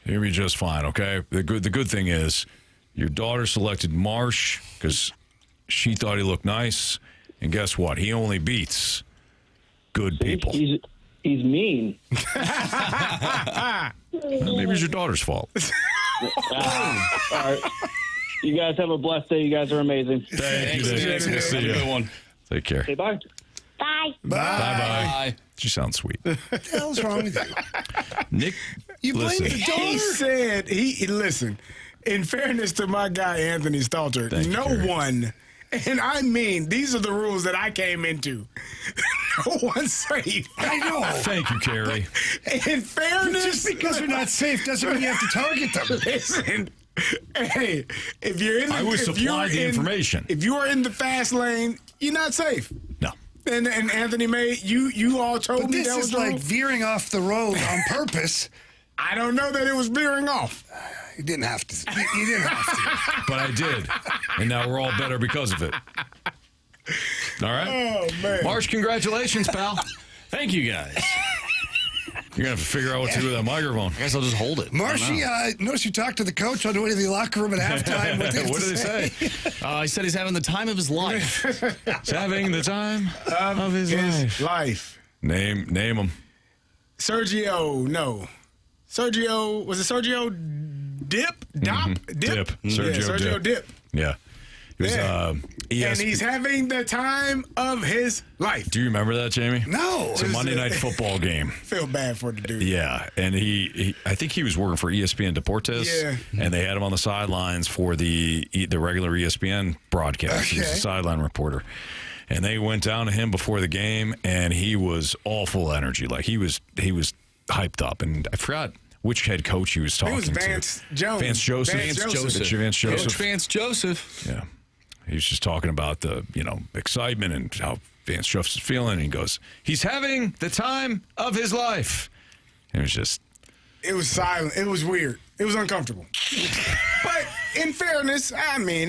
you're gonna be just fine, okay? The good thing is your daughter selected Marsh because she thought he looked nice, and guess what? He only beats good people. He's mean. Maybe it's your daughter's fault. All right. You guys have a blessed day. You guys are amazing. Thank you. Nick. We'll see you. Good one. Take care. Say bye. Bye. Bye. She sounds sweet. What the hell's wrong with you? Nick, You blame the daughter? He said, listen, in fairness to my guy, Anthony Stalter, Thank you, Carey. one And I mean, these are the rules that I came into. No one's safe. I know. Thank you, Carey. In fairness, Just because they're not safe doesn't mean you have to target them. Listen, hey, if you're in the, I was supplied the information. If you are in the fast lane, you're not safe. No. And Anthony May, you all told But me this that was is like wrong. veering off the road on purpose. I don't know that it was veering off. You didn't have to. You didn't have to. But I did. And now we're all better because of it. All right? Oh, man. Marsh, congratulations, pal. Thank you, guys. You're going to have to figure out what to do with that microphone. I guess I'll just hold it. Marshy, notice you talked to the coach on the way to the locker room at halftime. What What did they say? He said he's having the time of his life. He's having the time of his life. Name him. Sergio, no. Sergio, was it Sergio Dip? Dip? Sergio Dip. Yeah. It was ESPN. And he's having the time of his life. Do you remember that, Jamie? No. It's a Monday Night Football game. Feel bad for the dude. Yeah, and he I think he was working for ESPN Deportes. Yeah. And they had him on the sidelines for the regular ESPN broadcast. He was a sideline reporter. And they went down to him before the game, and he was all full of energy. Like, he was hyped up. And I forgot which head coach he was talking It was to. Vance Jones. Vance Joseph. Vance Joseph. Vance Joseph. Coach Vance Joseph. Yeah. He was just talking about the, excitement and how Vance Joseph is feeling. And he goes, he's having the time of his life. And it was silent. It was weird. It was uncomfortable. But in fairness, I mean,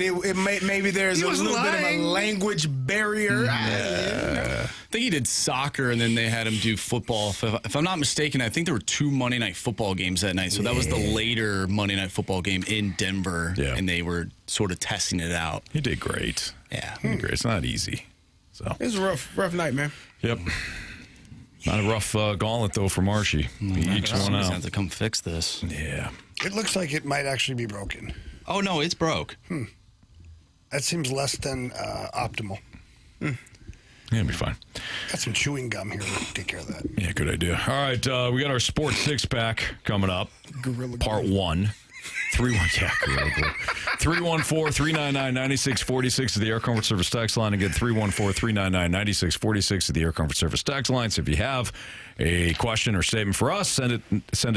maybe there's a little bit of a language barrier. I think he did soccer, and then they had him do football. If I'm not mistaken, I think there were 2 Monday Night Football games that night. So that was the later Monday Night Football game in Denver, and they were sort of testing it out. He did great. Yeah. He did great. It's not easy. So It was a rough night, man. Yep. Not a rough gauntlet, though, for Marshy. He ekes one out. Have to come fix this. Yeah. It looks like it might actually be broken. Oh, no, it's broke. That seems less than optimal. Yeah, it'll be fine. Got some chewing gum here. We'll take care of that. Yeah, good idea. All right, we got our Sports Six-Pack coming up. Part 1. 314-399-9646 is the Air Comfort Service text line. Again, 314-399-9646 is the Air Comfort Service text line. So if you have a question or statement for us, send it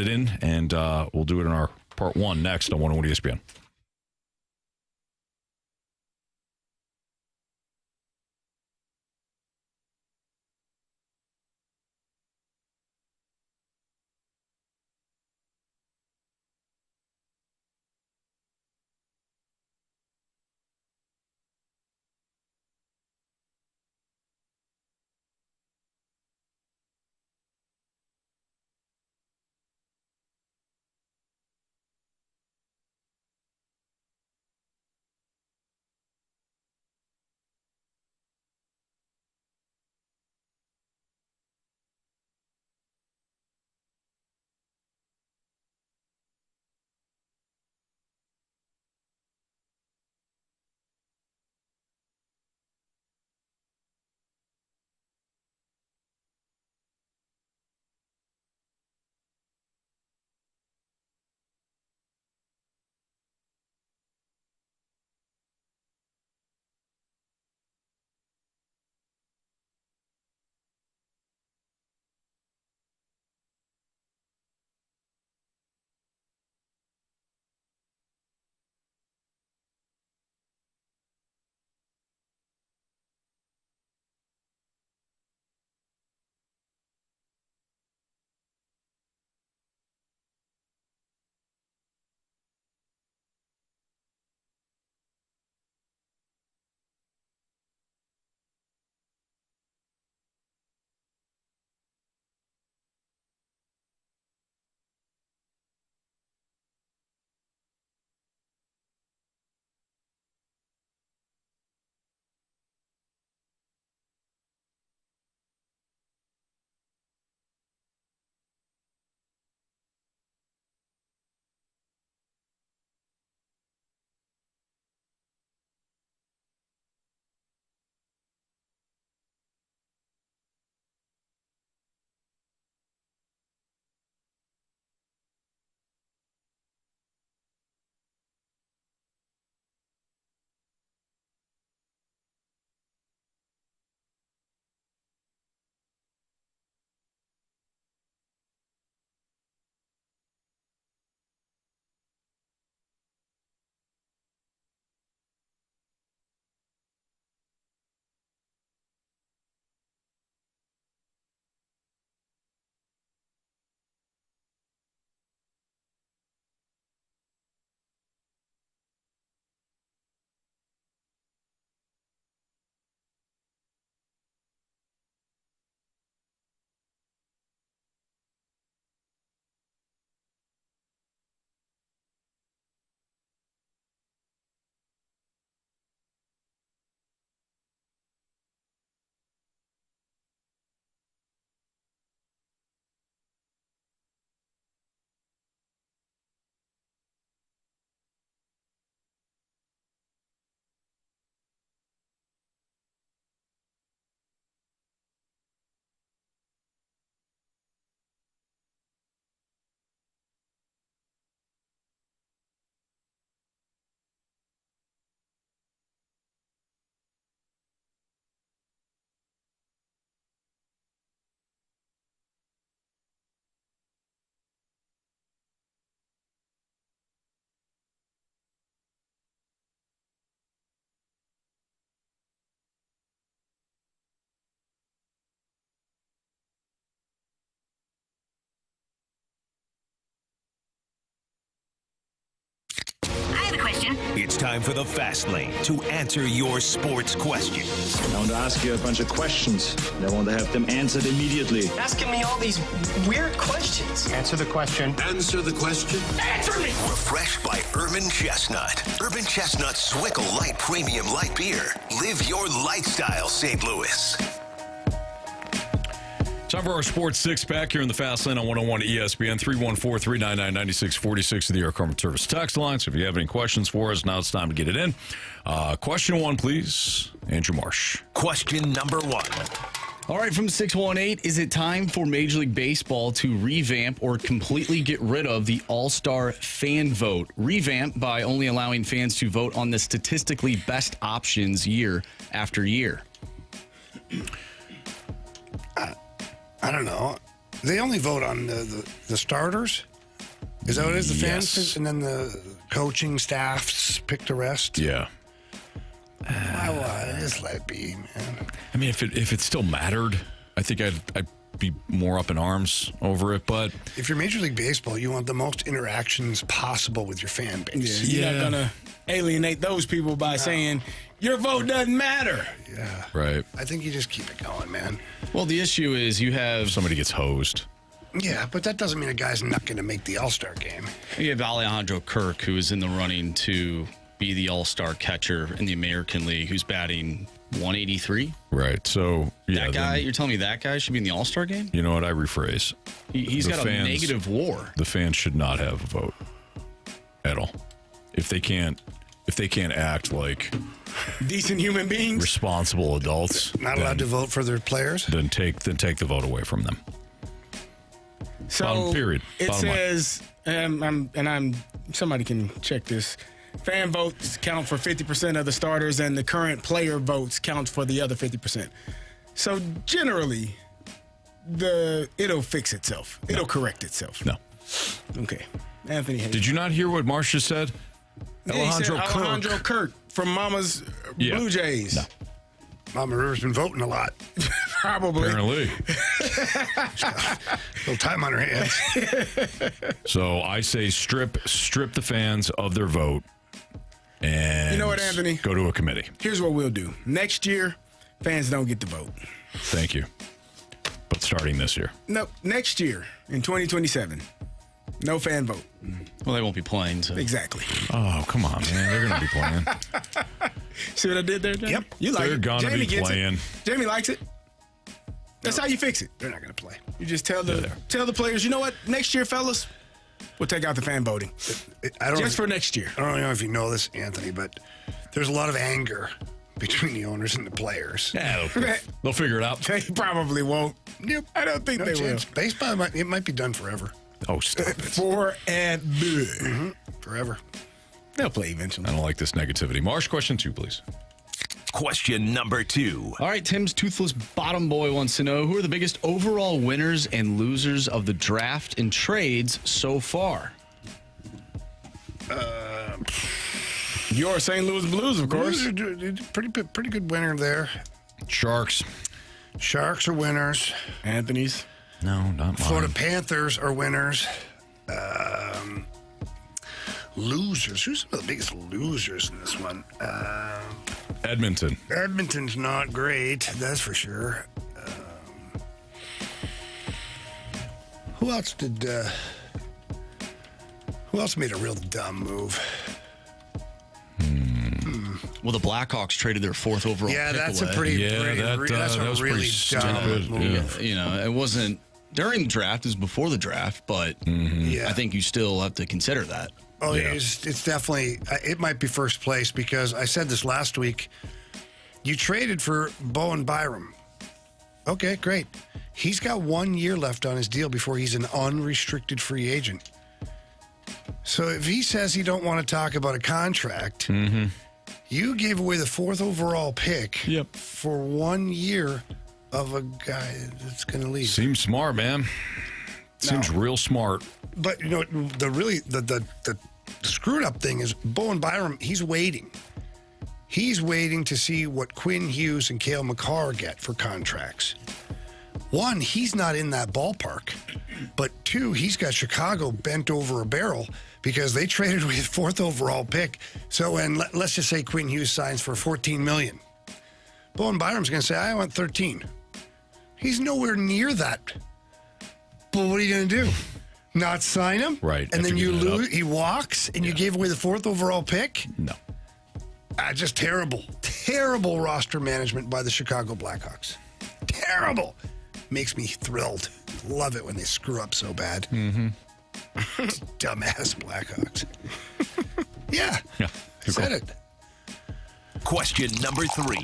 in, and we'll do it in our Part 1 next on 101 ESPN. It's time for the Fast Lane to answer your sports questions. I want to ask you a bunch of questions. I want to have them answered immediately. Asking me all these weird questions. Answer the question. Answer the question. Answer me! Refreshed by Urban Chestnut. Urban Chestnut Swickle Light Premium Light Beer. Live your lifestyle, St. Louis. Time for our Sports Six-Pack here in the Fast Lane on 101 ESPN, 314-399-9646 of the Air Comfort Service text line. So if you have any questions for us, now it's time to get it in. Question 1, please. Andrew Marsh. Question number 1. All right, from 618, is it time for Major League Baseball to revamp or completely get rid of the All-Star fan vote? Revamp by only allowing fans to vote on the statistically best options year after year. I don't know. They only vote on the starters? Is that what it is? The fans? Yes. And then the coaching staffs pick the rest? Yeah. Just let it be, man. I mean, if it still mattered, I think I'd be more up in arms over it. But if you're Major League Baseball, you want the most interactions possible with your fan base. You're not going to alienate those people by saying, your vote doesn't matter. Yeah. Right. I think you just keep it going, man. Well, the issue is you have... somebody gets hosed. Yeah, but that doesn't mean a guy's not going to make the All-Star game. You have Alejandro Kirk, who is in the running to be the All-Star catcher in the American League, who's batting 183. Right. So, yeah. That guy, you're telling me that guy should be in the All-Star game? You know what? I rephrase. He's got a negative WAR. The fans should not have a vote at all. If they can't act like decent human beings, responsible adults, not allowed to vote for their players, then take the vote away from them. So period. It Bottom says, somebody can check this. Fan votes count for 50% of the starters, and the current player votes count for the other 50%. So generally, it'll fix itself. It'll correct itself. No. Okay. Anthony. Did you not hear what Marsh just said? Alejandro Kirk from Mama's Blue Jays. No. Mama River's been voting a lot. Probably. Apparently. Little time on her hands. So I say strip the fans of their vote. And you know what, Anthony? Go to a committee. Here's what we'll do. Next year, fans don't get to vote. Thank you. But starting this year. No, next year in 2027. No fan vote. Well, they won't be playing. So. Exactly. Oh, come on, man. They're going to be playing. See what I did there, Jamie? Yep. You like They're it. going to be playing. Jamie likes it. That's how you fix it. They're not going to play. You just tell the players, you know what? Next year, fellas, we'll take out the fan voting. Just for next year. I don't know if you know this, Anthony, but there's a lot of anger between the owners and the players. Yeah, they'll figure it out. They probably won't. Yep. I don't think they will. Baseball, it might be done forever. Oh, stop it. Forever. Forever. They'll play eventually. I don't like this negativity. Marsh, question 2, please. Question number 2. All right, Tim's toothless bottom boy wants to know, who are the biggest overall winners and losers of the draft and trades so far? Your St. Louis Blues, of course. Pretty good winner there. Sharks. Sharks are winners. Anthony's. No, not mine. Florida Panthers are winners. Losers. Who's some of the biggest losers in this one? Edmonton. Edmonton's not great, that's for sure. Who else made a real dumb move? Well, the Blackhawks traded their 4th overall Yeah, pick that's away. a pretty that was really pretty dumb stupid. move. You know, it wasn't during the draft, it was before the draft, but I think you still have to consider that. Oh, yeah. It's definitely, it might be first place because I said this last week. You traded for Bowen Byram. Okay, great. He's got 1 year left on his deal before he's an unrestricted free agent. So if he says he don't want to talk about a contract, you gave away the 4th overall pick for 1 year of a guy that's going to leave. Seems smart, man. Seems real smart. But you know, the screwed up thing is Bowen Byram. He's waiting. He's waiting to see what Quinn Hughes and Cale Makar get for contracts. One, he's not in that ballpark. But 2, he's got Chicago bent over a barrel because they traded with 4th overall pick. So when let's just say Quinn Hughes signs for $14 million, Bowen Byram's going to say, I want 13. He's nowhere near that. But what are you going to do? Not sign him? Right. And then you lose. He walks, and you gave away the 4th overall pick? No. Just terrible. Terrible roster management by the Chicago Blackhawks. Terrible. Makes me thrilled. Love it when they screw up so bad. Mm-hmm. Dumbass Blackhawks. Yeah. Said it. Question number 3.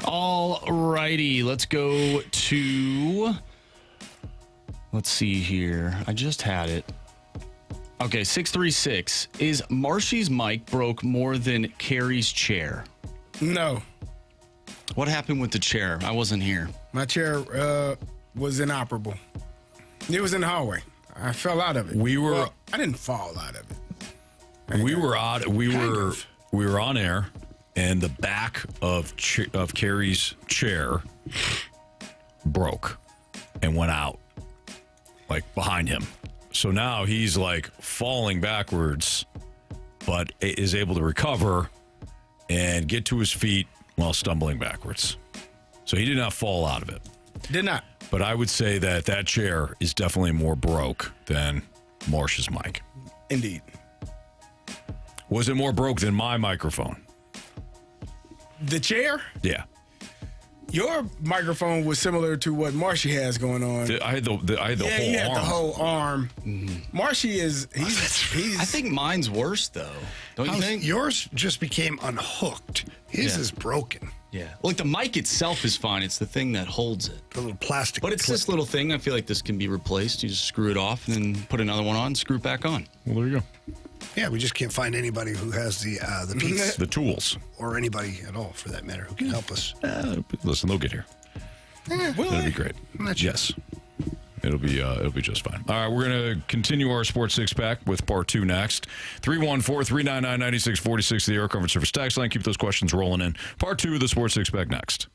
All righty, let's go to... Let's see here. I just had it. Okay, 636. Is Marshy's mic broke more than Carey's chair? No. What happened with the chair? I wasn't here. My chair was inoperable. It was in the hallway. I fell out of it. I didn't fall out of it. We were on air, and the back of Carey's chair broke and went out, like behind him. So now he's like falling backwards, but is able to recover and get to his feet while stumbling backwards. So he did not fall out of it. Did not. But I would say that chair is definitely more broke than Marsh's mic. Indeed. Was it more broke than my microphone? The chair? Yeah. Your microphone was similar to what Marshy has going on. I had the whole arm. You had the whole arm. Mm-hmm. Marshy is he's I think mine's worse though. Don't you think? Yours just became unhooked. His is broken. Yeah. Like the mic itself is fine. It's the thing that holds it. The little plastic. But it's this little thing. I feel like this can be replaced. You just screw it off and then put another one on, screw it back on. Well, there you go. Yeah, we just can't find anybody who has the piece. The tools. Or anybody at all, for that matter, who can help us. Listen, they'll get here. It'll be great. Yes. It'll be just fine. All right, we're going to continue our Sports Six Pack with part 2 next. 314-399-9646, the Air Comfort Service text line. Keep those questions rolling in. Part 2 of the Sports Six Pack next.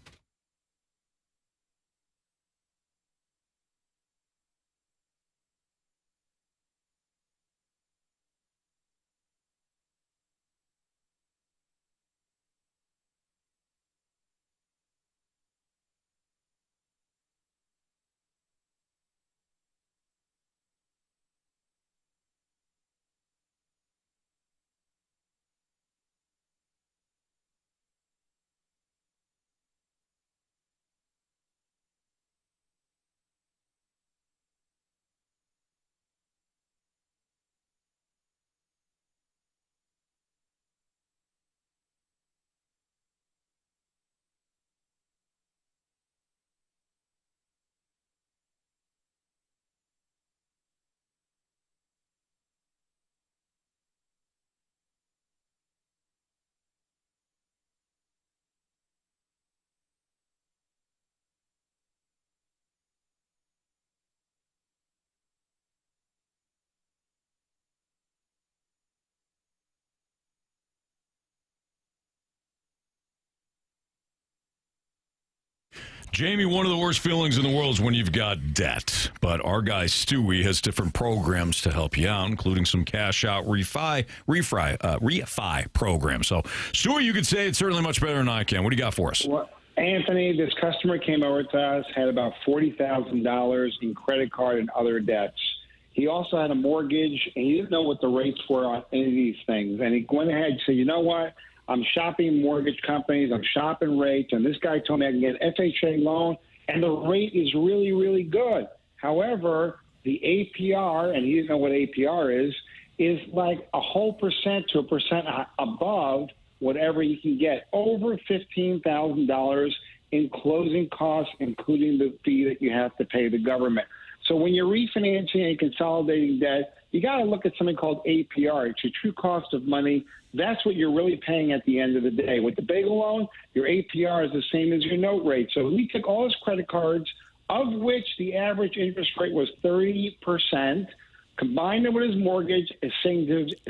Jamie, one of the worst feelings in the world is when you've got debt. But our guy Stewie has different programs to help you out, including some cash out refi programs. So, Stewie, you could say it's certainly much better than I can. What do you got for us? Well, Anthony, this customer came over to us, had about $40,000 in credit card and other debts. He also had a mortgage, and he didn't know what the rates were on any of these things. And he went ahead and said, you know what? I'm shopping mortgage companies. I'm shopping rates. And this guy told me I can get an FHA loan, and the rate is really, really good. However, the APR, and he didn't know what APR is like a whole percent to a percent above whatever you can get, over $15,000 in closing costs, including the fee that you have to pay the government. So when you're refinancing and consolidating debt, you got to look at something called APR. It's your true cost of money. That's what you're really paying at the end of the day. With the bagel loan, your APR is the same as your note rate. So we took all his credit cards, of which the average interest rate was 30%, combined it with his mortgage, it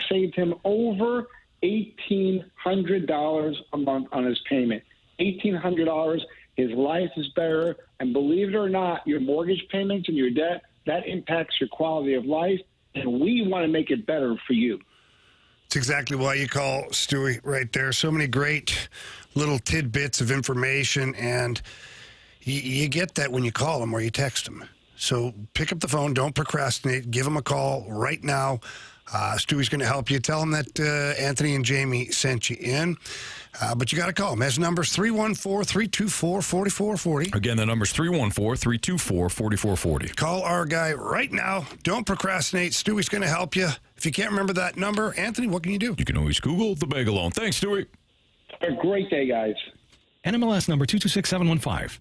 saved him over $1,800 a month on his payment. $1,800. His life is better. And believe it or not, your mortgage payments and your debt, that impacts your quality of life. And we want to make it better for you. It's exactly why you call Stewie right there. So many great little tidbits of information, and you get that when you call him or you text him. So pick up the phone. Don't procrastinate. Give him a call right now. Stewie's going to help you. Tell him that Anthony and Jamie sent you in. But you got to call him. His number's 314-324-4440. Again, the number's 314-324-4440. Call our guy right now. Don't procrastinate. Stewie's going to help you. If you can't remember that number, Anthony, what can you do? You can always Google the Bagel Loan. Thanks, Stewie. Have a great day, guys. NMLS number 226715.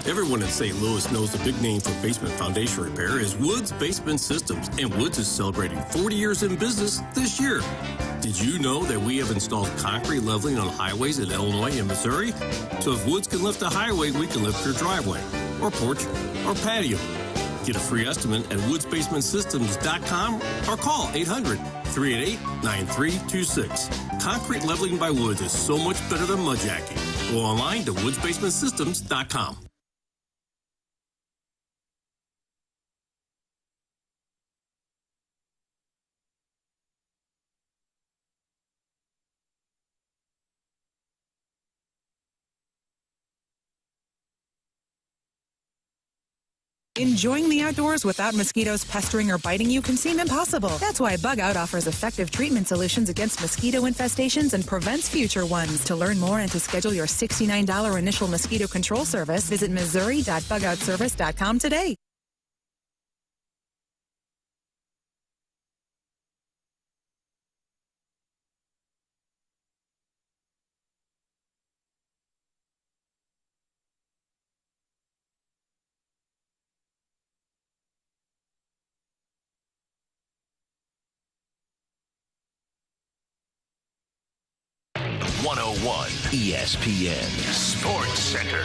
Everyone in St. Louis knows the big name for basement foundation repair is Woods Basement Systems, and Woods is celebrating 40 years in business this year. Did you know that we have installed concrete leveling on highways in Illinois and Missouri? So if Woods can lift a highway, we can lift your driveway, or porch, or patio. Get a free estimate at woodsbasementsystems.com or call 800-388-9326. Concrete leveling by Woods is so much better than mudjacking. Go online to woodsbasementsystems.com. Enjoying the outdoors without mosquitoes pestering or biting you can seem impossible. That's why Bug Out offers effective treatment solutions against mosquito infestations and prevents future ones. To learn more and to schedule your $69 initial mosquito control service, visit missouri.bugoutservice.com today. ESPN Sports Center.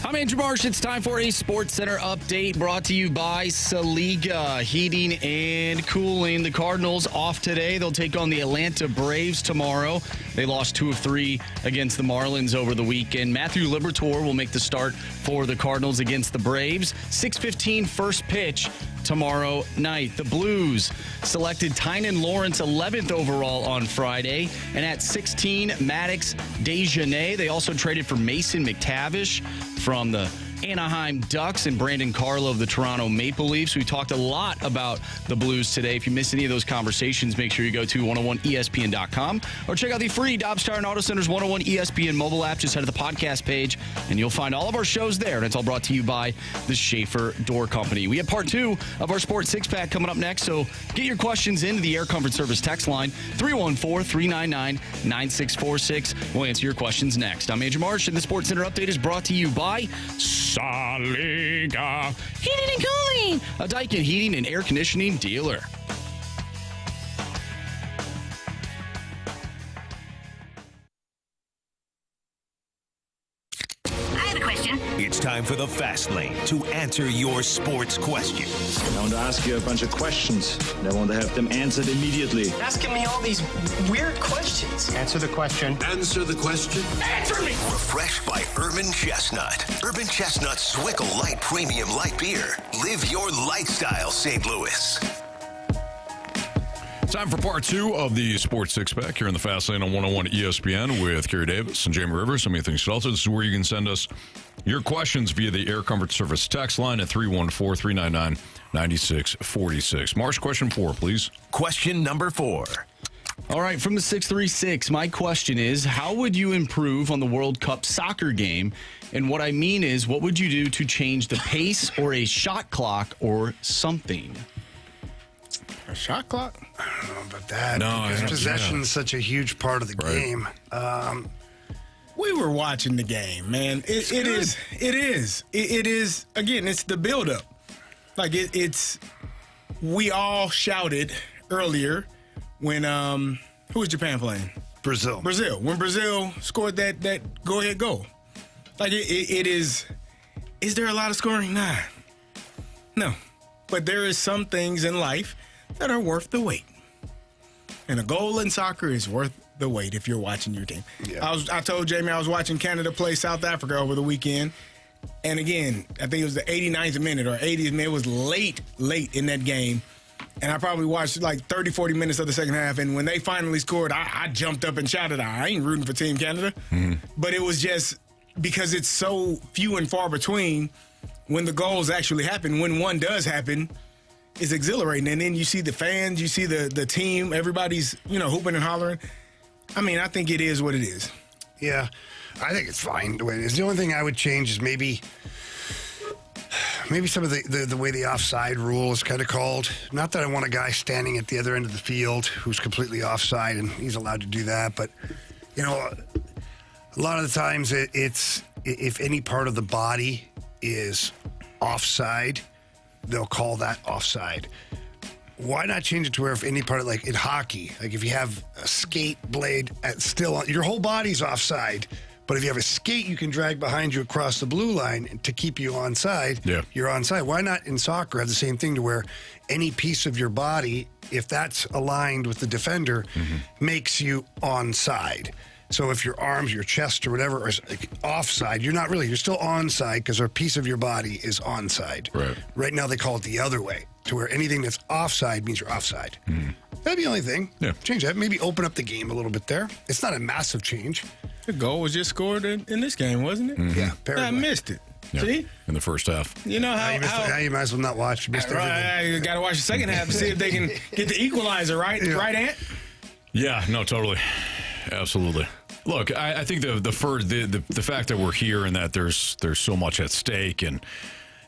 I'm Andrew Marsh. It's time for a Sports Center update brought to you by Saliga Heating and Cooling. The Cardinals off today. They'll take on the Atlanta Braves tomorrow. They lost 2 of 3 against the Marlins over the weekend. Matthew Liberatore will make the start for the Cardinals against the Braves. 6:15 first pitch tomorrow night. The Blues selected Tynan Lawrence 11th overall on Friday. And at 16, Maddox Dejanay. They also traded for Mason McTavish from the Anaheim Ducks and Brandon Carlo of the Toronto Maple Leafs. We talked a lot about the Blues today. If you missed any of those conversations, make sure you go to 101ESPN.com or check out the free Dobstar and Auto Center's 101 ESPN mobile app. Just head to the podcast page and you'll find all of our shows there. And it's all brought to you by the Schaefer Door Company. We have part 2 of our Sports Six Pack coming up next. So get your questions into the Air Comfort Service text line 314-399-9646. We'll answer your questions next. I'm Andrew Marsh, and the Sports Center update is brought to you by Saliga Heating and Cooling, a Daikin heating and air conditioning dealer. It's time for the Fast Lane to answer your sports questions. I want to ask you a bunch of questions, and I want to have them answered immediately. Asking me all these weird questions. Answer the question. Answer the question. Answer me! Refreshed by Urban Chestnut. Urban Chestnut Swickle Light Premium Light Beer. Live your lifestyle, St. Louis. Time for part 2 of the Sports Six Pack here in the Fast Lane on 101 ESPN with Carey Davis and Jamie Rivers. I'm Anthony Stalter. This is where you can send us your questions via the Air Comfort Service text line at 314-399-9646. Marsh, question 4, please. Question number 4. All right, from the 636, my question is, how would you improve on the World Cup soccer game? And what I mean is, what would you do to change the pace or a shot clock or something? A shot clock? I don't know about that. No, because possession is such a huge part of the right. game. We were watching the game, man. It is. Again, it's the buildup. Like it's. We all shouted earlier when who was Japan playing? Brazil. When Brazil scored that go ahead goal. Like it is. Is there a lot of scoring? Nah. No. But there is some things in life that are worth the wait. And a goal in soccer is worth the wait if you're watching your team. Yeah. I told Jamie I was watching Canada play South Africa over the weekend. And again, I think it was the 89th minute or 80th minute. It was late in that game. And I probably watched like 30, 40 minutes of the second half. And when they finally scored, I jumped up and shouted, I ain't rooting for Team Canada. Mm-hmm. But it was just because it's so few and far between when the goals actually happen. When one does happen, it's exhilarating. And then you see the fans, you see the team, everybody's, hooping and hollering. I mean, I think it is what it is. Yeah, I think it's fine the way it is. The only thing I would change is maybe some of the way the offside rule is kind of called. Not that I want a guy standing at the other end of the field who's completely offside and he's allowed to do that, but, a lot of the times it's if any part of the body is offside, they'll call that offside. Why not change it to where if any part of, like in hockey, like if you have a skate blade your whole body's offside, but if you have a skate you can drag behind you across the blue line to keep you onside, you're onside. Why not in soccer have the same thing to where any piece of your body, if that's aligned with the defender, makes you onside? So if your arms, your chest, or whatever is like offside, you're still onside because a piece of your body is onside. Right now they call it the other way, to where anything that's offside means you're offside. That'd be the only thing. Yeah. Change that. Maybe open up the game a little bit there. It's not a massive change. The goal was just scored in this game, wasn't it? Yeah, I missed it. Yeah. See? In the first half. You know how you might as well not watch. You missed everything. You got to watch the second half to see if they can get the equalizer, right? Yeah. Right, Ant? Yeah, no, totally. Absolutely. Look, I think the fact that we're here and that there's so much at stake, and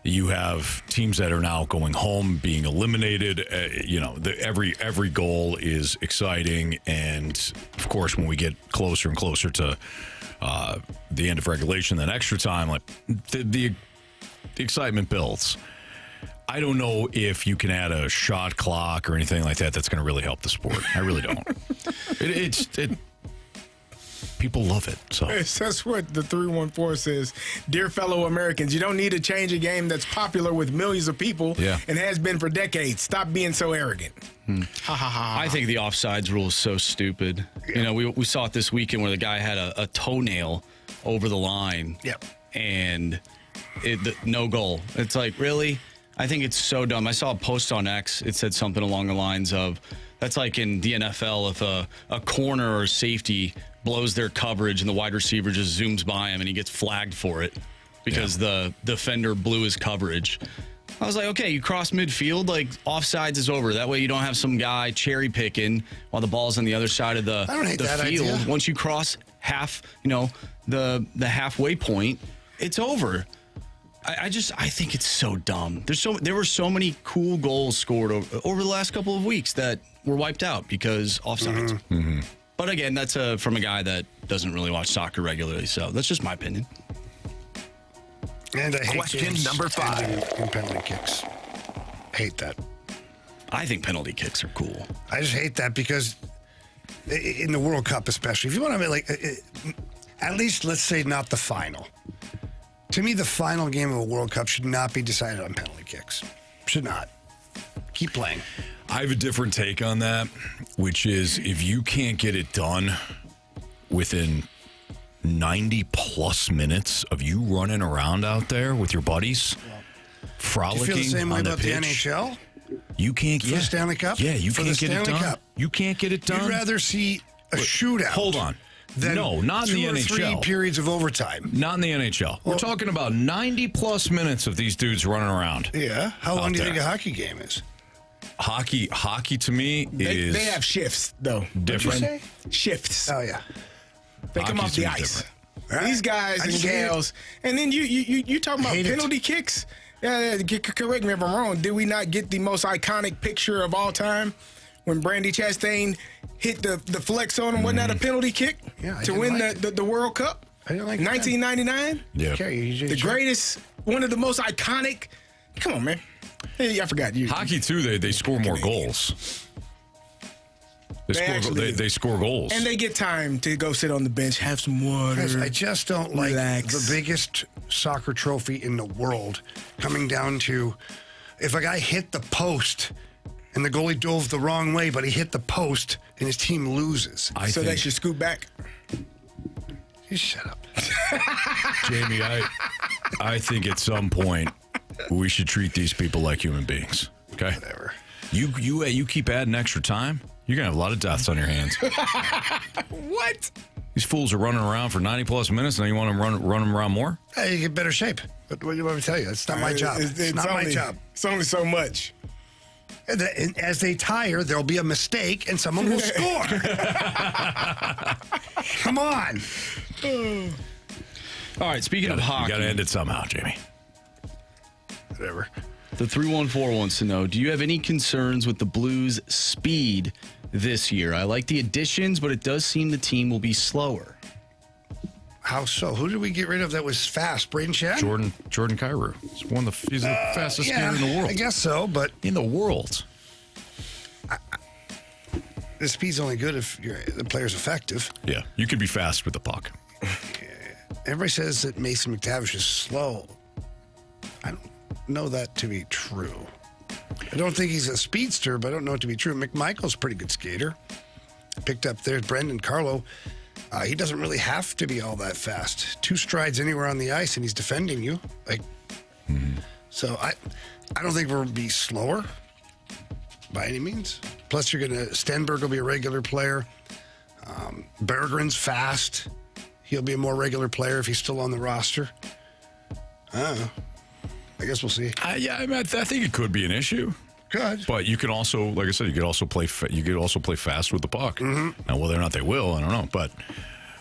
you have teams that are now going home, being eliminated. Every goal is exciting, and of course, when we get closer and closer to the end of regulation, then extra time, like the excitement builds. I don't know if you can add a shot clock or anything like that. That's going to really help the sport. I really don't. People love it. So that's what the 314 says. Dear fellow Americans, you don't need to change a game that's popular with millions of people and has been for decades. Stop being so arrogant. Ha ha ha. I think the offsides rule is so stupid. Yeah. We saw it this weekend where the guy had a toenail over the line. Yep. And no goal. It's like, really? I think it's so dumb. I saw a post on X. It said something along the lines of, that's like in the NFL if a corner or safety blows their coverage and the wide receiver just zooms by him and he gets flagged for it because the defender blew his coverage. I was like, okay, you cross midfield, like offsides is over. That way you don't have some guy cherry picking while the ball's on the other side of the field. Idea. Once you cross half, the halfway point, it's over. I think it's so dumb. There were so many cool goals scored over the last couple of weeks that were wiped out because offsides. Mm-hmm. But again, that's from a guy that doesn't really watch soccer regularly, so that's just my opinion. And I hate question number 5. In penalty kicks. Hate that. I think penalty kicks are cool. I just hate that because in the World Cup especially, if you want to at least let's say not the final. To me, the final game of a World Cup should not be decided on penalty kicks. Should not. Keep playing. I have a different take on that, which is if you can't get it done within 90-plus minutes of you running around out there with your buddies, frolicking do you feel the same way on the about pitch, the NHL? You can't get the Stanley Cup? Yeah, you for can't get it done. Cup. You can't get it done. You'd rather see a shootout. Hold on. No, not in the NHL. 2 or 3 periods of overtime. Not in the NHL. We're talking about 90-plus minutes of these dudes running around. Yeah. How long do you think a hockey game is? Hockey to me is... They have shifts, though. Different. What'd you say? Shifts. Oh, yeah. They come off the ice. Right. These guys and gals. And then you talking about penalty kicks? Correct me if I'm wrong. Did we not get the most iconic picture of all time? When Brandy Chastain hit the flex on him, wasn't that a penalty kick to win the World Cup? I didn't like 1999? Yeah. The greatest, one of the most iconic. Come on, man. Hey, I forgot you. Hockey, too, they score more goals. They score goals. And they get time to go sit on the bench, have some water. Guys, I just don't like the biggest soccer trophy in the world coming down to if a guy hit the post and the goalie dove the wrong way, but he hit the post and his team loses. So they should scoot back. You shut up. Jamie, I think at some point we should treat these people like human beings. Okay? Whatever. You keep adding extra time, you're going to have a lot of deaths on your hands. What? These fools are running around for 90-plus minutes, and now you want them run them around more? Hey, you get better shape. But what do you want me to tell you? It's not my job. It's not my job. It's only so much. And as they tire, there'll be a mistake, and someone will score. Come on. All right, speaking of hockey. You got to end it somehow, Jamie. Whatever. The 314 wants to know, do you have any concerns with the Blues' speed this year? I like the additions, but it does seem the team will be slower. How so? Who did we get rid of that was fast? Braden Shen? Jordan Kyrou. He's he's the fastest skater in the world. I guess so, but in the world. The speed's only good if the player's effective. Yeah, you can be fast with the puck. Everybody says that Mason McTavish is slow. I don't know that to be true. I don't think he's a speedster, but I don't know it to be true. McMichael's a pretty good skater. Picked up there Brendan Carlo. He doesn't really have to be all that fast. 2 strides anywhere on the ice, and he's defending you. So I don't think we'll be slower by any means. Plus, Stenberg will be a regular player. Berggren's fast. He'll be a more regular player if he's still on the roster. I don't know. I guess we'll see. I think it could be an issue. Good. But you can also, like I said, you could also play fast with the puck. Mm-hmm. Now, whether or not they will, I don't know. But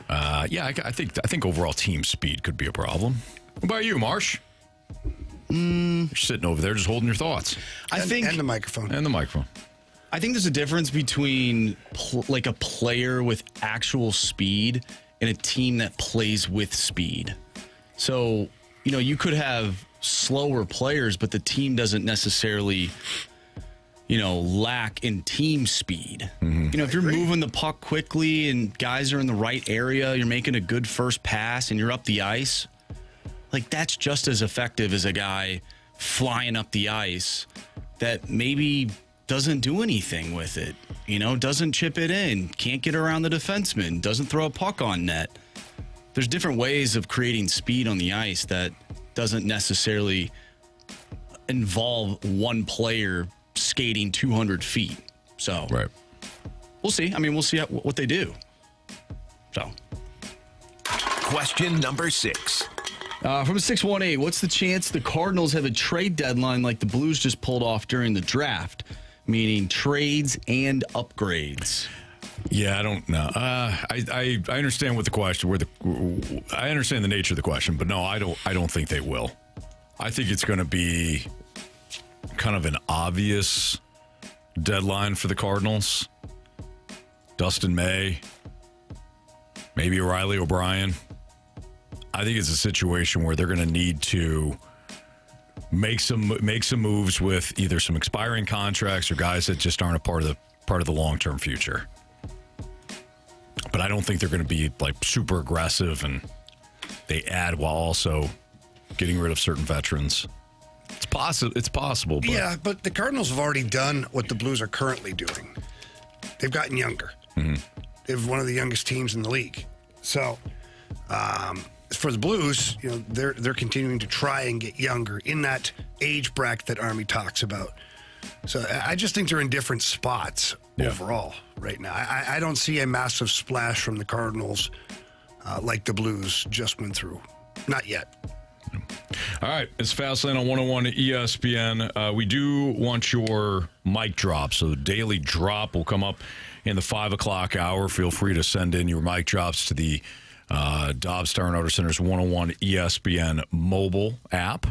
I think overall team speed could be a problem. What about you, Marsh? You're sitting over there just holding your thoughts. And the microphone. And the microphone. I think there's a difference between like a player with actual speed and a team that plays with speed. So, you could have slower players, but the team doesn't necessarily, lack in team speed. Mm-hmm. If you're moving the puck quickly and guys are in the right area, you're making a good first pass and you're up the ice, like that's just as effective as a guy flying up the ice that maybe doesn't do anything with it, doesn't chip it in, can't get around the defenseman, doesn't throw a puck on net. There's different ways of creating speed on the ice that doesn't necessarily involve one player skating 200 feet. So right. We'll see. We'll see what they do. So. Question number 6. From 618, what's the chance the Cardinals have a trade deadline like the Blues just pulled off during the draft, meaning trades and upgrades? Yeah, I don't know. I understand what the question. I understand the nature of the question, but no, I don't think they will. I think it's going to be kind of an obvious deadline for the Cardinals. Dustin May, maybe Riley O'Brien. I think it's a situation where they're going to need to make some moves with either some expiring contracts or guys that just aren't a part of the long-term future. But I don't think they're going to be like super aggressive and they add while also getting rid of certain veterans. It's possible. But yeah, but the Cardinals have already done what the Blues are currently doing. They've gotten younger. Mm-hmm. They have one of the youngest teams in the league. So for the Blues, they're continuing to try and get younger in that age bracket that Army talks about. So I just think they're in different spots overall right now. I don't see a massive splash from the Cardinals like the Blues just went through. Not yet. All right, it's Fastlane on 101 ESPN. We do want your mic drop. So the daily drop will come up in the 5 o'clock hour. Feel free to send in your mic drops to the Dobbs Star and Outer Center's 101 ESPN mobile app.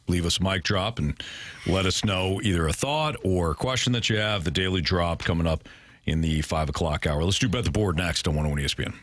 Leave us a mic drop and let us know either a thought or a question that you have. The daily drop coming up in the 5 o'clock hour. Let's do Bet the Board next on 101 ESPN.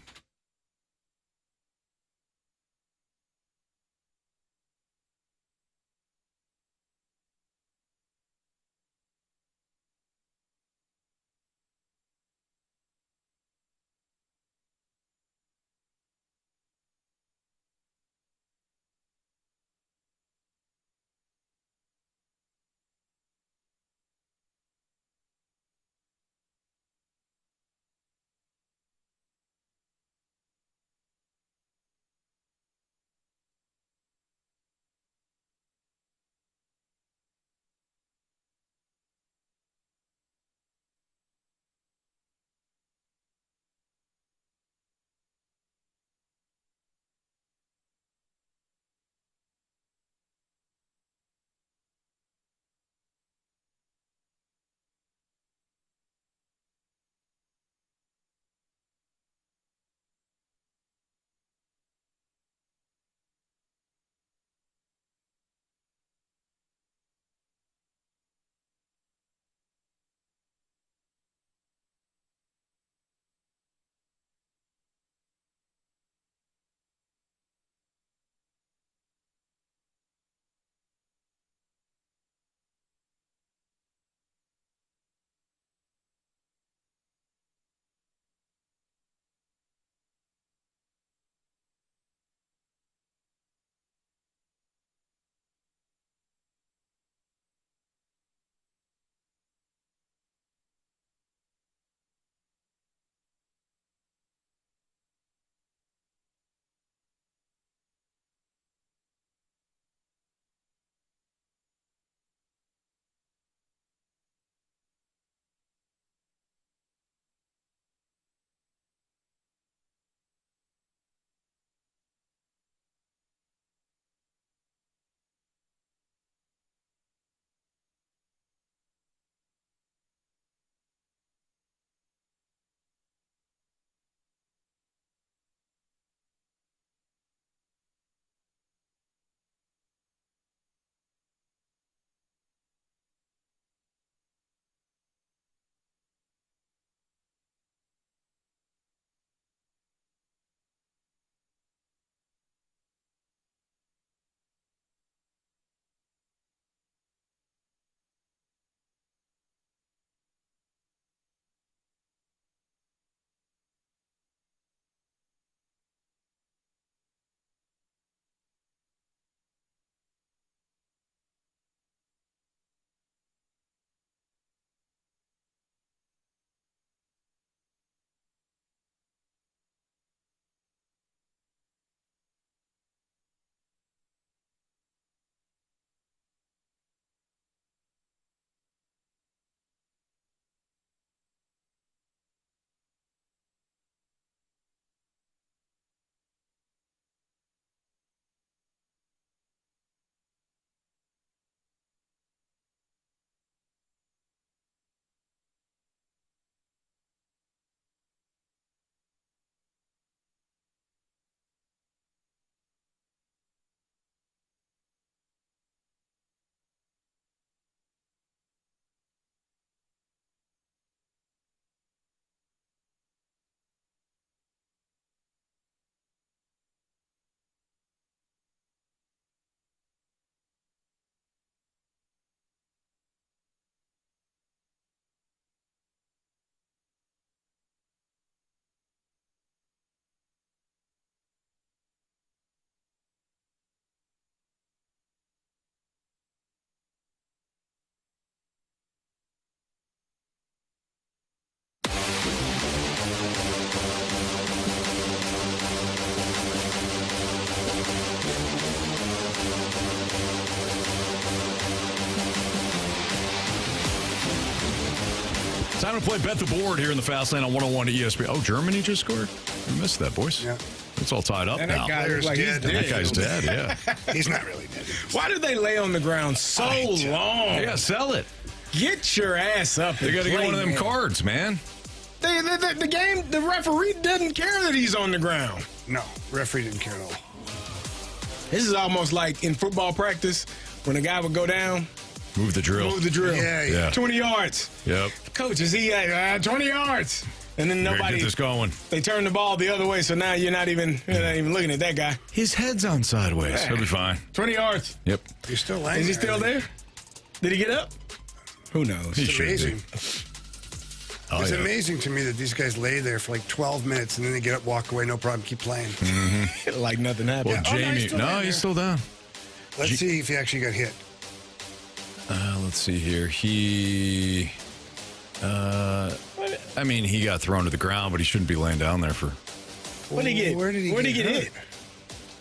Time to play Bet the Board here in the Fast Lane on 101 to ESPN. Oh, Germany just scored? I missed that, boys. Yeah. It's all tied up And now. that guy looks like he's dead. That guy's dead, yeah. He's not really dead. Why did they lay on the ground so long? Yeah, sell it. Get your ass up. They got to get one of them cards, man. The referee doesn't care that he's on the ground. No, referee didn't care at all. This is almost like in football practice when a guy would go down. Move the drill. Yeah. 20 yards. Yep. Coach, is he at 20 yards? And then nobody. Get this going. They turn the ball the other way, so now you're not even looking at that guy. His head's on sideways. He'll be fine. 20 yards. Yep. He's still lying. Is he still there? Did he get up? Who knows? He should amazing. be. It's amazing to me that these guys lay there for like 12 minutes and then they get up, walk away, no problem, keep playing. Like nothing happened. Well, Jamie, he's still down. Let's see if he actually got hit. Let's see here. He got thrown to the ground, but he shouldn't be laying down there for. What did he get? Where did he get hit?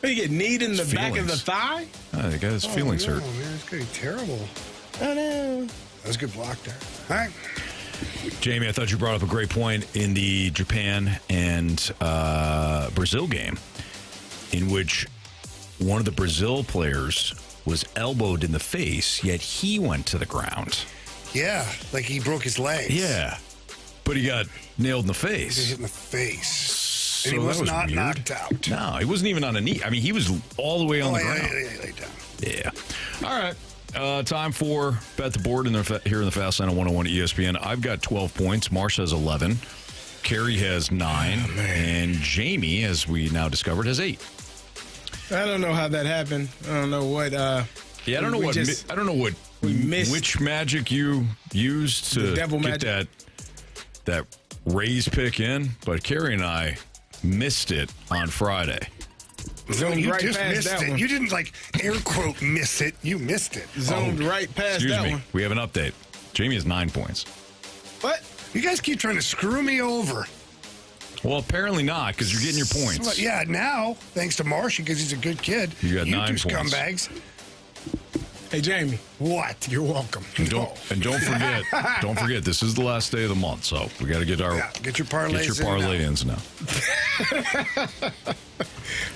Did he get kneed in the back of the thigh? The guy has feelings hurt. Oh, man, it's going to be terrible. Oh, no. That was a good block there. All right. Jamie, I thought you brought up a great point in the Japan and Brazil game, in which one of the Brazil players was elbowed in the face, yet he went to the ground. Yeah, like he broke his legs. Yeah, but he got nailed in the face. He got hit in the face. So and he was not weird. knocked out. No, he wasn't even on a knee. I mean, he was all the way on the ground. Yeah, he laid down. Yeah. All right. Time for Bet the Board here in the Fast Lane on 101 ESPN. I've got 12 points. Marsh has 11. Carey has 9. And Jamie, as we now discovered, has 8. I don't know how that happened. I don't know what. I don't know what. We missed which magic you used to get that Rays pick in, but Carey and I missed it on Friday. Zoned you right just past missed that it. one. You didn't air quote miss it. You missed it. Zoned right past Excuse that me. one. We have an update. Jamie has 9 points. What? You guys keep trying to screw me over. Well, apparently not, because you're getting your points. So, yeah, now, thanks to Marshy, because he's a good kid. You got 9 two points. Scumbags. Hey, Jamie. What? You're welcome. And don't forget, this is the last day of the month, so we got to get our get your parlays now.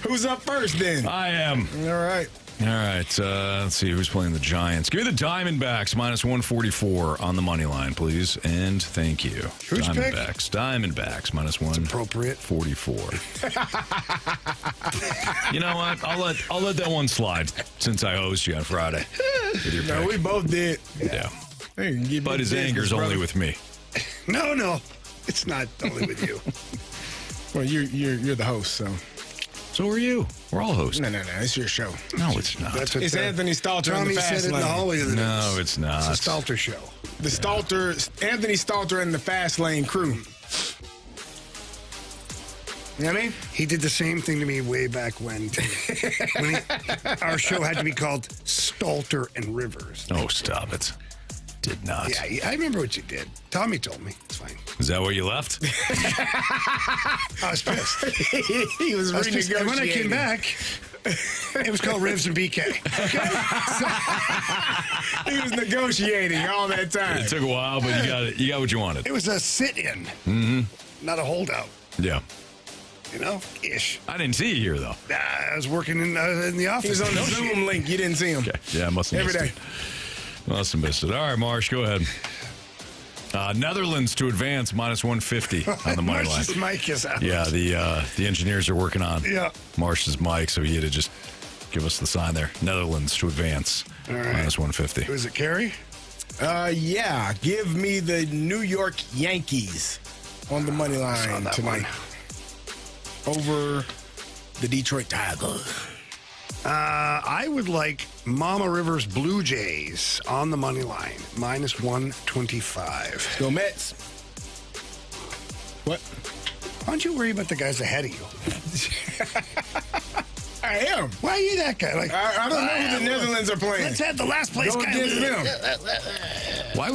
Who's up first then? I am. All right. Let's see who's playing the Giants. Give me the Diamondbacks minus 144 on the money line, please, and thank you. Who's pick? Diamondbacks minus 144. You know what? I'll let that one slide since I hosed you on Friday. With your pick. We both did. Yeah. Hey, but his anger's only with me. No, it's not only with you. Well, you're the host, so. So are you. We're all hosts. No. It's your show. No, it's not. It's Anthony Stalter in the Fast said it in the hallway of the No, it's not. It's a Stalter show. Anthony Stalter and the Fast Lane crew. You know what I mean? He did the same thing to me way back when our show had to be called Stalter and Rivers. Oh, stop it. Did not. Yeah, I remember what you did. Tommy told me. It's fine. Is that where you left? I was pissed. He was renegotiating. And when I came back, it was called Rivs and BK. Okay? He was negotiating all that time. It took a while, but you got what you wanted. It was a sit-in, not a holdout. Yeah. Ish. I didn't see you here, though. I was working in the office. He was on the Zoom link. You didn't see him. Okay. Yeah, I must have missed it. Must have missed it. All right, Marsh, go ahead. Netherlands to advance minus 150 on the money line. Marsh's mic is out. Yeah, the engineers are working on Marsh's mic, so he had to just give us the sign there. Netherlands to advance minus 150. Who is it, Carey? Yeah. Give me the New York Yankees on the money line tonight. Over the Detroit Tigers. I would like Mama Rivers Blue Jays on the money line, minus 125. Go Mets. What? Why don't you worry about the guys ahead of you? I am. Why are you that guy? I don't know who the Netherlands are playing. Let's have the last place guy. Them. Why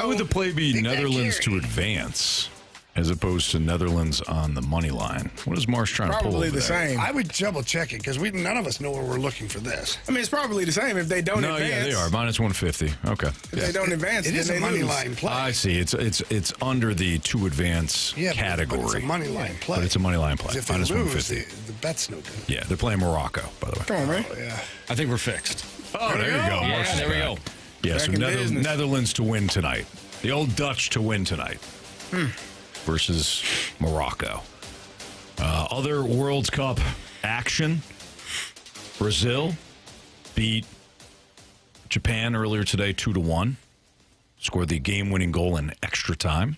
would the play be Netherlands to advance? as opposed to Netherlands on the money line. What is Marsh trying to pull Probably over the there? same. I would double check it because none of us know where we're looking for this. I mean, it's probably the same if they don't No, advance. yeah, they are. Minus 150. Okay. If they don't advance, It then is they a money lose. line play. I see. It's under the to advance category. But it's a money line play. But it's a money line play. 'Cause if they Minus lose, 150. the bet's no good. Yeah, they're playing Morocco, by the way. Come on, man. Oh, yeah. I think we're fixed. Oh, there you go. Yeah, Marsh is there we back. go. Yeah, so Back in business. Netherlands to win tonight. The old Dutch to win tonight versus Morocco. Other World Cup action. Brazil beat Japan earlier today 2-1. Scored the game-winning goal in extra time.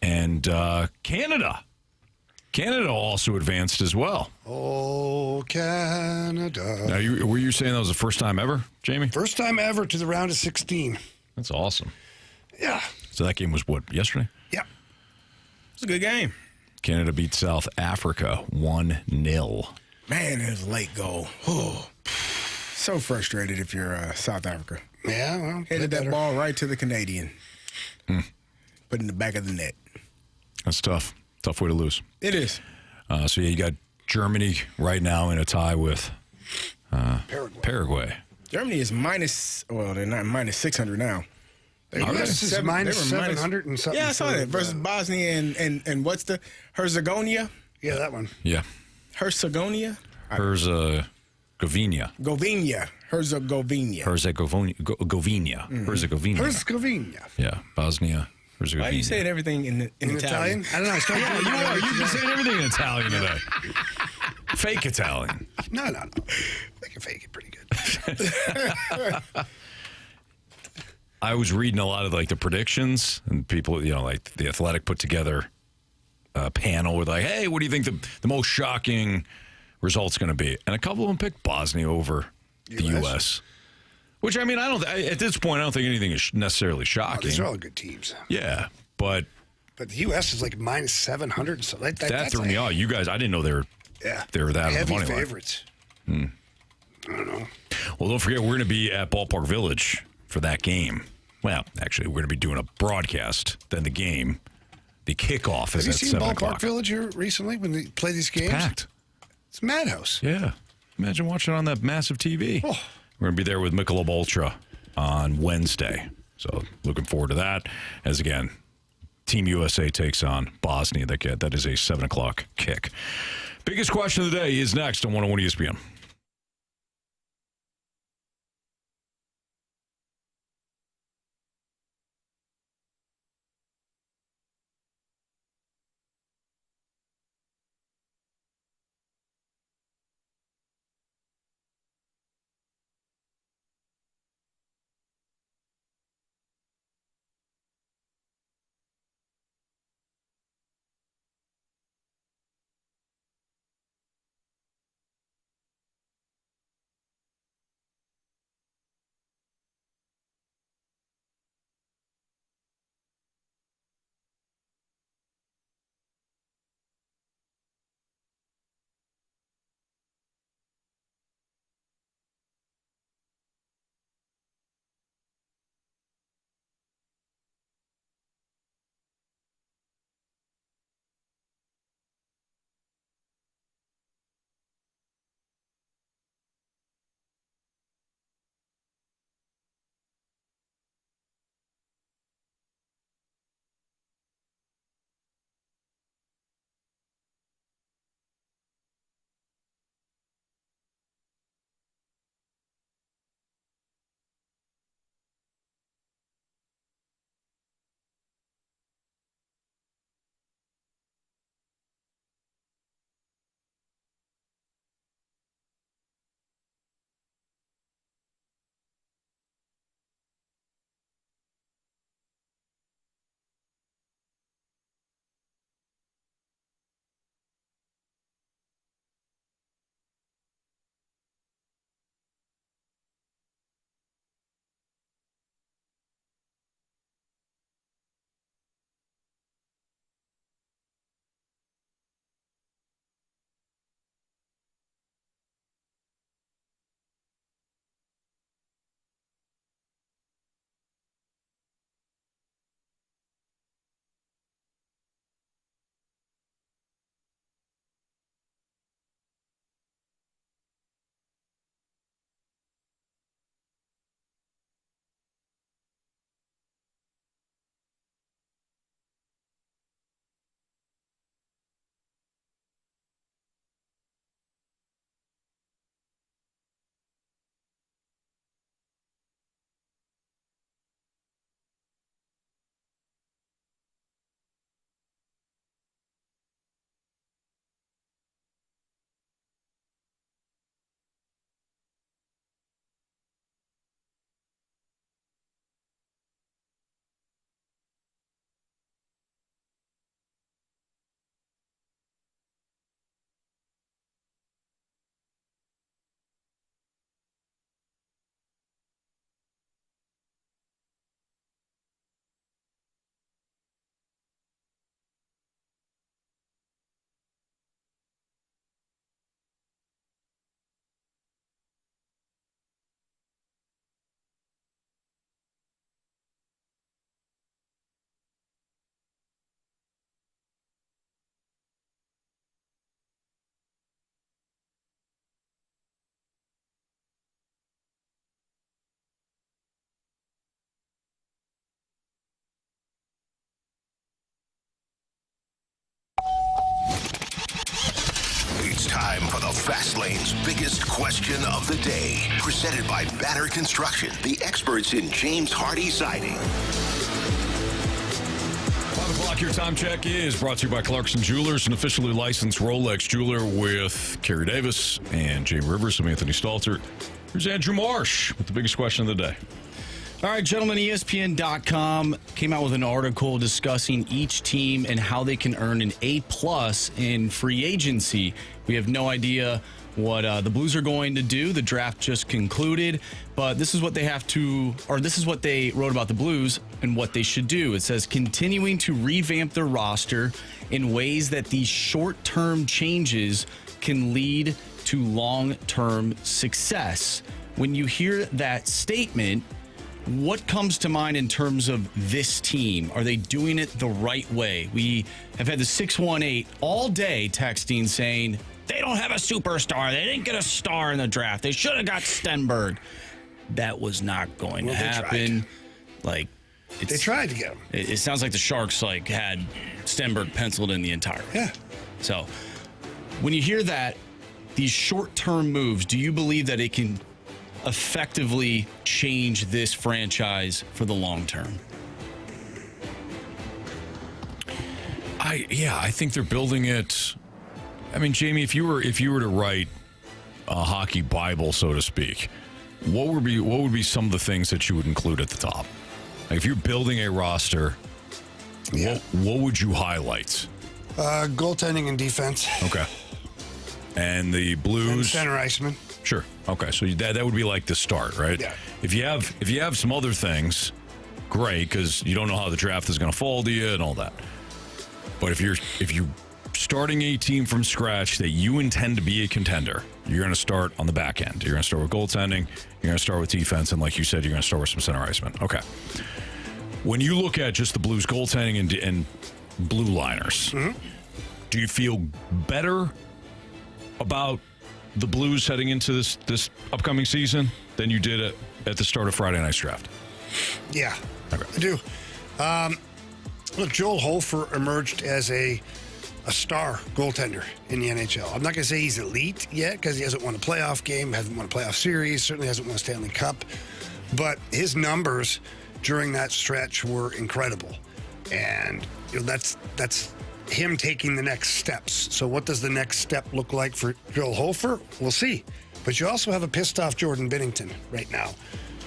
And Canada. Canada also advanced as well. Oh, Canada. Now, were you saying that was the first time ever, Jamie? First time ever to the round of 16. That's awesome. Yeah. So that game was what, yesterday? Yeah. It's a good game. Canada beat South Africa 1-0. Man, it was a late goal. Oh, so frustrated if you're South Africa. Yeah, well, Headed that ball right to the Canadian. Put in the back of the net. That's tough. Tough way to lose. It is. So, you got Germany right now in a tie with Paraguay. Germany is they're not minus 600 now. US is minus 700 and something. Yeah, I saw that. Versus Bosnia and what's the Herzegovina? Yeah, that one. Yeah. Herzegovina? Herzegovina. Herzegovina. Herzegovina. Herzegovina. Yeah, Bosnia. Herzegovina. Why are you saying everything in Italian? I don't know. I started doing You are. You've been saying everything in Italian today. Fake Italian. No. I can fake it pretty good. I was reading a lot of the predictions, and people, like the Athletic put together a panel with hey, what do you think the most shocking result's going to be? And a couple of them picked Bosnia over the U.S. Which, I mean, at this point, I don't think anything is necessarily shocking. These are all good teams. Yeah, but the U.S. is like minus 700. So that threw me off. You guys, I didn't know they were that on the heavy money favorites. line. I don't know. Well, don't forget, we're going to be at Ballpark Village for that game. Well, actually, we're going to be doing a broadcast, then the game. The kickoff is Have you at seen 7 Ballpark o'clock. Village here recently when they play these games? It's packed. It's madhouse. Yeah. Imagine watching on that massive TV. Oh. We're going to be there with Michelob Ultra on Wednesday. So looking forward to that. As again, Team USA takes on Bosnia. That is a 7 o'clock kick. Biggest question of the day is next on 101 ESPN. time for the Fast Lane's biggest question of the day. Presented by Banner Construction, the experts in James Hardy Siding. 5 o'clock, your time check is brought to you by Clarkson Jewelers, an officially licensed Rolex jeweler with Carey Davis and Jamie Rivers. I'm Anthony Stalter. Here's Andrew Marsh with the biggest question of the day. All right, gentlemen, ESPN.com came out with an article discussing each team and how they can earn an A+ in free agency. We have no idea what the Blues are going to do. The draft just concluded, but this is what they this is what they wrote about the Blues and what they should do. It says continuing to revamp their roster in ways that these short-term changes can lead to long-term success. When you hear that statement, what comes to mind in terms of this team? Are they doing it the right way? We have had the 618 all day texting saying they don't have a superstar. They didn't get a star in the draft. They should have got Stenberg. That was not going to happen. They tried to get him. It sounds like the Sharks had Stenberg penciled in the entire. Yeah. So when you hear that, these short-term moves, do you believe that it can effectively change this franchise for the long term? I think they're building it. I mean, Jamie, if you were to write a hockey Bible, so to speak, what would be some of the things that you would include at the top? Like if you're building a roster, what would you highlight? Goaltending and defense. Okay. And the Blues and center iceman. Sure. Okay. So that would be like the start, right? Yeah. If you have some other things, great, because you don't know how the draft is going to fall to you and all that. But if you're starting a team from scratch that you intend to be a contender, you're going to start on the back end. You're going to start with goaltending. You're going to start with defense, and like you said, you're going to start with some center icemen. Okay. When you look at just the Blues goaltending and blue liners, do you feel better about the Blues heading into this upcoming season than you did at the start of Friday night's draft? Yeah, okay. I do. Look, Joel Hofer emerged as a star goaltender in the NHL. I'm not going to say he's elite yet because he hasn't won a playoff game, hasn't won a playoff series, certainly hasn't won a Stanley Cup. But his numbers during that stretch were incredible. And that's him taking the next steps. So what does the next step look like for Joel Hofer? We'll see. But you also have a pissed off Jordan Binnington right now,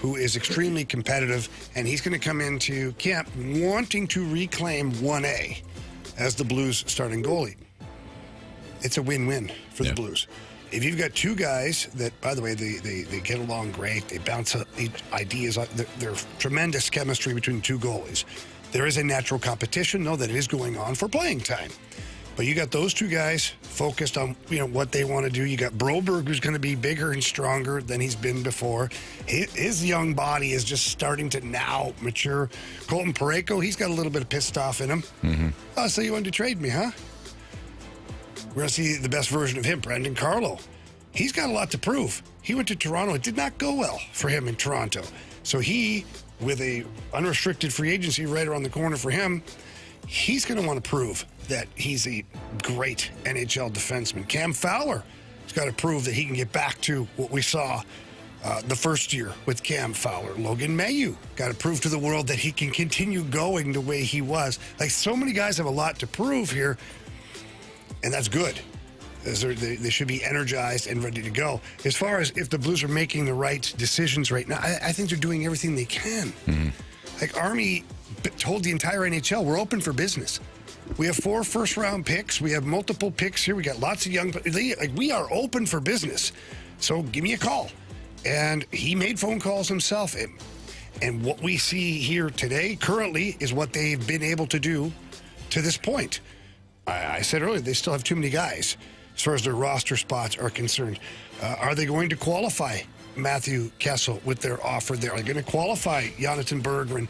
who is extremely competitive, and he's going to come into camp wanting to reclaim 1A as the Blues starting goalie. It's a win-win for the Blues. If you've got two guys that, by the way, they get along great, they bounce ideas, they're tremendous chemistry between two goalies. There is a natural competition, though, that is going on for playing time. But you got those two guys focused on what they want to do. You got Broberg, who's going to be bigger and stronger than he's been before. His young body is just starting to now mature. Colton Parayko, he's got a little bit of pissed off in him. Mm-hmm. Oh, so you wanted to trade me, huh? We're going to see the best version of him, Brendan Carlo. He's got a lot to prove. He went to Toronto. It did not go well for him in Toronto. So he, with a unrestricted free agency right around the corner for him, he's going to want to prove that he's a great NHL defenseman. Cam Fowler has got to prove that he can get back to what we saw the first year with Cam Fowler. Logan Mailloux got to prove to the world that he can continue going the way he was. Like, so many guys have a lot to prove here, and that's good. They should be energized and ready to go. As far as if the Blues are making the right decisions right now, I think they're doing everything they can. Mm-hmm. Like, Army told the entire NHL, we're open for business. We have 4 first-round picks. We have multiple picks here. We got lots of young... we are open for business. So give me a call. And he made phone calls himself. And what we see here today, currently, is what they've been able to do to this point. I said earlier, they still have too many guys as far as their roster spots are concerned. Are they going to qualify Matthew Kessel with their offer there? Are they going to qualify Jonathan Berggren?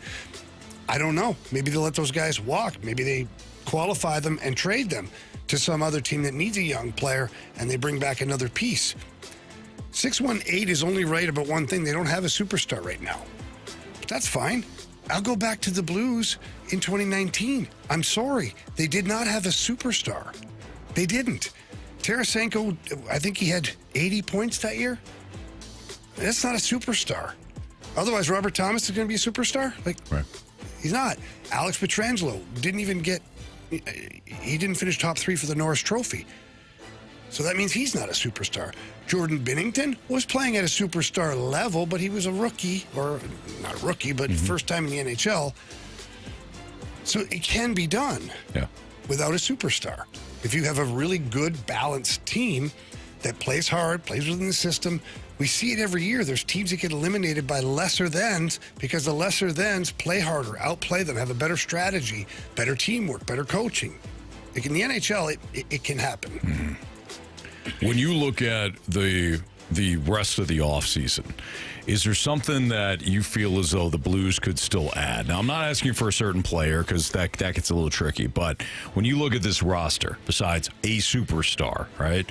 I don't know. Maybe they'll let those guys walk. Maybe they qualify them and trade them to some other team that needs a young player, and they bring back another piece. 618 is only right about one thing. They don't have a superstar right now. But that's fine. I'll go back to the Blues in 2019. I'm sorry. They did not have a superstar. They didn't. Tarasenko, I think he had 80 points that year. That's not a superstar. Otherwise, Robert Thomas is going to be a superstar? Right. He's not. Alex Pietrangelo he didn't finish top 3 for the Norris Trophy. So that means he's not a superstar. Jordan Binnington was playing at a superstar level, but he was a rookie, or not a rookie, but first time in the NHL. So it can be done without a superstar. If you have a really good, balanced team that plays hard, plays within the system, we see it every year. There's teams that get eliminated by lesser thans because the lesser thans play harder, outplay them, have a better strategy, better teamwork, better coaching. Like in the NHL, it can happen. When you look at the rest of the offseason, is there something that you feel as though the Blues could still add? Now, I'm not asking for a certain player because that gets a little tricky, but when you look at this roster, besides a superstar, right?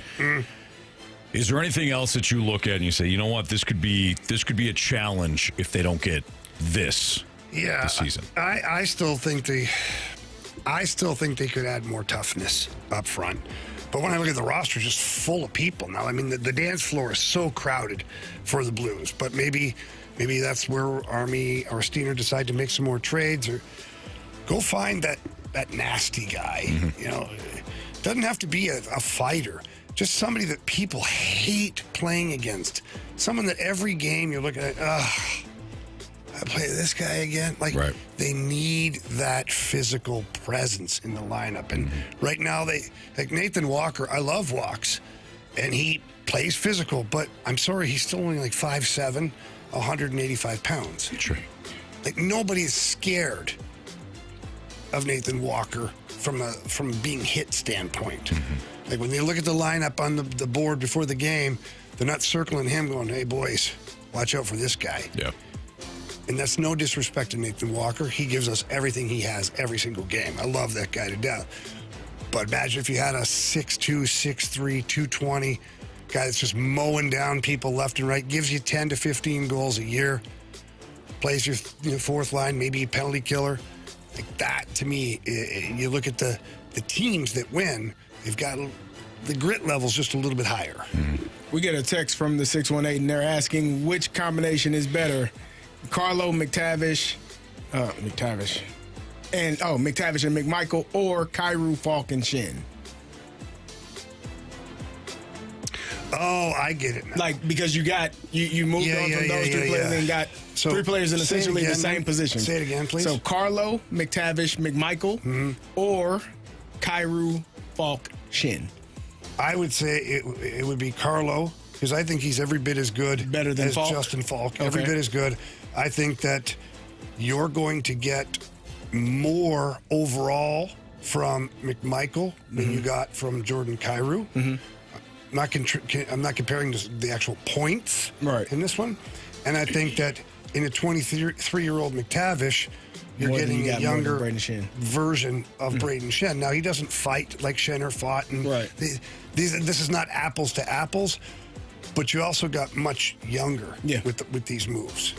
Is there anything else that you look at and you say, you know what, this could be a challenge if they don't get this this season? I still think they could add more toughness up front. But when I look at the roster, it's just full of people now. I mean, the dance floor is so crowded for the Blues. But maybe that's where Army or Steiner decide to make some more trades or go find that nasty guy. You know, it doesn't have to be a fighter. Just somebody that people hate playing against. Someone that every game you're looking at, I play this guy again. They need that physical presence in the lineup. And right now, like Nathan Walker, I love Walks, and he plays physical, but I'm sorry, he's still only like 5'7", 185 pounds. Sure. Like nobody is scared of Nathan Walker from being hit standpoint. Like when they look at the lineup on the board before the game, they're not circling him going, hey boys, watch out for this guy. Yeah. And that's no disrespect to Nathan Walker. He gives us everything he has every single game. I love that guy to death. But imagine if you had a 6'2", 6'3", 220 guy that's just mowing down people left and right, gives you 10 to 15 goals a year, plays your fourth line, maybe a penalty killer. Like that, to me, you look at the teams that win, they've got the grit level's just a little bit higher. We get a text from the 618, and they're asking which combination is better. Carlo, McTavish and McMichael, or Kyrou, Falk, and Shen. Oh, I get it now. Like, because you moved on from those three players and got three players in essentially the same position. Say it again, please. So Carlo, McTavish, McMichael, or Kyrou, Falk, Shen. I would say it would be Carlo, because I think he's every bit as good than as Falk? Justin Falk. Okay. Every bit as good. I think that you're going to get more overall from McMichael than you got from Jordan Kyrou. I'm not comparing the actual points in this one. And I think that in a 23-year-old McTavish, you're getting a younger version of Braden Shen. Now, he doesn't fight like Shen fought. And this is not apples to apples, but you also got much younger with these moves.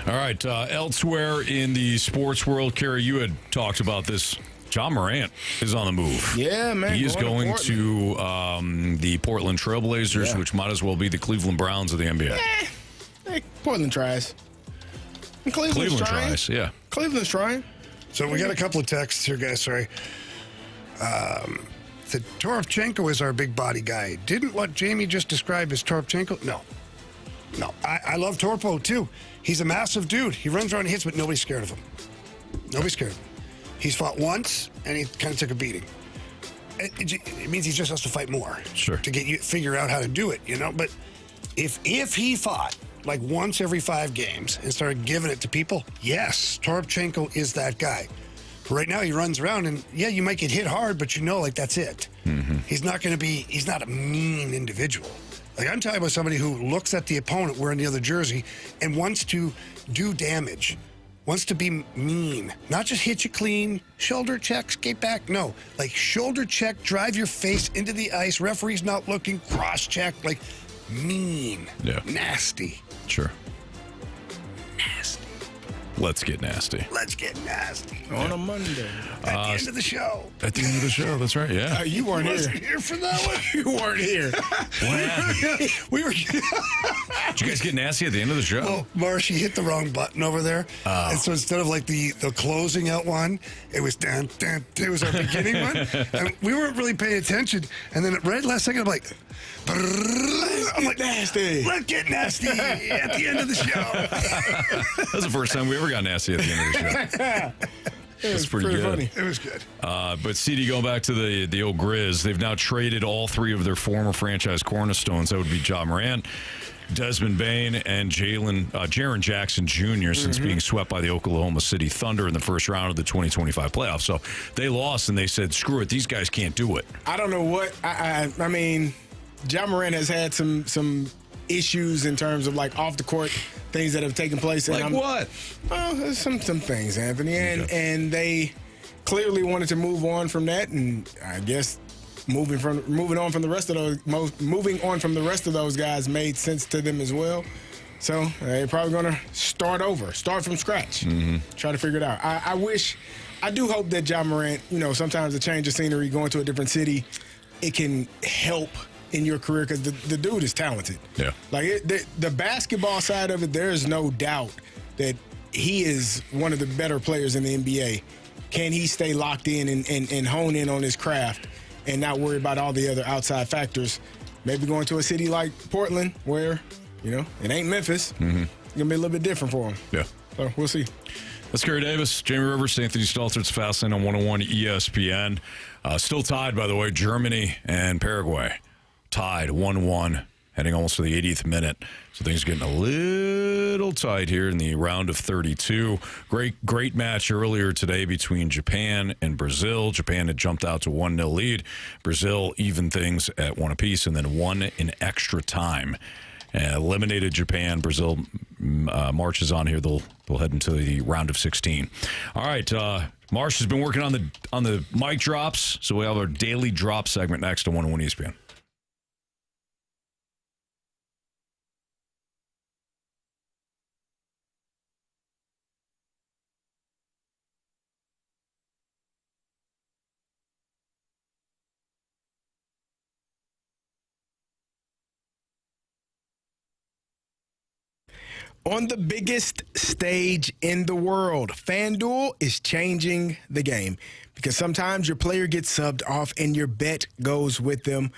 All right. Elsewhere in the sports world, Carey, you had talked about this. John Morant is on the move. Yeah, man. He is going to the Portland Trailblazers, which might as well be the Cleveland Browns of the NBA. Hey, Portland tries. And Cleveland's trying. Tries, yeah. Cleveland's trying. So we got a couple of texts here, guys. Sorry. That Toropchenko is our big body guy. Didn't what Jamie just describe as Toropchenko? No. I love Torpo, too. He's a massive dude. He runs around and hits, but nobody's scared of him. Nobody's scared of him. He's fought once, and he kind of took a beating. It means he just has to fight more to figure out how to do it, you know? But if he fought like once every 5 games and started giving it to people, yes, Toropchenko is that guy. But right now he runs around, and you might get hit hard, but like that's it. He's not a mean individual. Like I'm talking about somebody who looks at the opponent wearing the other jersey and wants to do damage. Wants to be mean, not just hit you clean, shoulder check, skate back. No, like shoulder check, drive your face into the ice, referee's not looking, cross check, like mean, nasty. Sure. Nasty. Let's get nasty. Let's get nasty. On a Monday. At the end of the show. At the end of the show, that's right, yeah. You weren't here. Wasn't here for that one. You weren't here. We were. Did you guys get nasty at the end of the show? Well, Marsh, you hit the wrong button over there. And so instead of like the closing out one, it was it was our beginning one. And we weren't really paying attention. And then right last second, I'm like, nasty. Let's get nasty at the end of the show. That's the first time we ever got nasty at the end of the show. That's pretty good. Funny. It was good. But CD, going back to the old Grizz, they've now traded all three of their former franchise cornerstones. That would be John Morant, Desmond Bain, and Jaren Jackson Jr. since being swept by the Oklahoma City Thunder in the first round of the 2025 playoffs. So they lost, and they said, screw it, these guys can't do it. I don't know what I mean. John Morant has had some issues in terms of like off the court things that have taken place. And what? Well, some things, Anthony, and they clearly wanted to move on from that, and I guess moving on from the rest of those guys made sense to them as well. So they're probably going to start from scratch, try to figure it out. I do hope that John Morant, sometimes a change of scenery, going to a different city, it can help in your career because the dude is talented. Yeah. Like the basketball side of it, there's no doubt that he is one of the better players in the NBA. Can he stay locked in and hone in on his craft and not worry about all the other outside factors? Maybe going to a city like Portland where, it ain't Memphis. It's going to be a little bit different for him. Yeah. So we'll see. That's Carey Davis, Jamie Rivers, Anthony Stalter. It's Fast Lane on 101 ESPN. Still tied, by the way, Germany and Paraguay. Tied 1-1, heading almost to the 80th minute. So things are getting a little tight here in the round of 32. Great match earlier today between Japan and Brazil. Japan had jumped out to 1-0 lead. Brazil evened things at 1 apiece and then won in extra time. Eliminated Japan. Brazil marches on here. They'll head into the round of 16. All right, Marsh has been working on the mic drops, so we have our daily drop segment next on 101 ESPN. On the biggest stage in the world, FanDuel is changing the game because sometimes your player gets subbed off and your bet goes with them.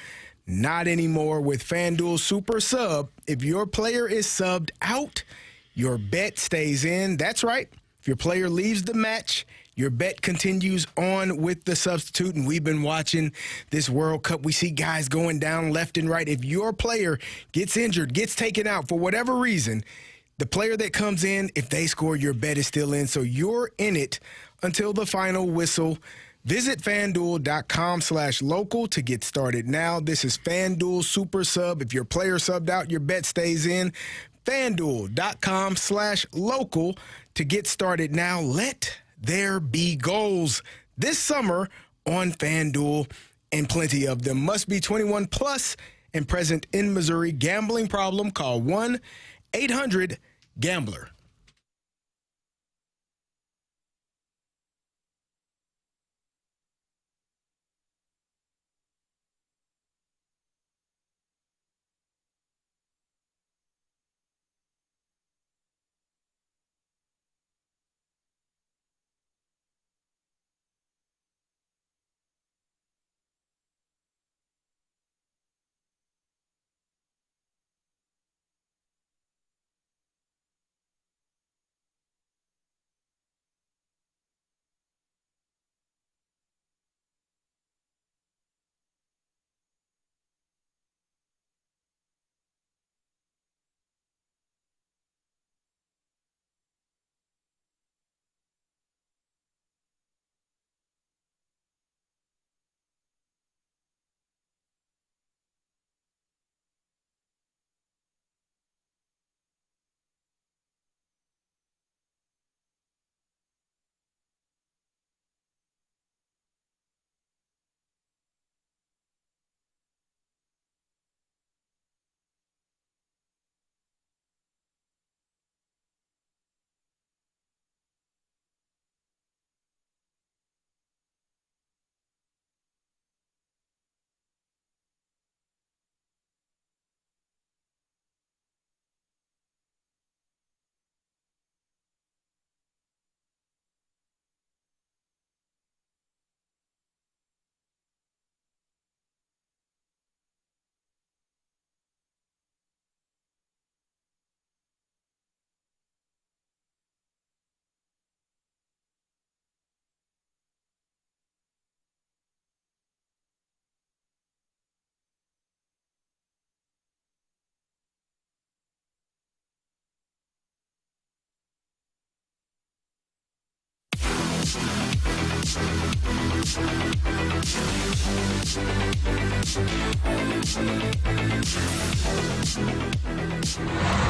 Not anymore with FanDuel Super Sub. If your player is subbed out, your bet stays in. That's right. If your player leaves the match, your bet continues on with the substitute, and we've been watching this World Cup. We see guys going down left and right. If your player gets injured, gets taken out for whatever reason, the player that comes in, if they score, your bet is still in. So you're in it until the final whistle. Visit FanDuel.com/local to get started now. This is FanDuel Super Sub. If your player subbed out, your bet stays in. FanDuel.com/local to get started now. Let there be goals this summer on FanDuel, and plenty of them. Must be 21 plus and present in Missouri. Gambling problem? Call 1-800-GAMBLER.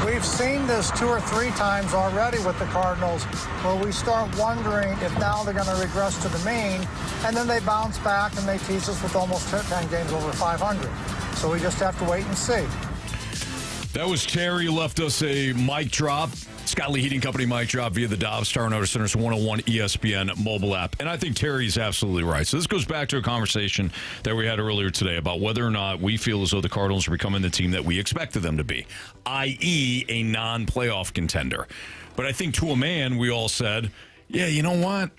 We've seen this 2 or 3 times already with the Cardinals, where we start wondering if now they're going to regress to the mean, and then they bounce back and they tease us with almost 10 games over 500. So we just have to wait and see. That was Terry, left us a mic drop. Scott Lee Heating Company mic drop via the Dobbs Star Notice Center's 101 ESPN mobile app. And I think Terry's absolutely right. So this goes back to a conversation that we had earlier today about whether or not we feel as though the Cardinals are becoming the team that we expected them to be, i.e. a non-playoff contender. But I think to a man, we all said, yeah, you know what?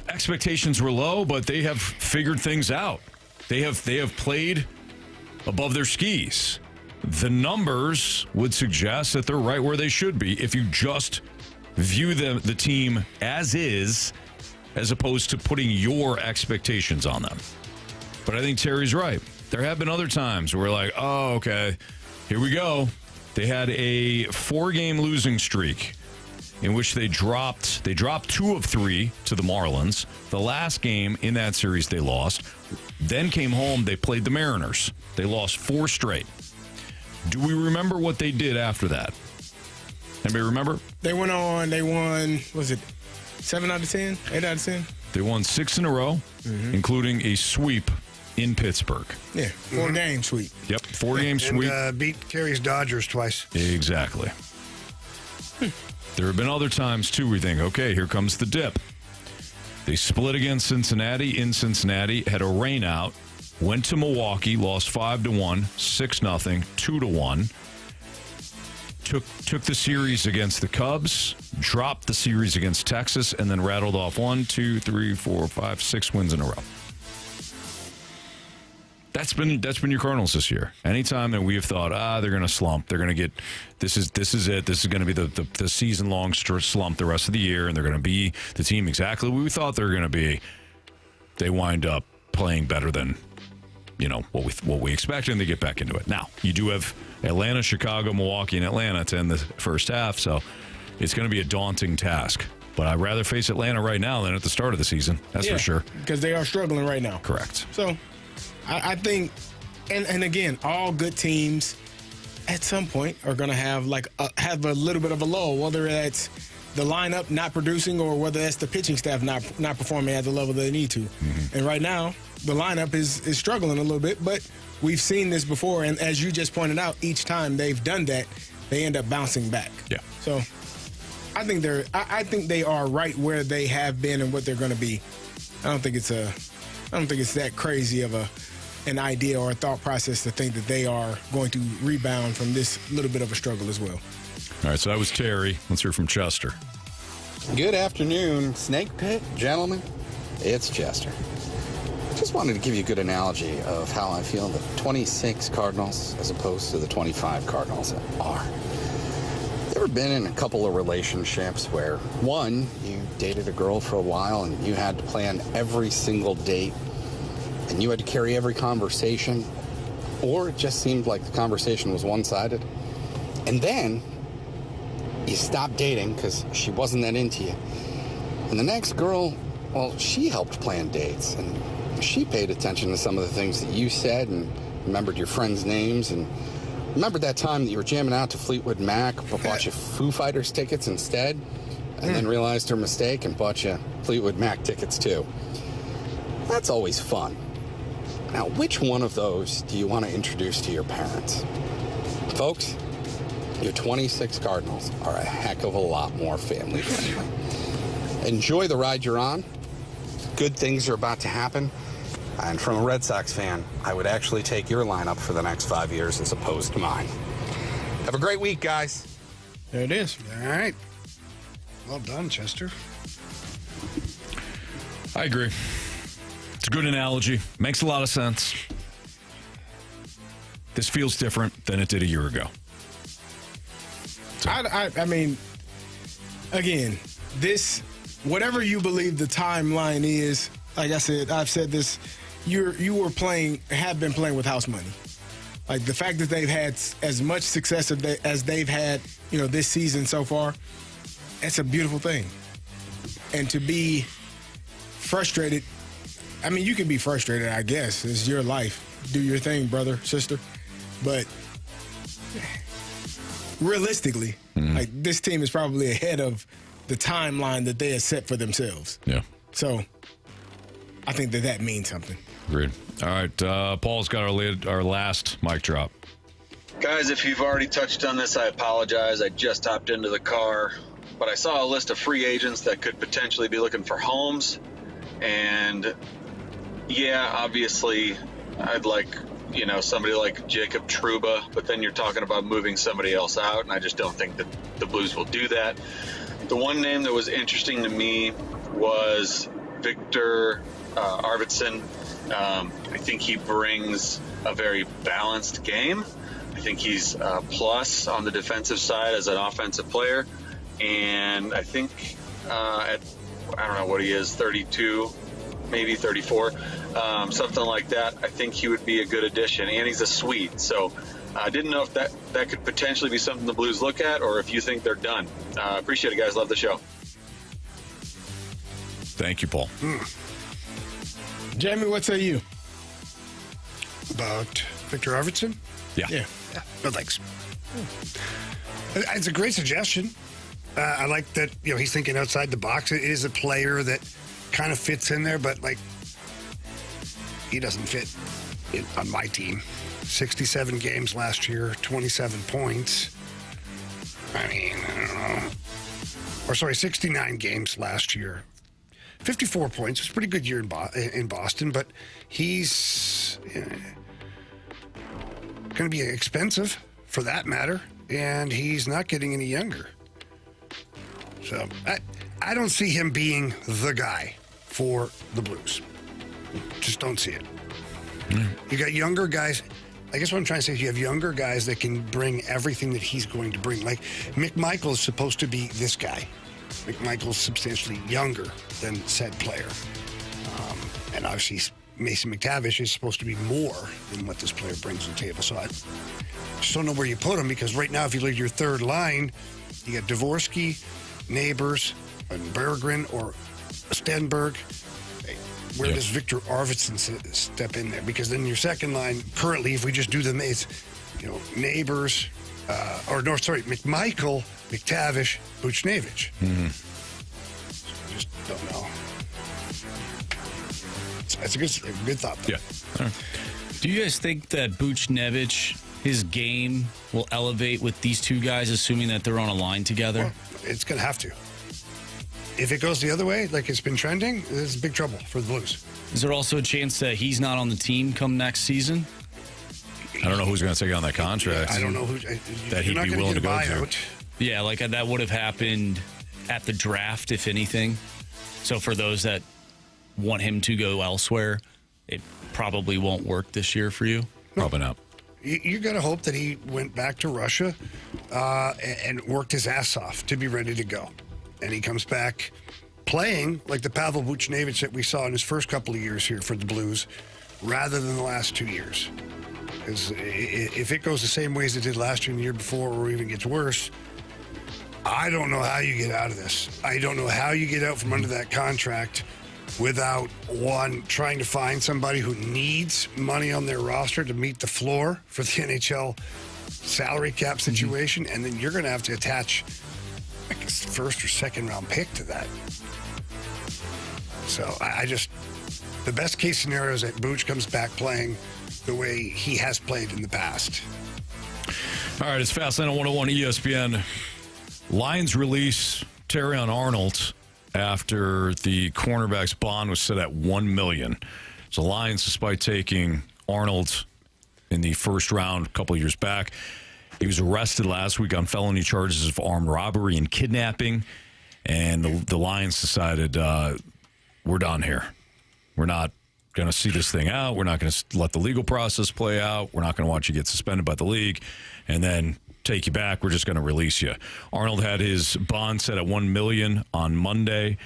Expectations were low, but they have figured things out. They have played above their skis. The numbers would suggest that they're right where they should be if you just view the team as is, as opposed to putting your expectations on them. But I think Terry's right. There have been other times where we're like, oh, okay, here we go. They had a 4-game losing streak in which they dropped 2 of 3 to the Marlins. The last game in that series they lost. Then came home, they played the Mariners. They lost 4 straight. Do we remember what they did after that? Anybody remember? They went on, they won, was it 7 out of 10? 8 out of 10? They won 6 in a row, including a sweep in Pittsburgh. Yeah, 4-game sweep. Yep, 4-game sweep. And beat Carey's Dodgers twice. Exactly. There have been other times, too, we think, okay, here comes the dip. They split against Cincinnati in Cincinnati, had a rain out. Went to Milwaukee, lost 5-1, 6-0, 2-1. Took the series against the Cubs, dropped the series against Texas, and then rattled off 1, 2, 3, 4, 5, 6 wins in a row. That's been your Cardinals this year. Anytime that we have thought, they're going to slump, they're going to get this is it. This is going to be the season long slump the rest of the year, and they're going to be the team exactly what we thought they were going to be. They wind up playing better than what we expected, and they get back into it. Now, you do have Atlanta, Chicago, Milwaukee, and Atlanta to end the first half, so it's going to be a daunting task. But I'd rather face Atlanta right now than at the start of the season. That's for sure. Because they are struggling right now. Correct. So, I think, and again, all good teams at some point are going to have have a little bit of a lull, whether that's the lineup not producing or whether that's the pitching staff not performing at the level they need to. And right now, the lineup is struggling a little bit, but we've seen this before, and as you just pointed out, each time they've done that, they end up bouncing back. Yeah. So I think they are right where they have been and what they're going to be. I don't think it's that crazy of an idea or a thought process to think that they are going to rebound from this little bit of a struggle as well. All right, so that was Terry. Let's hear from Chester. Good afternoon, Snake Pit, gentlemen. It's Chester. Just wanted to give you a good analogy of how I feel the 26 Cardinals as opposed to the 25 Cardinals are. Ever been in a couple of relationships where, one, you dated a girl for a while and you had to plan every single date and you had to carry every conversation, or it just seemed like the conversation was one-sided, and then you stopped dating because she wasn't that into you, and the next girl, well, she helped plan dates and she paid attention to some of the things that you said and remembered your friends' names and remembered that time that you were jamming out to Fleetwood Mac but bought you Foo Fighters tickets instead, and then realized her mistake and bought you Fleetwood Mac tickets too. That's always fun. Now, which one of those do you want to introduce to your parents? Folks, your 26 Cardinals are a heck of a lot more family friendly. Enjoy the ride you're on. Good things are about to happen. And from a Red Sox fan, I would actually take your lineup for the next 5 years as opposed to mine. Have a great week, guys. There it is. All right. Well done, Chester. I agree. It's a good analogy. Makes a lot of sense. This feels different than it did a year ago. So. I mean, again, this, whatever you believe the timeline is, like I said, I've said this, you have been playing with house money. Like the fact that they've had as much success as they've had, this season so far, it's a beautiful thing. And to be frustrated. I mean, you can be frustrated, I guess. It's your life. Do your thing, brother, sister. But realistically, like, this team is probably ahead of the timeline that they have set for themselves. Yeah. So I think that means something. Agreed. All right, Paul's got our last mic drop. Guys, if you've already touched on this, I apologize. I just hopped into the car. But I saw a list of free agents that could potentially be looking for homes. And, yeah, obviously, I'd like, somebody like Jacob Trouba. But then you're talking about moving somebody else out, and I just don't think that the Blues will do that. The one name that was interesting to me was Victor Arvidsson. I think he brings a very balanced game. I think he's a plus on the defensive side as an offensive player. And I think I don't know what he is, 32, maybe 34, something like that. I think he would be a good addition. And he's a Swede. So I didn't know if that could potentially be something the Blues look at or if you think they're done. Appreciate it, guys. Love the show. Thank you, Paul. Jamie, what say you? About Victor Arvidsson? Yeah. No thanks. It's a great suggestion. I like that, he's thinking outside the box. It is a player that kind of fits in there, but, he doesn't fit on my team. 67 games last year, 27 points. I mean, I don't know. Or, 69 games last year. 54 points. It's a pretty good year in Boston, but he's going to be expensive for that matter, and he's not getting any younger. So I don't see him being the guy for the Blues. Just don't see it. You got younger guys. I guess what I'm trying to say is you have younger guys that can bring everything that he's going to bring. Like McMichael is supposed to be this guy. McMichael's substantially younger than said player. And obviously Mason McTavish is supposed to be more than what this player brings to the table. So I just don't know where you put him, because right now if you look at your third line, you got Dvorsky, Neighbors, and Berggren or Stenberg. Where does Victor Arvidsson step in there? Because then your second line, currently, if we just do them, it's, Neighbors, McMichael, McTavish, Buchnevich. So I just don't know. That's a good thought, though. Yeah. Do you guys think that Buchnevich, his game will elevate with these two guys, assuming that they're on a line together? Well, it's going to have to. If it goes the other way, like it's been trending, there's big trouble for the Blues. Is there also a chance that he's not on the team come next season? I don't know who's going to take on that contract. I don't know who that he'd be willing to go to. Yeah, like that would have happened at the draft, if anything. So for those that want him to go elsewhere, it probably won't work this year for you. Probably not. You got to hope that he went back to Russia and worked his ass off to be ready to go. And he comes back playing like the Pavel Buchnevich that we saw in his first couple of years here for the Blues, rather than the last 2 years. Because if it goes the same way as it did last year and the year before, or even gets worse, I don't know how you get out of this. I don't know how you get out from under that contract without, one, trying to find somebody who needs money on their roster to meet the floor for the NHL salary cap situation, and then you're going to have to attach like a first or second round pick to that. So I just, the best case scenario is that Booch comes back playing the way he has played in the past. All right, it's Fastlane on 101 ESPN. Lions release Terrion Arnold after the cornerback's bond was set at $1 million. So Lions, despite taking Arnold in the first round a couple of years back, he was arrested last week on felony charges of armed robbery and kidnapping, and the Lions decided, we're done here. We're not going to see this thing out. We're not going to let the legal process play out. We're not going to watch you get suspended by the league and then take you back. We're just going to release you. Arnold had his bond set at $1 million on Monday,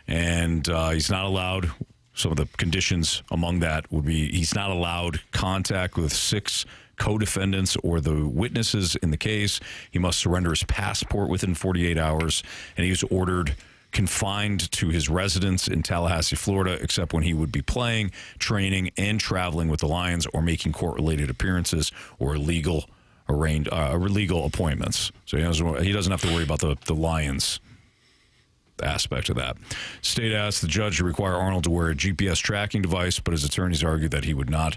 and he's not allowed. Some of the conditions among that would be he's not allowed contact with 6 co-defendants or the witnesses in the case. He must surrender his passport within 48 hours, and he was ordered confined to his residence in Tallahassee, Florida, except when he would be playing, training, and traveling with the Lions or making court-related appearances or legal appointments. So he doesn't have to worry about the Lions aspect of that. State asked the judge to require Arnold to wear a GPS tracking device, but his attorneys argued that he would not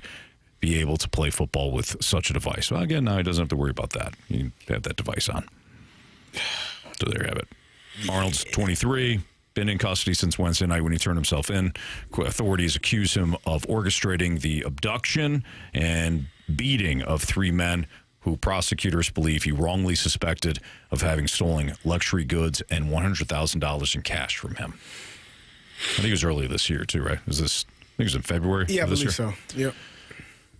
be able to play football with such a device. Well, again, now he doesn't have to worry about that. You have that device on. So there you have it. Arnold's 23, been in custody since Wednesday night when he turned himself in. Authorities accuse him of orchestrating the abduction and beating of 3 men who prosecutors believe he wrongly suspected of having stolen luxury goods and $100,000 in cash from him. I think it was earlier this year, too, right? I think it was in February Yeah, I of this believe year? so. Yep.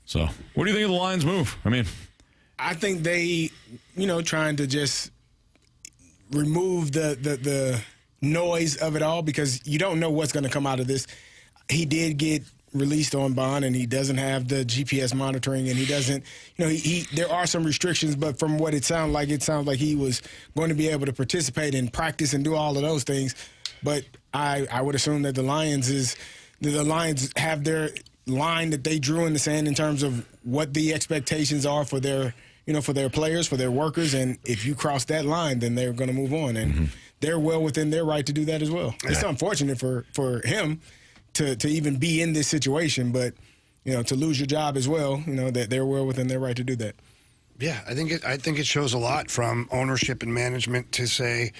So, what do you think of the Lions' move? I mean, I think they, trying to just remove the noise of it all because you don't know what's going to come out of this. He did get released on bond, and he doesn't have the GPS monitoring, and he doesn't, there are some restrictions, but from what it sounds like he was going to be able to participate in practice and do all of those things. But I would assume that the Lions have their line that they drew in the sand in terms of what the expectations are for their players, for their workers, and if you cross that line, then they're going to move on, and they're well within their right to do that as well. Yeah. It's unfortunate for him to even be in this situation, but to lose your job as well, that they're well within their right to do that. Yeah, I think it shows a lot from ownership and management to say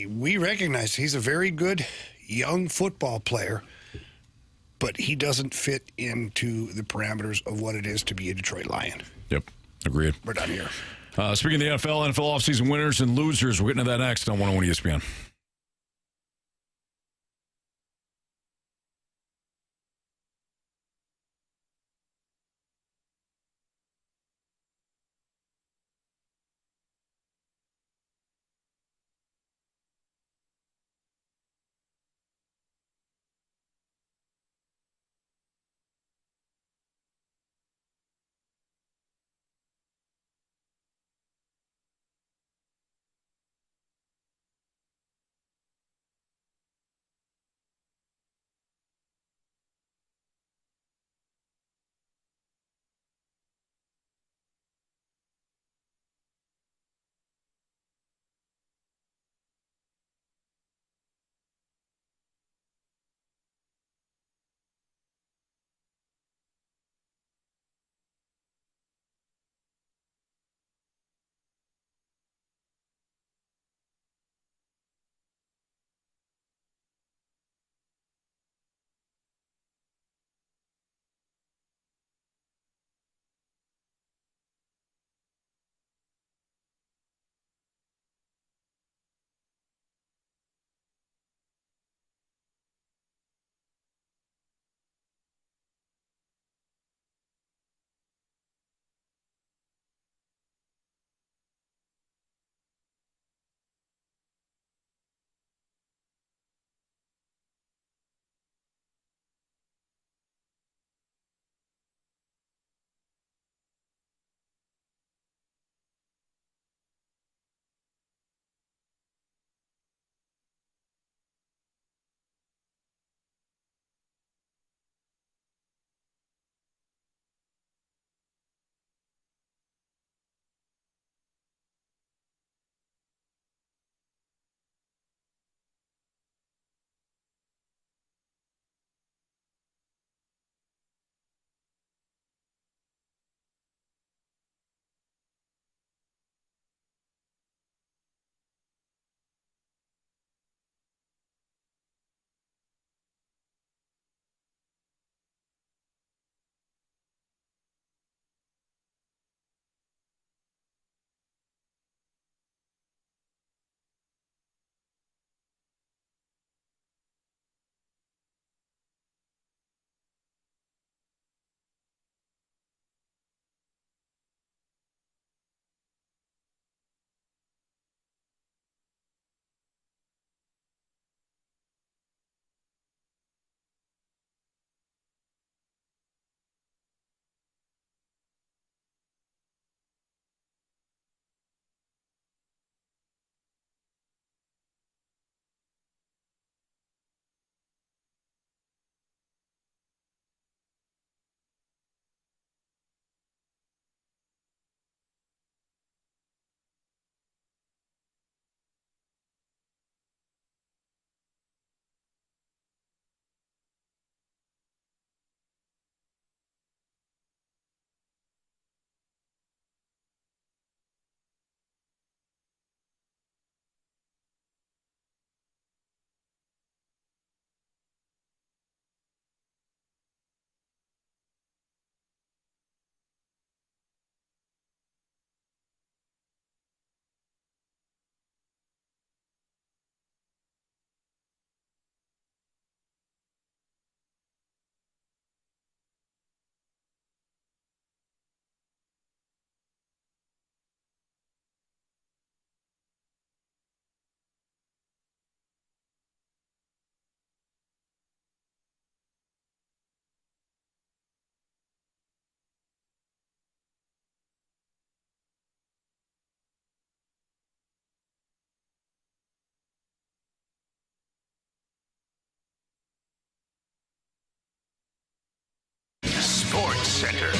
we recognize he's a very good young football player, but he doesn't fit into the parameters of what it is to be a Detroit Lion. Yep, agreed. We're done here. Speaking of the NFL offseason winners and losers, we're getting to that next on 101 ESPN. Center.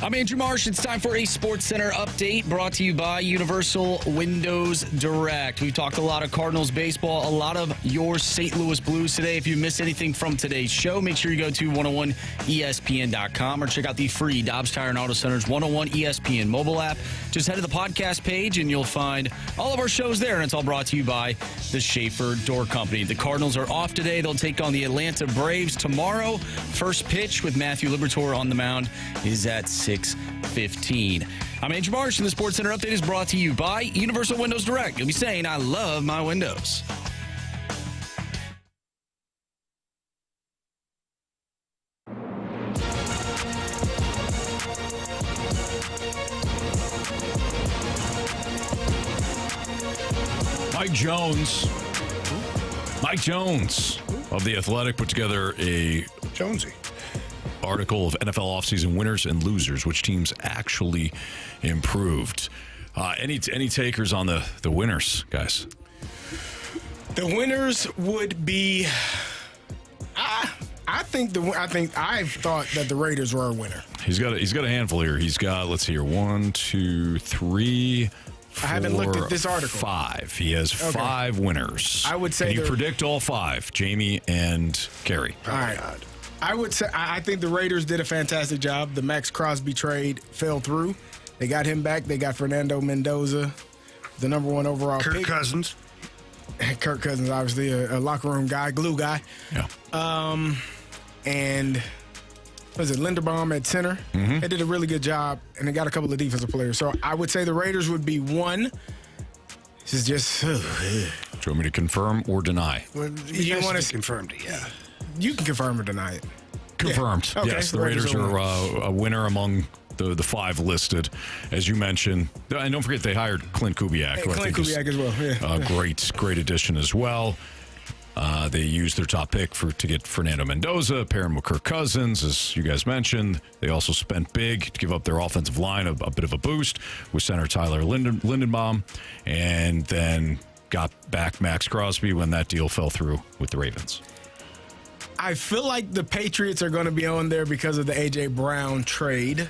I'm Andrew Marsh. It's time for a Sports Center update brought to you by Universal Windows Direct. We've talked a lot of Cardinals baseball, a lot of your St. Louis Blues today. If you missed anything from today's show, make sure you go to 101ESPN.com or check out the free Dobbs Tire and Auto Center's 101 ESPN mobile app. Just head to the podcast page and you'll find all of our shows there, and it's all brought to you by the Schaefer Door Company. The Cardinals are off today. They'll take on the Atlanta Braves tomorrow. First pitch with Matthew Liberatore on the mound is at 6:15. I'm Andrew Marsh, and the Sports Center update is brought to you by Universal Windows Direct. You'll be saying, I love my windows. Mike Jones of The Athletic put together a Jonesy article of NFL offseason winners and losers, which teams actually improved. Any takers on the winners, guys? The winners would be. I've thought that the Raiders were a winner. He's got a handful here. He's got, let's see here, 1, 2, 3. 4, I haven't looked at this article. 5. He has 5 winners. I would say. Can you predict all 5? Jamie and Carey. All right. I would say I think the Raiders did a fantastic job. The Max Crosby trade fell through. They got him back. They got Fernando Mendoza, the number 1 overall pick. Kirk Cousins, obviously a locker room guy, glue guy. Yeah. And was it Linderbaum at center? Mm-hmm. They did a really good job, and they got a couple of defensive players. So I would say the Raiders would be 1. This is just. Do you want me to confirm or deny? Well, you want to confirmed it, yeah. You can confirm or deny it. Confirmed. Yeah. Okay. Yes, the Raiders are a winner among the 5 listed, as you mentioned. And don't forget they hired Clint Kubiak. Clint Kubiak as well. Yeah. Great addition as well. They used their top pick to get Fernando Mendoza, pair him with Kirk Cousins, as you guys mentioned. They also spent big to give up their offensive line a bit of a boost with center Tyler Linderbaum, and then got back Max Crosby when that deal fell through with the Ravens. I feel like the Patriots are going to be on there because of the A.J. Brown trade.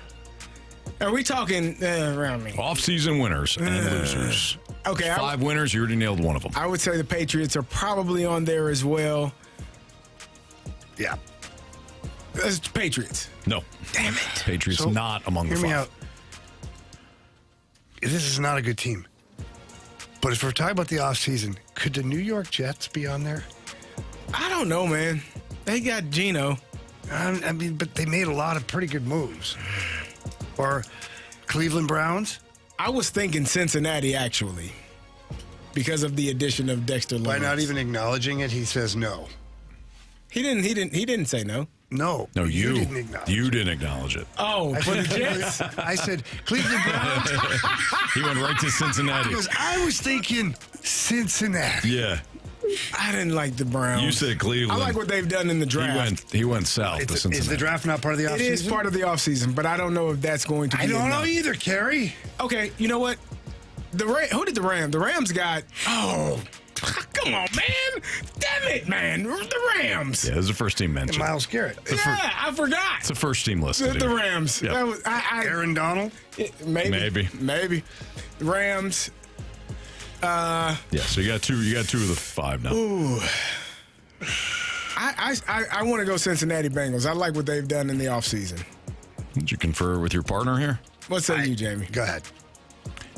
Are we talking around me? Off-season winners and losers. Okay. 5 winners, you already nailed one of them. I would say the Patriots are probably on there as well. Yeah. It's Patriots. No. Damn it. Patriots not among the 5. Hear me out. This is not a good team. But if we're talking about the offseason, could the New York Jets be on there? I don't know, man. They got Geno. But they made a lot of pretty good moves. Or Cleveland Browns? I was thinking Cincinnati, actually, because of the addition of Dexter Lawrence. By not even acknowledging it, he says no. He didn't say no. No. No, you didn't acknowledge You didn't acknowledge it. Oh, for the Jets? I said Cleveland Browns. He went right to Cincinnati. Because I was thinking Cincinnati. Yeah. I didn't like the Browns. You said Cleveland. I like what they've done in the draft. He went south to Cincinnati. Is the draft not part of the offseason? It is part of the offseason, but I don't know if that's going to be I don't enough. know either, Carey. Okay, you know what? Who did the Rams? The Rams got... Oh, come on, man. Damn it, man. The Rams. Yeah, it was the first team mentioned. Myles Garrett. I forgot. It's the first team listed. The Rams. Yep. That was, Aaron Donald? Maybe. The Rams... yeah, so you got two of the 5 now. Ooh. I want to go Cincinnati Bengals. I like what they've done in the offseason. Did you confer with your partner here? What say you, Jamie? Go ahead.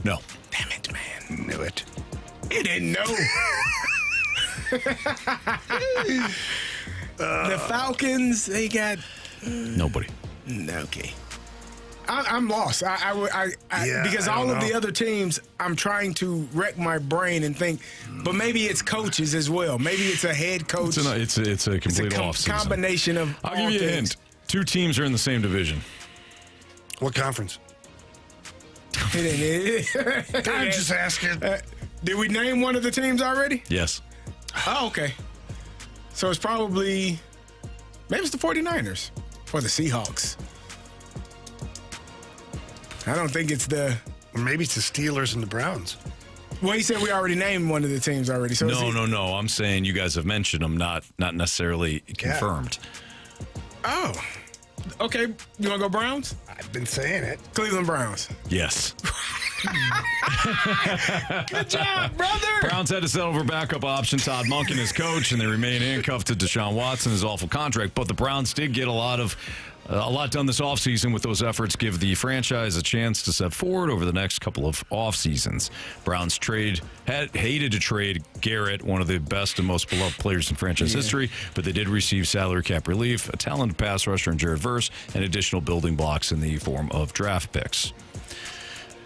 No. Damn it, man. Knew it. You didn't know. The Falcons, they got... Nobody. Okay. I'm lost. Because all of the other teams, I'm trying to wreck my brain and think, but maybe it's coaches as well. Maybe it's a head coach. It's a complete offseason. Combination of I'll give you a hint. 2 teams are in the same division. What conference? I'm just asking. Did we name one of the teams already? Yes. Oh, okay. So it's probably, maybe it's the 49ers or the Seahawks. I don't think it's the... Maybe it's the Steelers and the Browns. Well, he said we already named one of the teams already. So No. I'm saying you guys have mentioned them, not necessarily confirmed. Oh. Okay, you want to go Browns? I've been saying it. Cleveland Browns. Yes. Good job, brother. Browns had to settle for backup option Todd Monken as coach, and they remain handcuffed to Deshaun Watson, his awful contract. But the Browns did get a lot done this offseason with those efforts, give the franchise a chance to step forward over the next couple of off seasons. Browns hated to trade Garrett, one of the best and most beloved players in franchise history, but they did receive salary cap relief, a talented pass rusher in Jared Verse, and additional building blocks in the form of draft picks.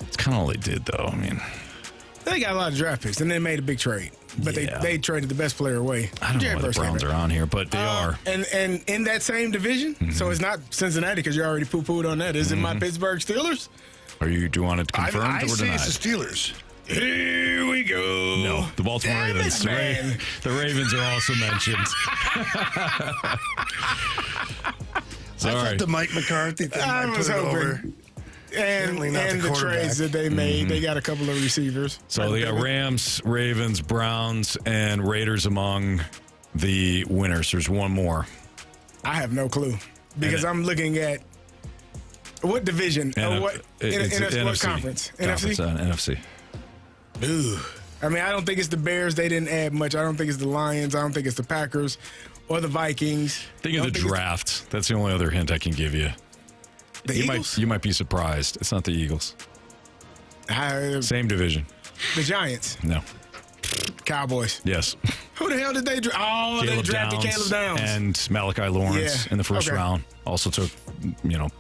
It's kind of all they did, though. I mean, they got a lot of draft picks, and they made a big trade. But they traded the best player away. I don't know why the Browns are on here, but they are. And in that same division, so it's not Cincinnati because you already poo-pooed on that. Is it my Pittsburgh Steelers? Do you want it confirmed I or say denied? it's the Steelers. Here we go. No, the Baltimore Ravens. The Ravens are also mentioned. Sorry. I thought the Mike McCarthy thing might put it over. And the trades that they made, they got a couple of receivers. So they got Rams, Ravens, Browns, and Raiders among the winners. There's one more. I have no clue because I'm looking at what division or what NFC. conference? NFC. Ooh. I mean, I don't think it's the Bears. They didn't add much. I don't think it's the Lions. I don't think it's the Packers or the Vikings. Think of the draft. That's the only other hint I can give you. The Eagles? You might be surprised. It's not the Eagles. Same division. The Giants? No. Cowboys? Yes. Who the hell did they draft? Oh, they drafted Caleb Downs. And Malachi Lawrence in the first round. Also took,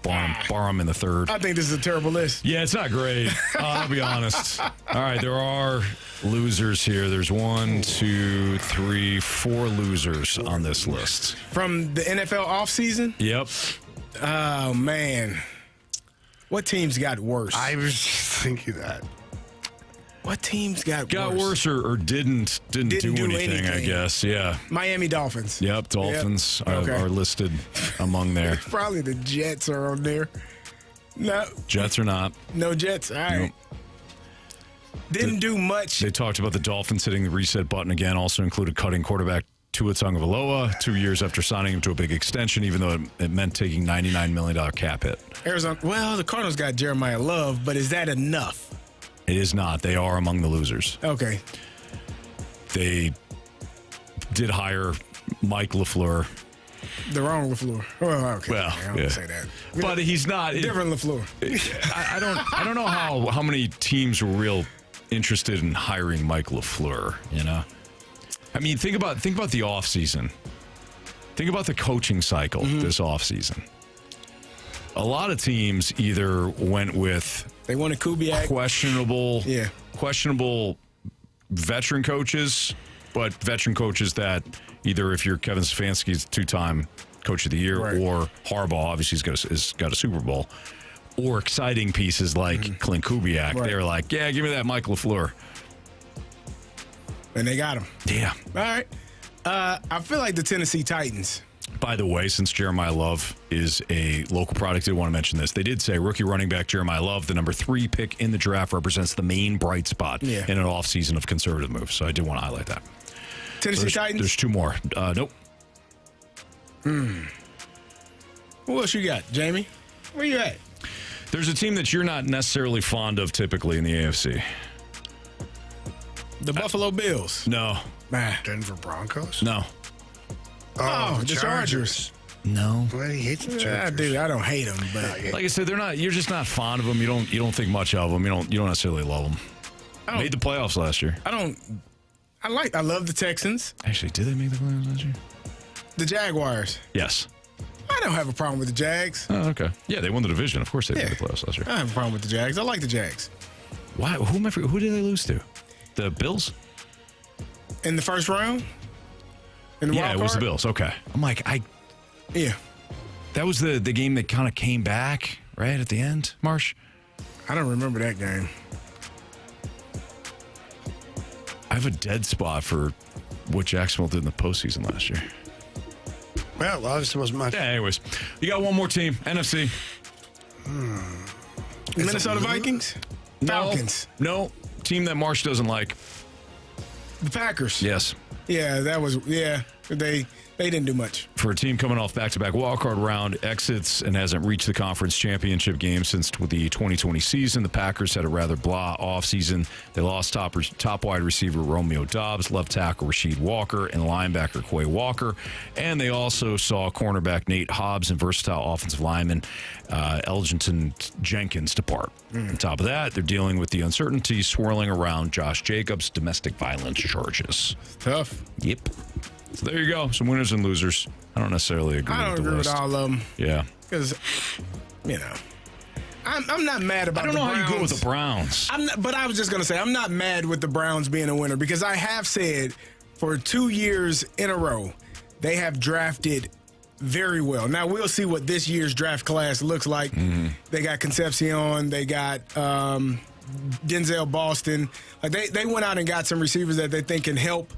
Barham in the third. I think this is a terrible list. Yeah, it's not great. I'll be honest. All right, there are losers here. There's 1, 2, 3, 4 losers on this list. From the NFL offseason? Yep. Oh, man. What teams got worse? I was just thinking that. What teams got worse or didn't do anything, I guess. Yeah. Miami Dolphins. Yep, Dolphins are listed among there. Probably the Jets are on there. No. Jets are not. No Jets. All right. Nope. Didn't do much. They talked about the Dolphins hitting the reset button again, also included cutting quarterback Tua Tagovailoa 2 years after signing him to a big extension, even though it meant taking $99 million cap hit. Arizona. Well, the Cardinals got Jeremiah Love, but is that enough? It is not. They are among the losers. Okay. They did hire Mike LaFleur. The wrong LaFleur. Well, okay. Well, I don't say that. But he's not. Different LaFleur. I don't know how many teams were real interested in hiring Mike LaFleur, you know? I mean, think about the offseason. Think about the coaching cycle this offseason. A lot of teams either went with they wanted Kubiak, questionable veteran coaches, but veteran coaches that either if you're Kevin Stefanski's 2-time coach of the year or Harbaugh, obviously he's got a Super Bowl, or exciting pieces like Clint Kubiak. Right. They're like, yeah, give me that Mike LaFleur. And they got him. Yeah. All right. I feel like the Tennessee Titans. By the way, since Jeremiah Love is a local product, I did want to mention this. They did say rookie running back Jeremiah Love, the number 3 pick in the draft, represents the main bright spot in an offseason of conservative moves. So I did want to highlight that. Tennessee Titans? There's 2 more. Nope. What else you got, Jamie? Where you at? There's a team that you're not necessarily fond of typically in the AFC. The Buffalo Bills. No. Denver Broncos? No. Oh, the Chargers. No. Well, he hates the Chargers. Dude, I don't hate them, but like I said, they're not. You're just not fond of them. You don't think much of them. You don't necessarily love them. Made the playoffs last year. I love the Texans. Actually, did they make the playoffs last year? The Jaguars. Yes. I don't have a problem with the Jags. Oh, okay. Yeah, they won the division. Of course they made the playoffs last year. I have a problem with the Jags. I like the Jags. Why? Who did they lose to? The Bills? In the first round? Yeah, it was the Bills. Okay. I'm like, yeah. That was the game that kind of came back, right, at the end, Marsh? I don't remember that game. I have a dead spot for what Jacksonville did in the postseason last year. Well, obviously wasn't much. Yeah, anyways. You got one more team, NFC. Minnesota Vikings? Falcons? No. Team that Marsh doesn't like. The Packers? Yes. Yeah, they They didn't do much. For a team coming off back-to-back wildcard round exits and hasn't reached the conference championship game since the 2020 season, the Packers had a rather blah offseason. They lost top wide receiver Romeo Doubs, left tackle Rasheed Walker, and linebacker Quay Walker. And they also saw cornerback Nate Hobbs and versatile offensive lineman Elgington Jenkins depart. On top of that, they're dealing with the uncertainty swirling around Josh Jacobs' domestic violence charges. Tough. Yep. So there you go. Some winners and losers. I don't necessarily agree with the list. I don't agree with all of them. Yeah. Because, I'm not mad about the Browns. I don't know how you go with the Browns. But I was just going to say, I'm not mad with the Browns being a winner because I have said for 2 years in a row, they have drafted very well. Now, we'll see what this year's draft class looks like. They got Concepcion. They got Denzel Boston. Like they went out and got some receivers that they think can help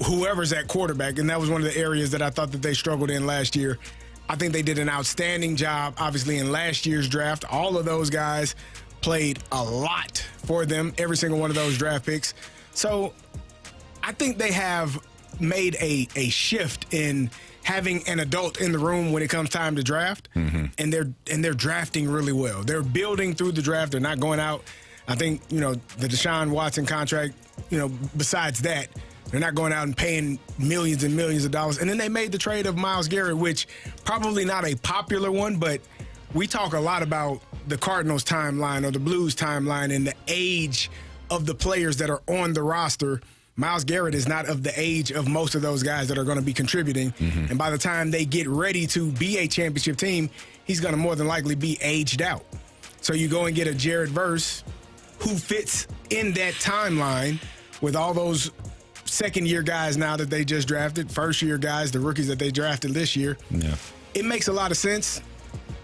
whoever's at quarterback, and that was one of the areas that I thought that they struggled in last year. I think they did an outstanding job, obviously, in last year's draft. All of those guys played a lot for them, every single one of those draft picks. So I think they have made a shift in having an adult in the room when it comes time to draft, and they're drafting really well. They're building through the draft. They're not going out. I think, the Deshaun Watson contract, besides that, they're not going out and paying millions and millions of dollars. And then they made the trade of Myles Garrett, which probably not a popular one, but we talk a lot about the Cardinals timeline or the Blues timeline and the age of the players that are on the roster. Myles Garrett is not of the age of most of those guys that are going to be contributing. And by the time they get ready to be a championship team, he's going to more than likely be aged out. So you go and get a Jared Verse who fits in that timeline with all those second-year guys now that they just drafted, first-year guys, the rookies that they drafted this year. Yeah. It makes a lot of sense,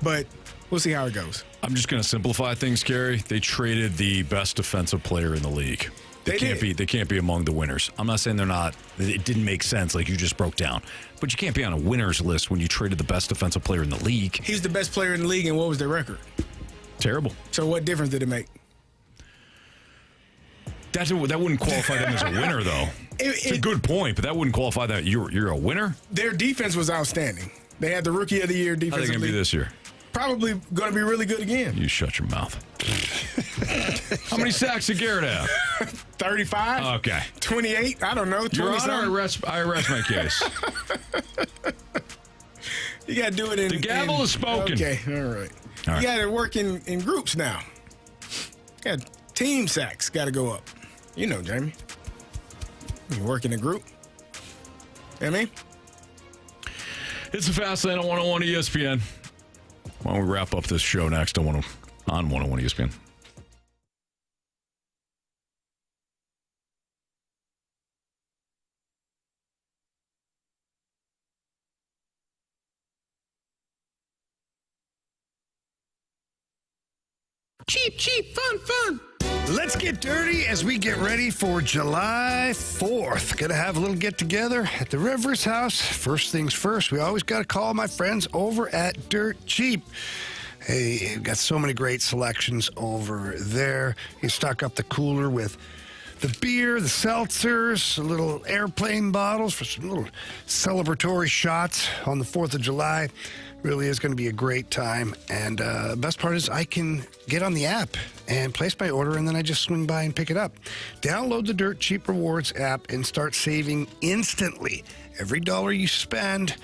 but we'll see how it goes. I'm just going to simplify things, Carey. They traded the best defensive player in the league. They can't be among the winners. I'm not saying they're not. It didn't make sense like you just broke down. But you can't be on a winners list when you traded the best defensive player in the league. He's the best player in the league, and what was their record? Terrible. So what difference did it make? That wouldn't qualify them as a winner, though. It's a good point, but that wouldn't qualify that you're a winner. Their defense was outstanding. They had the Rookie of the Year defense. How are they going to be this year? Probably going to be really good again. You shut your mouth. How many sacks did Garrett have? 35? Okay. 28? I don't know. 20 Your Honor, I arrest my case. You got to do it in... The gavel is spoken. Okay, all right. You got to work in groups now. You got team sacks got to go up. You know, Jamie. You work in a group. You know what I mean? It's a Fast Lane on 101 ESPN. Why don't we wrap up this show next on 101 ESPN? Cheap, fun. Let's get dirty as we get ready for July 4th. Gonna have a little get-together at the Rivers house. First things first, we always got to call my friends over at Dirt Cheap. Hey, we've got so many great selections over there. You stock up the cooler with the beer, the seltzers, the little airplane bottles for some little celebratory shots on the 4th of July. Really is going to be a great time. And the best part is I can get on the app and place my order, and then I just swing by and pick it up. Download the Dirt Cheap Rewards app and start saving instantly. Every dollar you spend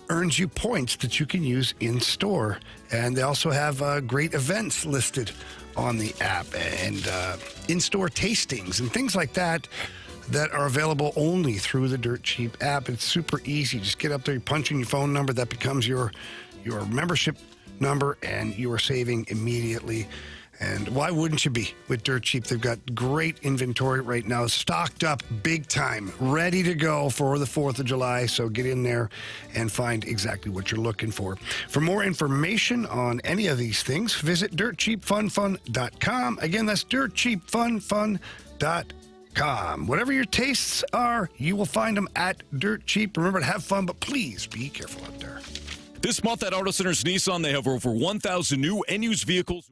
earns you points that you can use in store. And they also have great events listed on the app and in-store tastings and things like that are available only through the Dirt Cheap app. It's super easy. Just get up there, you punch in your phone number. That becomes your membership number, and you are saving immediately. And why wouldn't you be with Dirt Cheap? They've got great inventory right now, stocked up big time, ready to go for the 4th of July. So get in there and find exactly what you're looking for. For more information on any of these things, visit dirtcheapfunfun.com. Again, that's dirtcheapfunfun.com. Whatever your tastes are, you will find them at Dirt Cheap. Remember to have fun, but please be careful out there. This month at Auto Centers Nissan, they have over 1,000 new and used vehicles.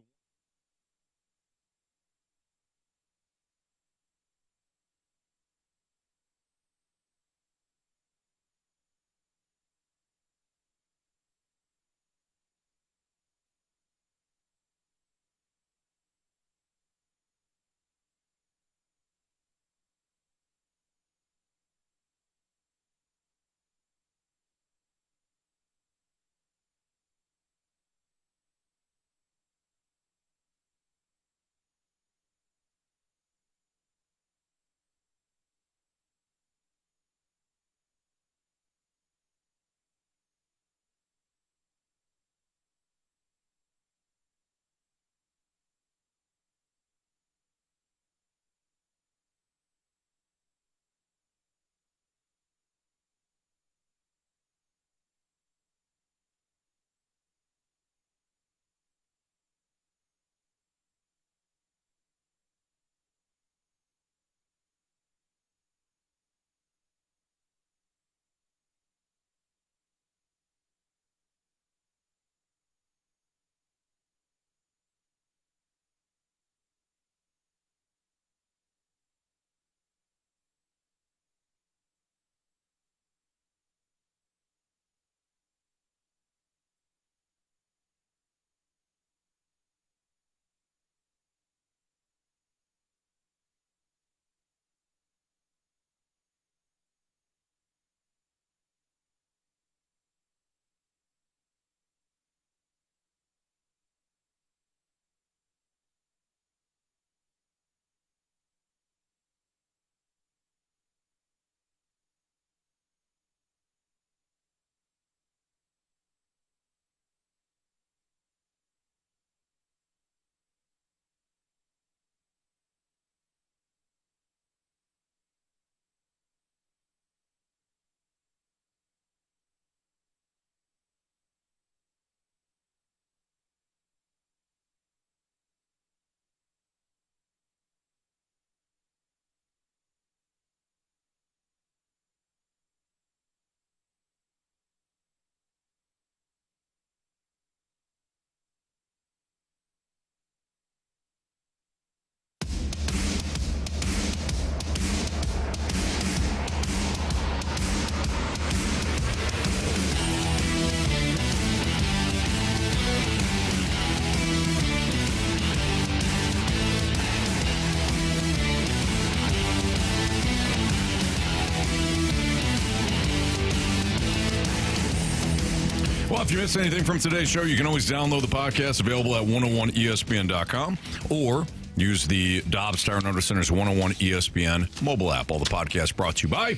Well, if you missed anything from today's show, you can always download the podcast, available at 101ESPN.com, or use the Dobbs Tire and Auto Center's 101 ESPN mobile app. All the podcasts brought to you by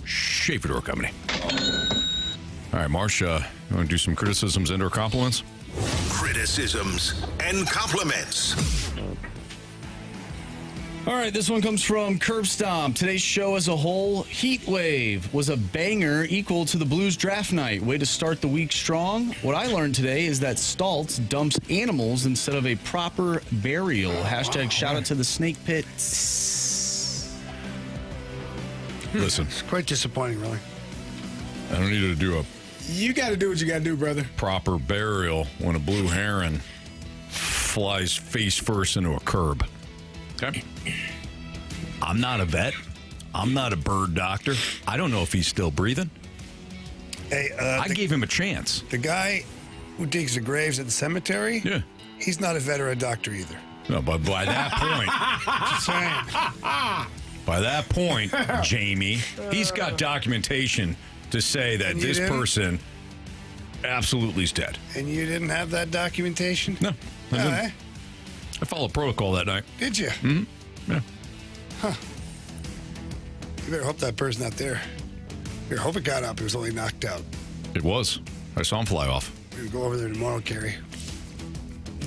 Schaefer Door Company. All right, Marsh, you want to do some criticisms and or compliments? Criticisms and compliments. All right, this one comes from Curb Stomp. Today's show as a whole, Heat Wave was a banger equal to the Blues draft night. Way to start the week strong. What I learned today is that Staltz dumps animals instead of a proper burial. Hashtag shout out to the snake pit. Listen. It's quite disappointing, really. I don't need to do a You got to do what you got to do, brother. proper burial when a blue heron flies face first into a curb. Okay. I'm not a vet. I'm not a bird doctor. I don't know if he's still breathing. Hey, I gave him a chance. The guy who digs the graves at the cemetery, he's not a vet or a doctor either. No, but by that point, Just saying. by that point, Jamie, he's got documentation to say that And you this didn't? person absolutely is dead. And you didn't have that documentation? No. I No, didn't. eh? I followed protocol that night. Did you? Mm-hmm. Yeah. Huh. You better hope that person out there. You better hope it got up. It was only knocked out. It was. I saw him fly off. We're going to go over there tomorrow, Carey.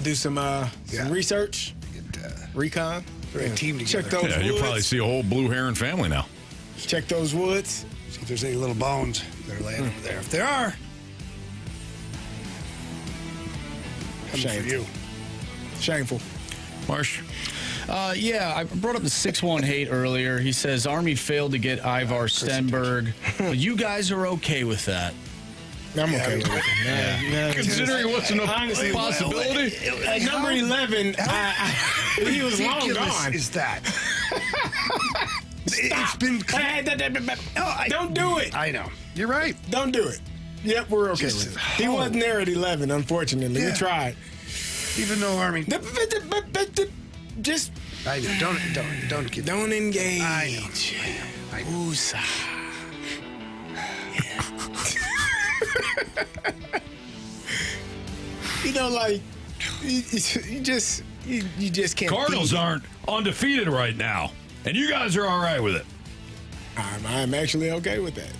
Do some research, recon. We're a team together. Check those Yeah, woods. you'll probably see a whole blue heron family now. Check those woods. See if there's any little bones that are laying over there. If there are, coming for you. Shameful. Marsh? Yeah, I brought up the 6-1 hate earlier. He says Army failed to get Ivar Stenberg. But you guys are okay with that. I'm okay with it. Yeah. Considering it wasn't a Honestly, possibility. At number 11, he was long Ridiculous gone. is that? It's been. Don't do it. I know. You're right. Don't do it. Yep, we're okay Just with it. He wasn't there at 11, unfortunately. We Yeah. tried. Even though Army. Just I know. don't engage. I know. Woosah. You know, like you just can't. Cardinals aren't undefeated right now, and you guys are all right with it. I'm actually okay with that.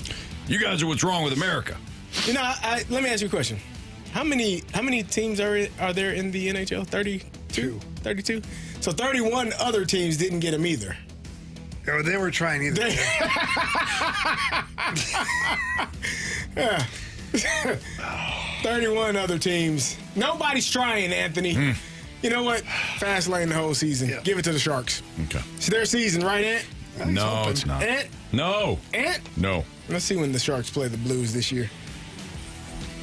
You guys are what's wrong with America. You know, let me ask you a question. How many teams are there in the NHL? 32? 32? So 31 other teams didn't get them either. Oh, they were trying either. Yeah. 31 other teams. Nobody's trying, Anthony. You know what? Fast lane the whole season. Yeah. Give it to the Sharks. Okay. It's their season, right, Ant? No, it's not. Ant? No. Ant? No. Let's see when the Sharks play the Blues this year.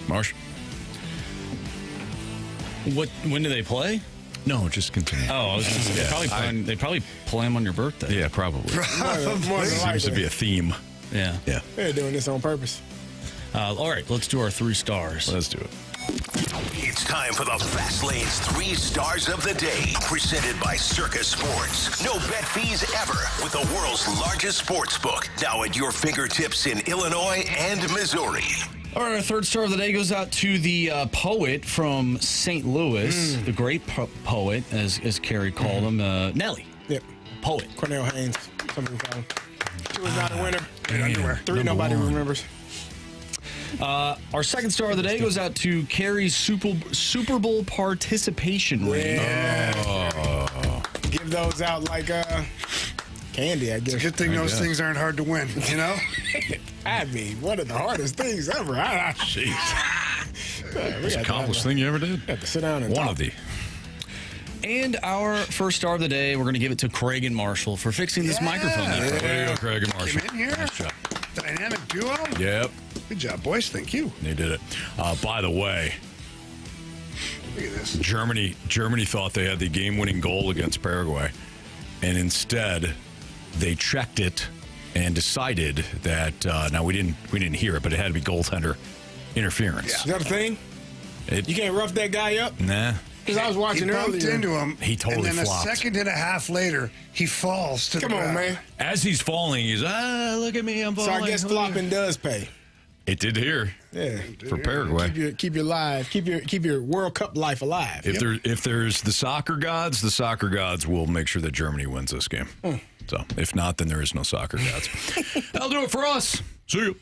Marsh? When do they play? No, just continue. Oh, I was going to say, they probably play them on your birthday. Yeah, probably. More than Seems to be a theme. Yeah. Yeah. They're doing this on purpose. All right, let's do our 3 stars. Let's do it. It's time for the Fast Lane's 3 Stars of the Day, presented by Circus Sports. No bet fees ever with the world's largest sports book, now at your fingertips in Illinois and Missouri. All right, our 3rd star of the day goes out to the poet from St. Louis, the great poet, as Carey called him, Nelly. Yep. Poet. Cornell Haynes. Something called him. She was not a winner. Underwear. 3 nobody remembers. Our 2nd star of the day goes out to Carey's Super Bowl participation rate. Yeah. Give those out like candy, I guess. It's a good thing those things aren't hard to win, you know? I mean, one of the hardest things ever. Jeez. Most accomplished thing you ever did? Have to sit down and One talk. of the. And our 1st star of the day, we're going to give it to Craig and Marshall for fixing this microphone. There you go, Craig and Marshall. Came in here. Nice job. Dynamic duo. Yep. Good job, boys. Thank you. They did it. By the way, Look at this. Germany thought they had the game-winning goal against Paraguay, and instead they checked it and decided that now we didn't hear it, but it had to be goaltender interference. Is that a thing? You can't rough that guy up? Nah. Because I was watching he bumped earlier. into him. He totally and then flopped. a second and a half later, he falls to the Come on, ground. man. As he's falling, he's look at me, I'm So falling. I guess flopping does pay. It did here. Yeah. For Paraguay. Keep your life. Keep your World Cup life alive. If there's the soccer gods will make sure that Germany wins this game. So if not, then there is no soccer gods. That'll do it for us. See you.